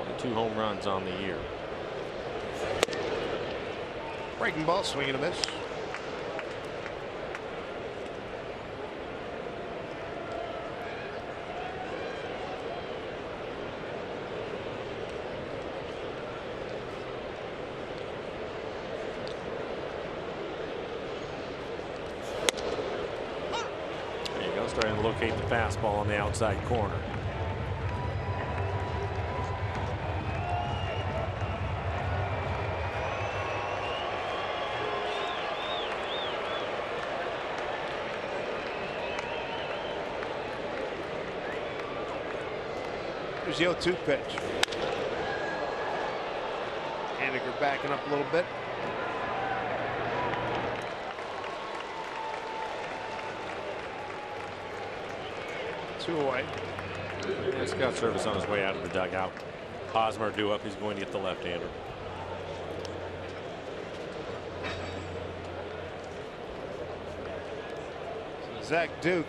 22 home runs on the year. Breaking ball, swinging a miss. Starting to locate the fastball on the outside corner. Here's the 0-2 pitch. Haniger backing up a little bit. Two away. He's got service on his way out of the dugout. Hosmer due up. He's going to get the left-hander. Zach Duke.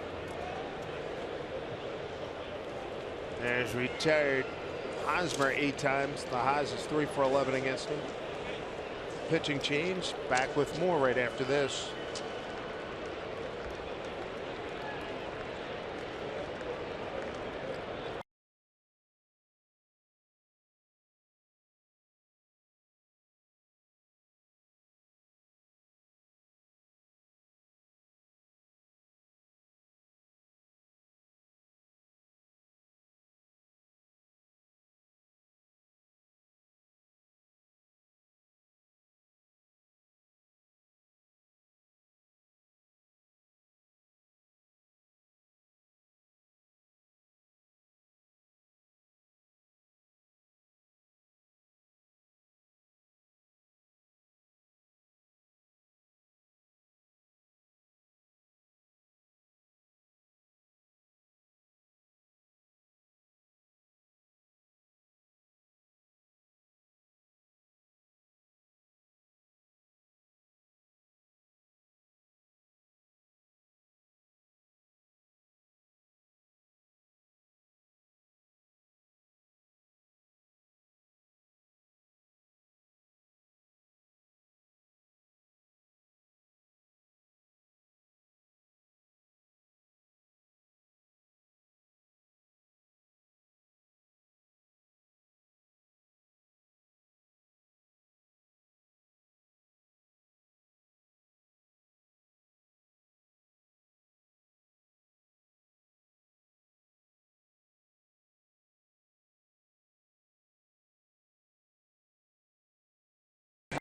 There's retired Hosmer 8 times. The Haas is 3 for 11 against him. Pitching change. Back with more right after this.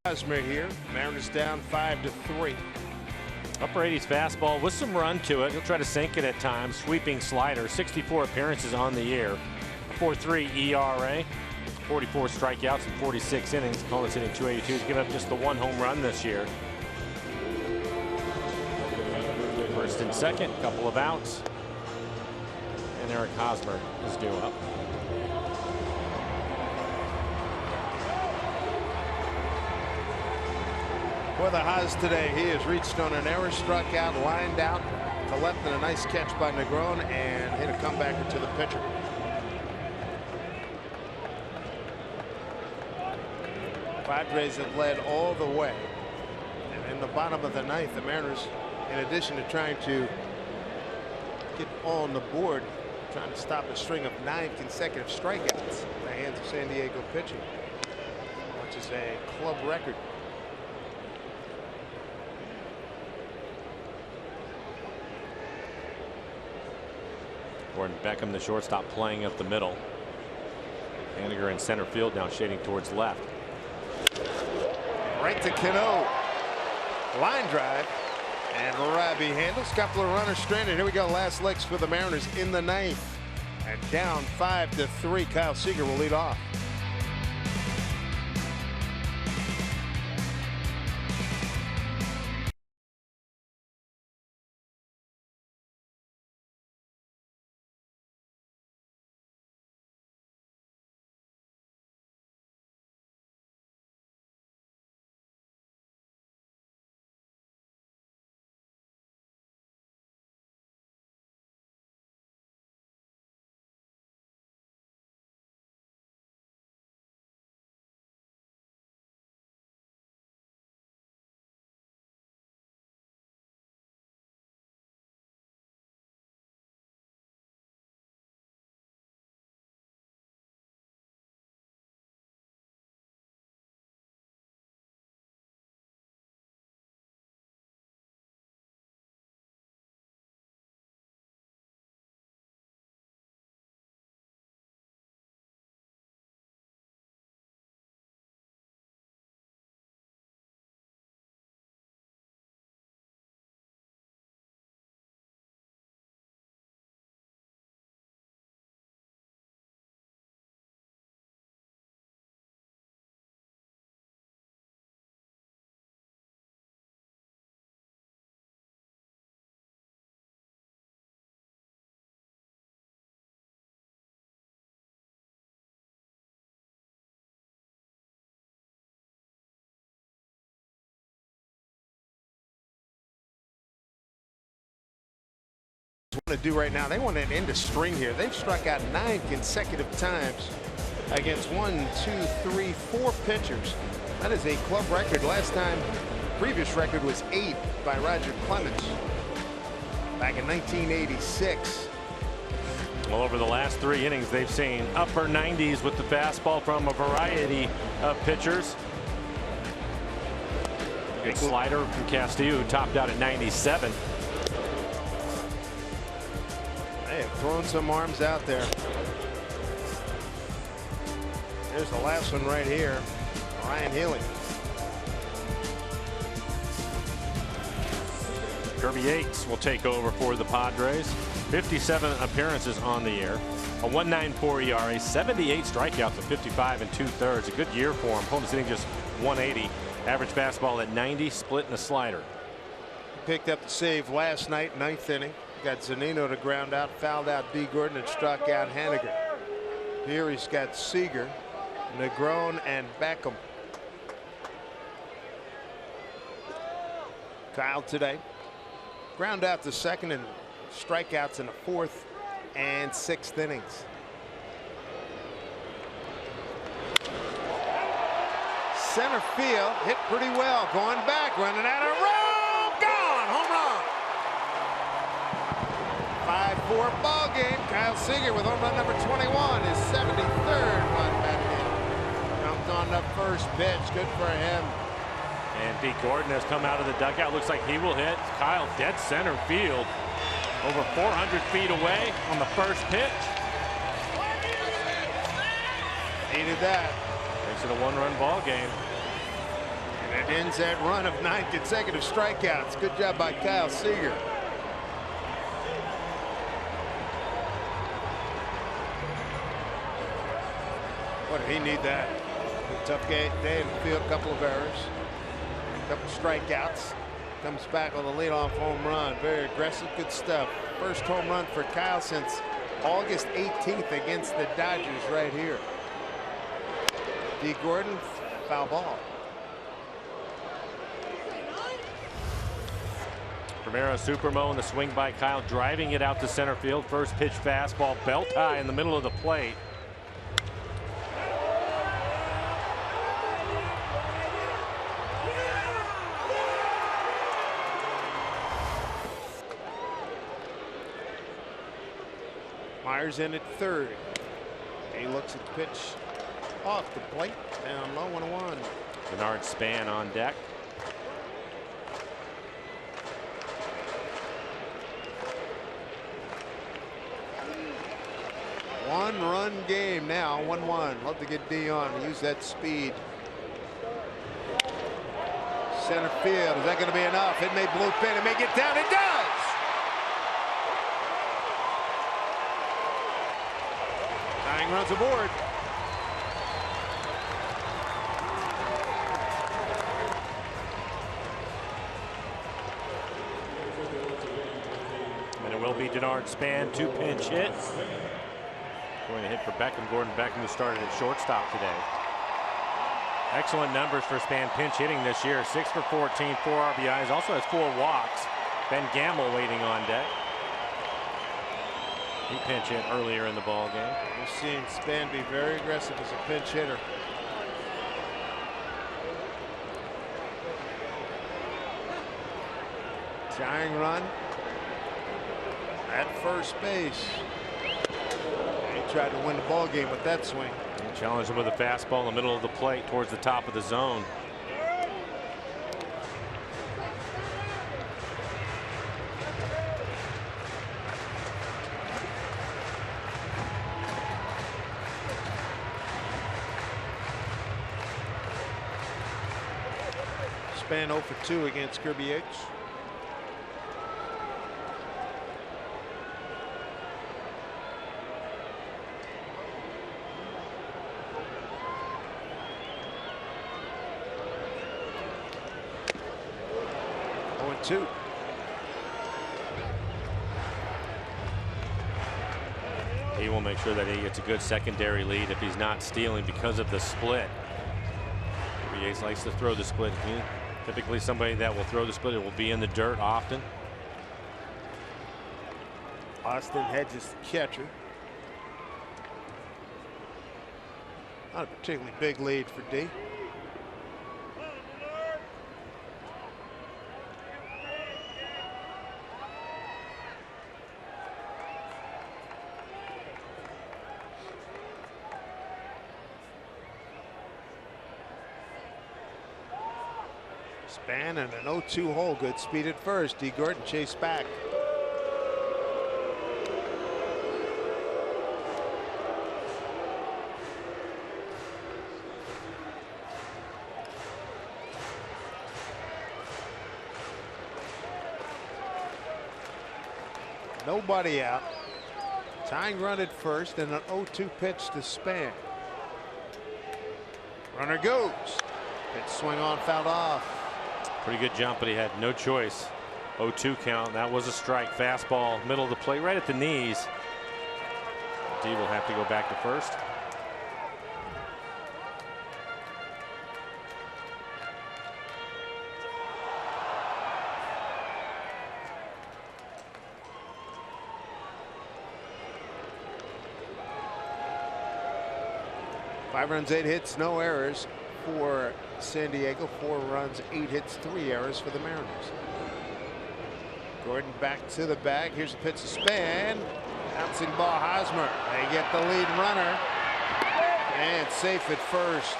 Hosmer here. Mariners down 5-3. Upper 80s fastball with some run to it. He'll try to sink it at times. Sweeping slider. 64 appearances on the year. 4.3 ERA. 44 strikeouts in 46 innings. Opponents hitting .282. He's given up just the 1 home run this year. First and second, couple of outs. And Eric Hosmer is due up. For the Haas today, he has reached on an error, struck out, lined out to left, and a nice catch by Negron, and hit a comebacker to the pitcher. Padres have led all the way. And in the bottom of the 9th, the Mariners, in addition to trying to get on the board, trying to stop a string of 9 consecutive strikeouts in the hands of San Diego pitching, which is a club record. Gordon Beckham, the shortstop, playing up the middle. Haniger in center field now, shading towards left. Right to Cano. Line drive. And Robbie handles. Couple of runners stranded. Here we go. Last licks for the Mariners in the ninth. And down 5-3. Kyle Seager will lead off. Want to do right now, they want an end of string here. They've struck out 9 consecutive times against 1, 2, 3, 4 pitchers. That is a club record. Last time, previous record was 8 by Roger Clemens back in 1986. Well, over the last 3 innings, they've seen upper 90s with the fastball from a variety of pitchers. Good slider from Castillo, who topped out at 97. They have thrown some arms out there. There's the last one right here. Ryan Healy. Kirby Yates will take over for the Padres. 57 appearances on the year. A 1.94 ERA, 78 strikeouts of 55 2/3. A good year for him. Opponents hitting just 180. Average fastball at 90, split and a slider. Picked up the save last night, 9th inning. Got Zunino to ground out, fouled out D. Gordon, and struck out Haniger. Here he's got Seager, Negron, and Beckham. Kyle today ground out the second and strikeouts in the 4th and 6th innings. Center field hit pretty well, going back, running out of room, gone, home run. 5-4 ball game. Kyle Seager with home run number 21, his 73rd run back in. Jumped on the first pitch, good for him. And Pete Gordon has come out of the dugout. Looks like he will hit Kyle dead center field, over 400 feet away on the first pitch. Needed that. Makes it a 1-run ball game. And it ends that run of 9 consecutive strikeouts. Good job by Kyle Seager. What did he need that? A tough day in the field, a couple of errors, a couple of strikeouts. Comes back with a leadoff home run. Very aggressive, good stuff. First home run for Kyle since August 18th against the Dodgers right here. D. Gordon, foul ball. Primero Supermo in the swing by Kyle, driving it out to center field. First pitch fastball, belt high in the middle of the plate. Myers in at third. He looks at the pitch off the plate, down low, 1-1. Bernard Span on deck. One-run game now, 1-1. Love to get D on, use that speed. Center field, is that going to be enough? It may bloop in, it may get down, it does! Tying runs aboard. And it will be Denard Span, 2 pinch hits. Going to hit for Beckham. Gordon Beckham, who started at shortstop today. Excellent numbers for Span pinch hitting this year. 6 for 14, 4 RBIs. Also has 4 walks. Ben Gamble waiting on deck. He pinch hit earlier in the ball game. We've seen Span be very aggressive as a pinch hitter. Tying run at first base. He tried to win the ball game with that swing. And challenged him with a fastball in the middle of the plate towards the top of the zone. Span 0 for 2 against Kirby Yates. Two. He will make sure that he gets a good secondary lead if he's not stealing because of the split. Yates likes to throw the split. Typically somebody that will throw the split, it will be in the dirt often. Austin Hedges, the catcher. Not a particularly big lead for D. Span and an 0-2 hole. Good speed at first. D. Gordon chased back. Nobody out. Tying run at first and an 0-2 pitch to Span. Runner goes. Pitch swing on, fouled off. Pretty good jump, but he had no choice. 0-2 count. That was a strike. Fastball, middle of the plate, right at the knees. D will have to go back to first. Five runs, 8 hits, no errors for San Diego. 4 runs, 8 hits, 3 errors for the Mariners. Gordon back to the bag. Here's a pitch to Span. Bouncing ball, Hosmer. They get the lead runner. And safe at first.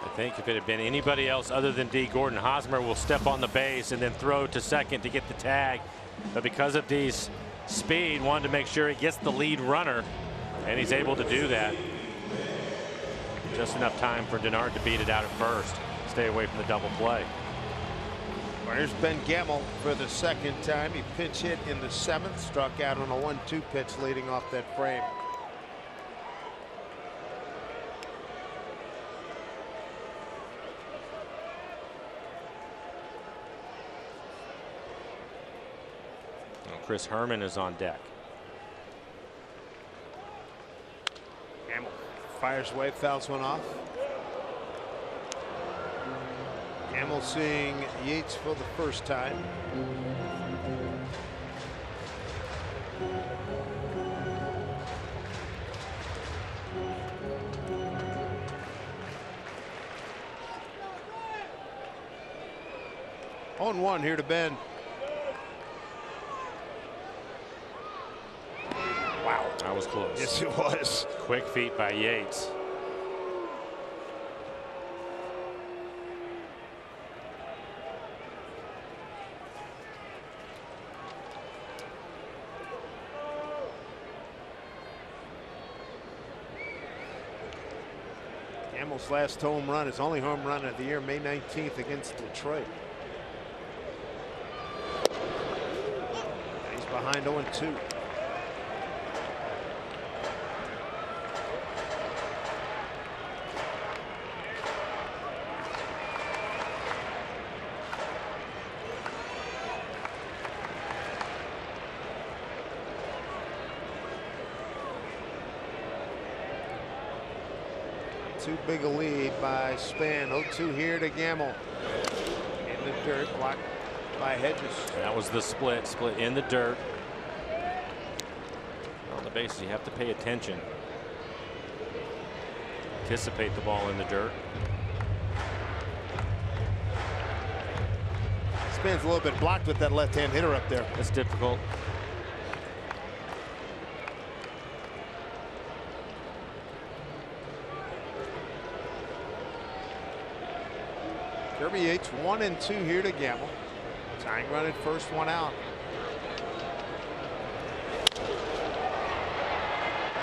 I think if it had been anybody else other than D. Gordon, Hosmer will step on the base and then throw to second to get the tag. But because of D's speed, wanted to make sure he gets the lead runner, and he's able to do that. Just enough time for Denard to beat it out at first. Stay away from the double play. Well, here's Ben Gamble for the second time. He pinch hit in the 7th, struck out on a 1-2 pitch leading off that frame. Chris Herman is on deck. Gamble fires away, fouls one off. Gamble seeing Yates for the first time. On 1 here to Ben. Wow. That was close. Yes, it was. Quick feet by Yates. Gammel's last home run, his only home run of the year, May 19th against Detroit. He's behind 0-2. Too big a lead by Span. 0-2 here to Gamble. In the dirt, blocked by Hedges. That was the split in the dirt. On the bases, you have to pay attention. Anticipate the ball in the dirt. Span's a little bit blocked with that left-hand hitter up there. That's difficult. Kirby Yates 1-2 here to Gamble. Tying run at first, one out.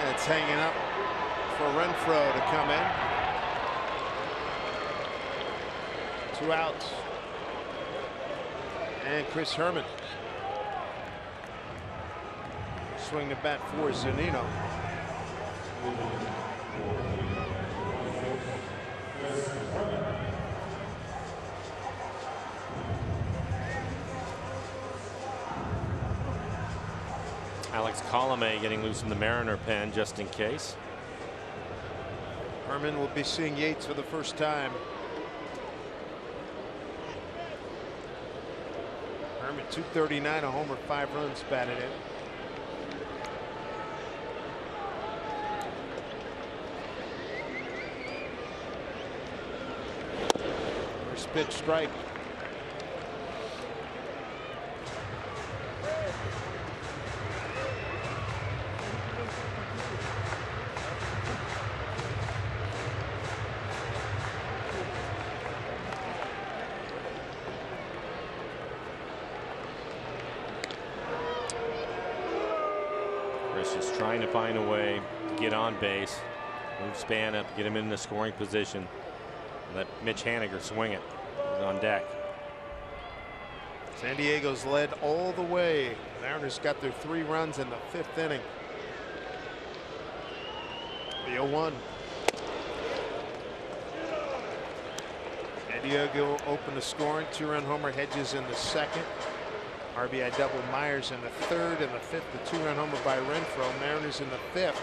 And it's hanging up for Renfro to come in. 2 outs. And Chris Herman. Swing the bat for Zunino. Alex Colomé getting loose in the Mariner pen just in case. Herman will be seeing Yates for the first time. Herman 239, a homer, 5 runs batted in. First pitch strike. Just trying to find a way to get on base, move Span up, get him in the scoring position, and let Mitch Haniger swing it. He's on deck. San Diego's led all the way. The Mariners got their 3 runs in the 5th inning. The 0-1. San Diego opened the scoring. 2-run homer Hedges in the 2nd. RBI double Myers in the 3rd, and the 5th, the 2-run homer by Renfro. Mariners in the 5th.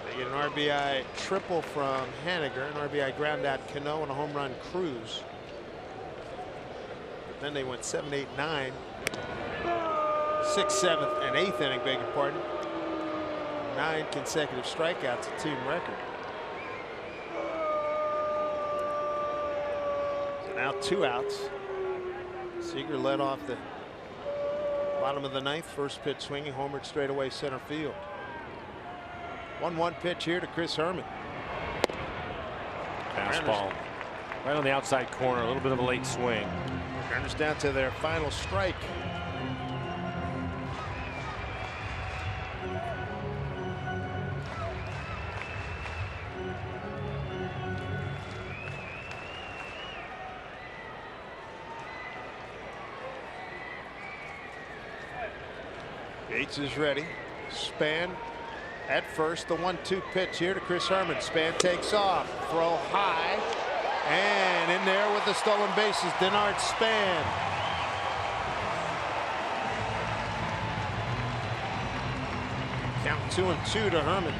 They get an RBI triple from Haniger, an RBI ground out Cano, and a home run Cruz. But then they went 7, 8, 9. 6th, 7th, and 8th inning, beg your pardon. 9 consecutive strikeouts, a team record. So now 2 outs. Seager led off the bottom of the 9th. First pitch swinging, homered straight away center field. 1-1 pitch here to Chris Herman. Fastball right on the outside corner, a little bit of a late swing. Mariners down to their final strike. Yates is ready. Span at first. The 1-2 pitch here to Chris Herman. Span takes off. Throw high. And in there with the stolen bases, Denard Span. Count 2-2 to Herman.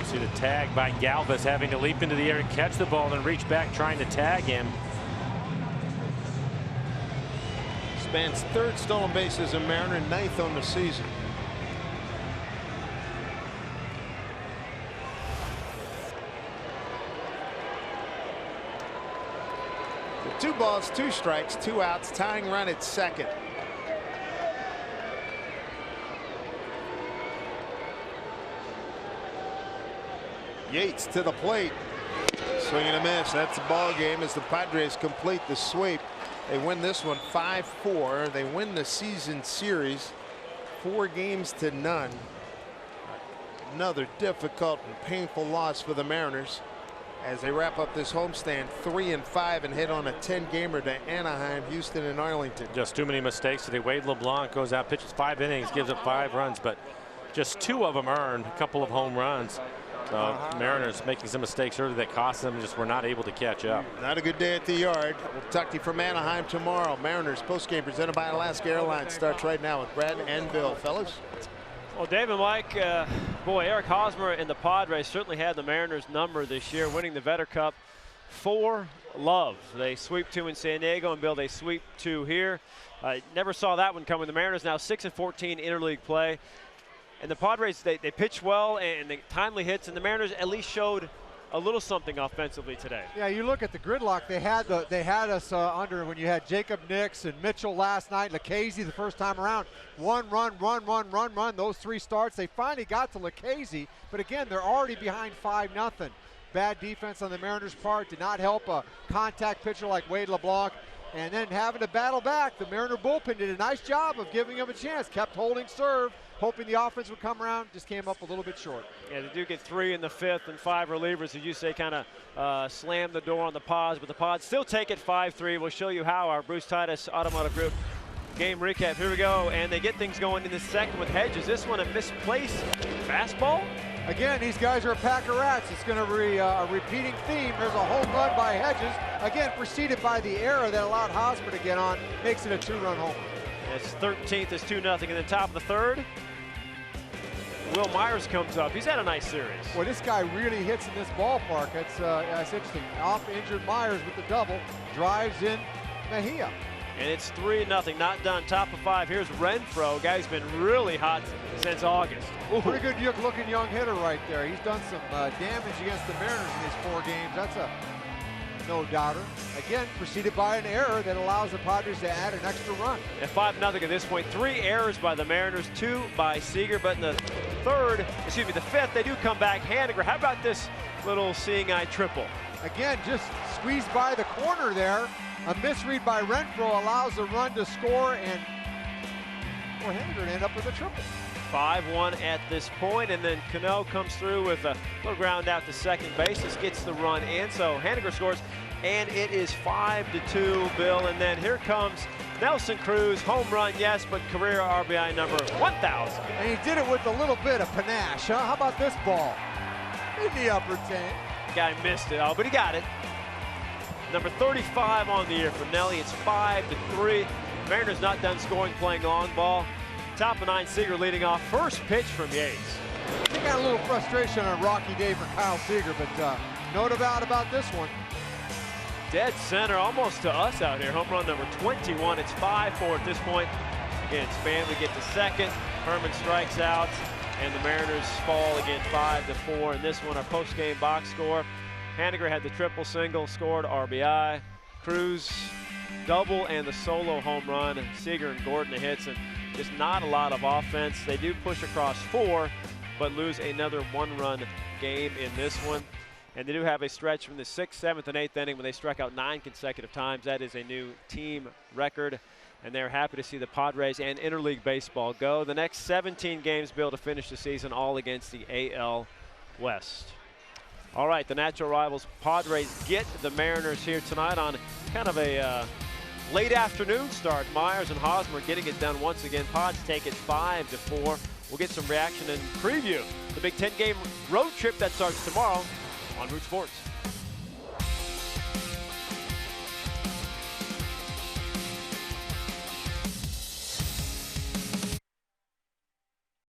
See the tag by Galvis, having to leap into the air and catch the ball and reach back trying to tag him. Span's 3rd stolen base as a Mariner, 9th on the season. So 2 balls, 2 strikes, 2 outs, tying run at 2nd. Yates to the plate. Swing and a miss. That's the ball game as the Padres complete the sweep. They win this one 5-4. They win the season series 4 games to none. Another difficult and painful loss for the Mariners as they wrap up this homestand 3-5 and head on a 10-gamer to Anaheim, Houston, and Arlington. Just too many mistakes today. Wade LeBlanc goes out, pitches 5 innings, gives up 5 runs, but just 2 of them earned, a couple of home runs. Mariners making some mistakes early that cost them, just were not able to catch up. Not a good day at the yard. We'll talk to you from Anaheim tomorrow. Mariners postgame presented by Alaska Airlines starts right now with Brad and Bill. Fellas. Well, Dave and Mike, boy, Eric Hosmer and the Padres certainly had the Mariners' number this year, winning the Vetter Cup 4-love. They sweep 2 in San Diego, and Bill, they sweep 2 here. Never saw that one coming. The Mariners now 6-14 interleague play. And the Padres, they pitch well and they timely hits, and the Mariners at least showed a little something offensively today. Yeah, you look at the gridlock they had us under when you had Jacob Nix and Mitchell last night, Lucchese the first time around. One run, those 3 starts. They finally got to Lucchese, but again, they're already behind 5-0. Bad defense on the Mariners' part did not help a contact pitcher like Wade LeBlanc. And then having to battle back, the Mariner bullpen did a nice job of giving him a chance, kept holding serve, hoping the offense would come around, just came up a little bit short. Yeah, they do get 3 in the 5th and 5 relievers, as you say, kind of slam the door on the Pods, but the Pods still take it 5-3. We'll show you how. Our Bruce Titus Automotive Group game recap. Here we go, and they get things going in the second with Hedges. This one a misplaced fastball. Again, these guys are a pack of rats. It's going to be a repeating theme. There's a home run by Hedges, again preceded by the error that allowed Hosmer to get on, makes it a 2-run homer. It's 13th, it's 2-0 in the top of the 3rd. Will Myers comes up. He's had a nice series. Well, this guy really hits in this ballpark. That's interesting. Off injured Myers with the double, drives in Mejia. And it's 3-0, not done. Top of 5. Here's Renfro. Guy's been really hot since August. Ooh. Pretty good looking young hitter right there. He's done some damage against the Mariners in these 4 games. That's a no-doubter. Again, preceded by an error that allows the Padres to add an extra run. At 5-0 at this point. 3 errors by the Mariners, 2 by Seager. But in the 5th, they do come back. Haniger, how about this little seeing eye triple? Again, just squeezed by the corner there. A misread by Renfro allows the run to score, and Haniger to end up with a triple. 5-1 at this point, and then Cano comes through with a little ground out to second base. This gets the run in, so Haniger scores, and it is 5-2, Bill. And then here comes Nelson Cruz, home run, yes, but career RBI number 1,000. And he did it with a little bit of panache, huh? How about this ball? In the upper tank. Guy missed it, but he got it. Number 35 on the year for Nelly. It's 5-3. Mariners not done scoring, playing long ball. Top of 9, Seager leading off. First pitch from Yates. He got a little frustration on a rocky day for Kyle Seager, but no doubt about this one. Dead center, almost to us out here. Home run number 21. It's 5-4 at this point. Again, Span would get to second. Herman strikes out, and the Mariners fall again 5-4. In this one, our post-game box score. Haniger had the triple single, scored RBI. Cruz double and the solo home run. Seager and Gordon the hits, and just not a lot of offense. They do push across 4, but lose another 1-run game in this one. And they do have a stretch from the 6th, 7th, and 8th inning when they struck out 9 consecutive times. That is a new team record, and they're happy to see the Padres and interleague baseball go. The next 17 games, Bill, to finish the season, all against the AL West. All right, the natural rivals Padres get the Mariners here tonight on kind of a late afternoon start. Myers and Hosmer getting it done once again. Pods take it 5-4. We'll get some reaction and preview the Big Ten game road trip that starts tomorrow on Root Sports.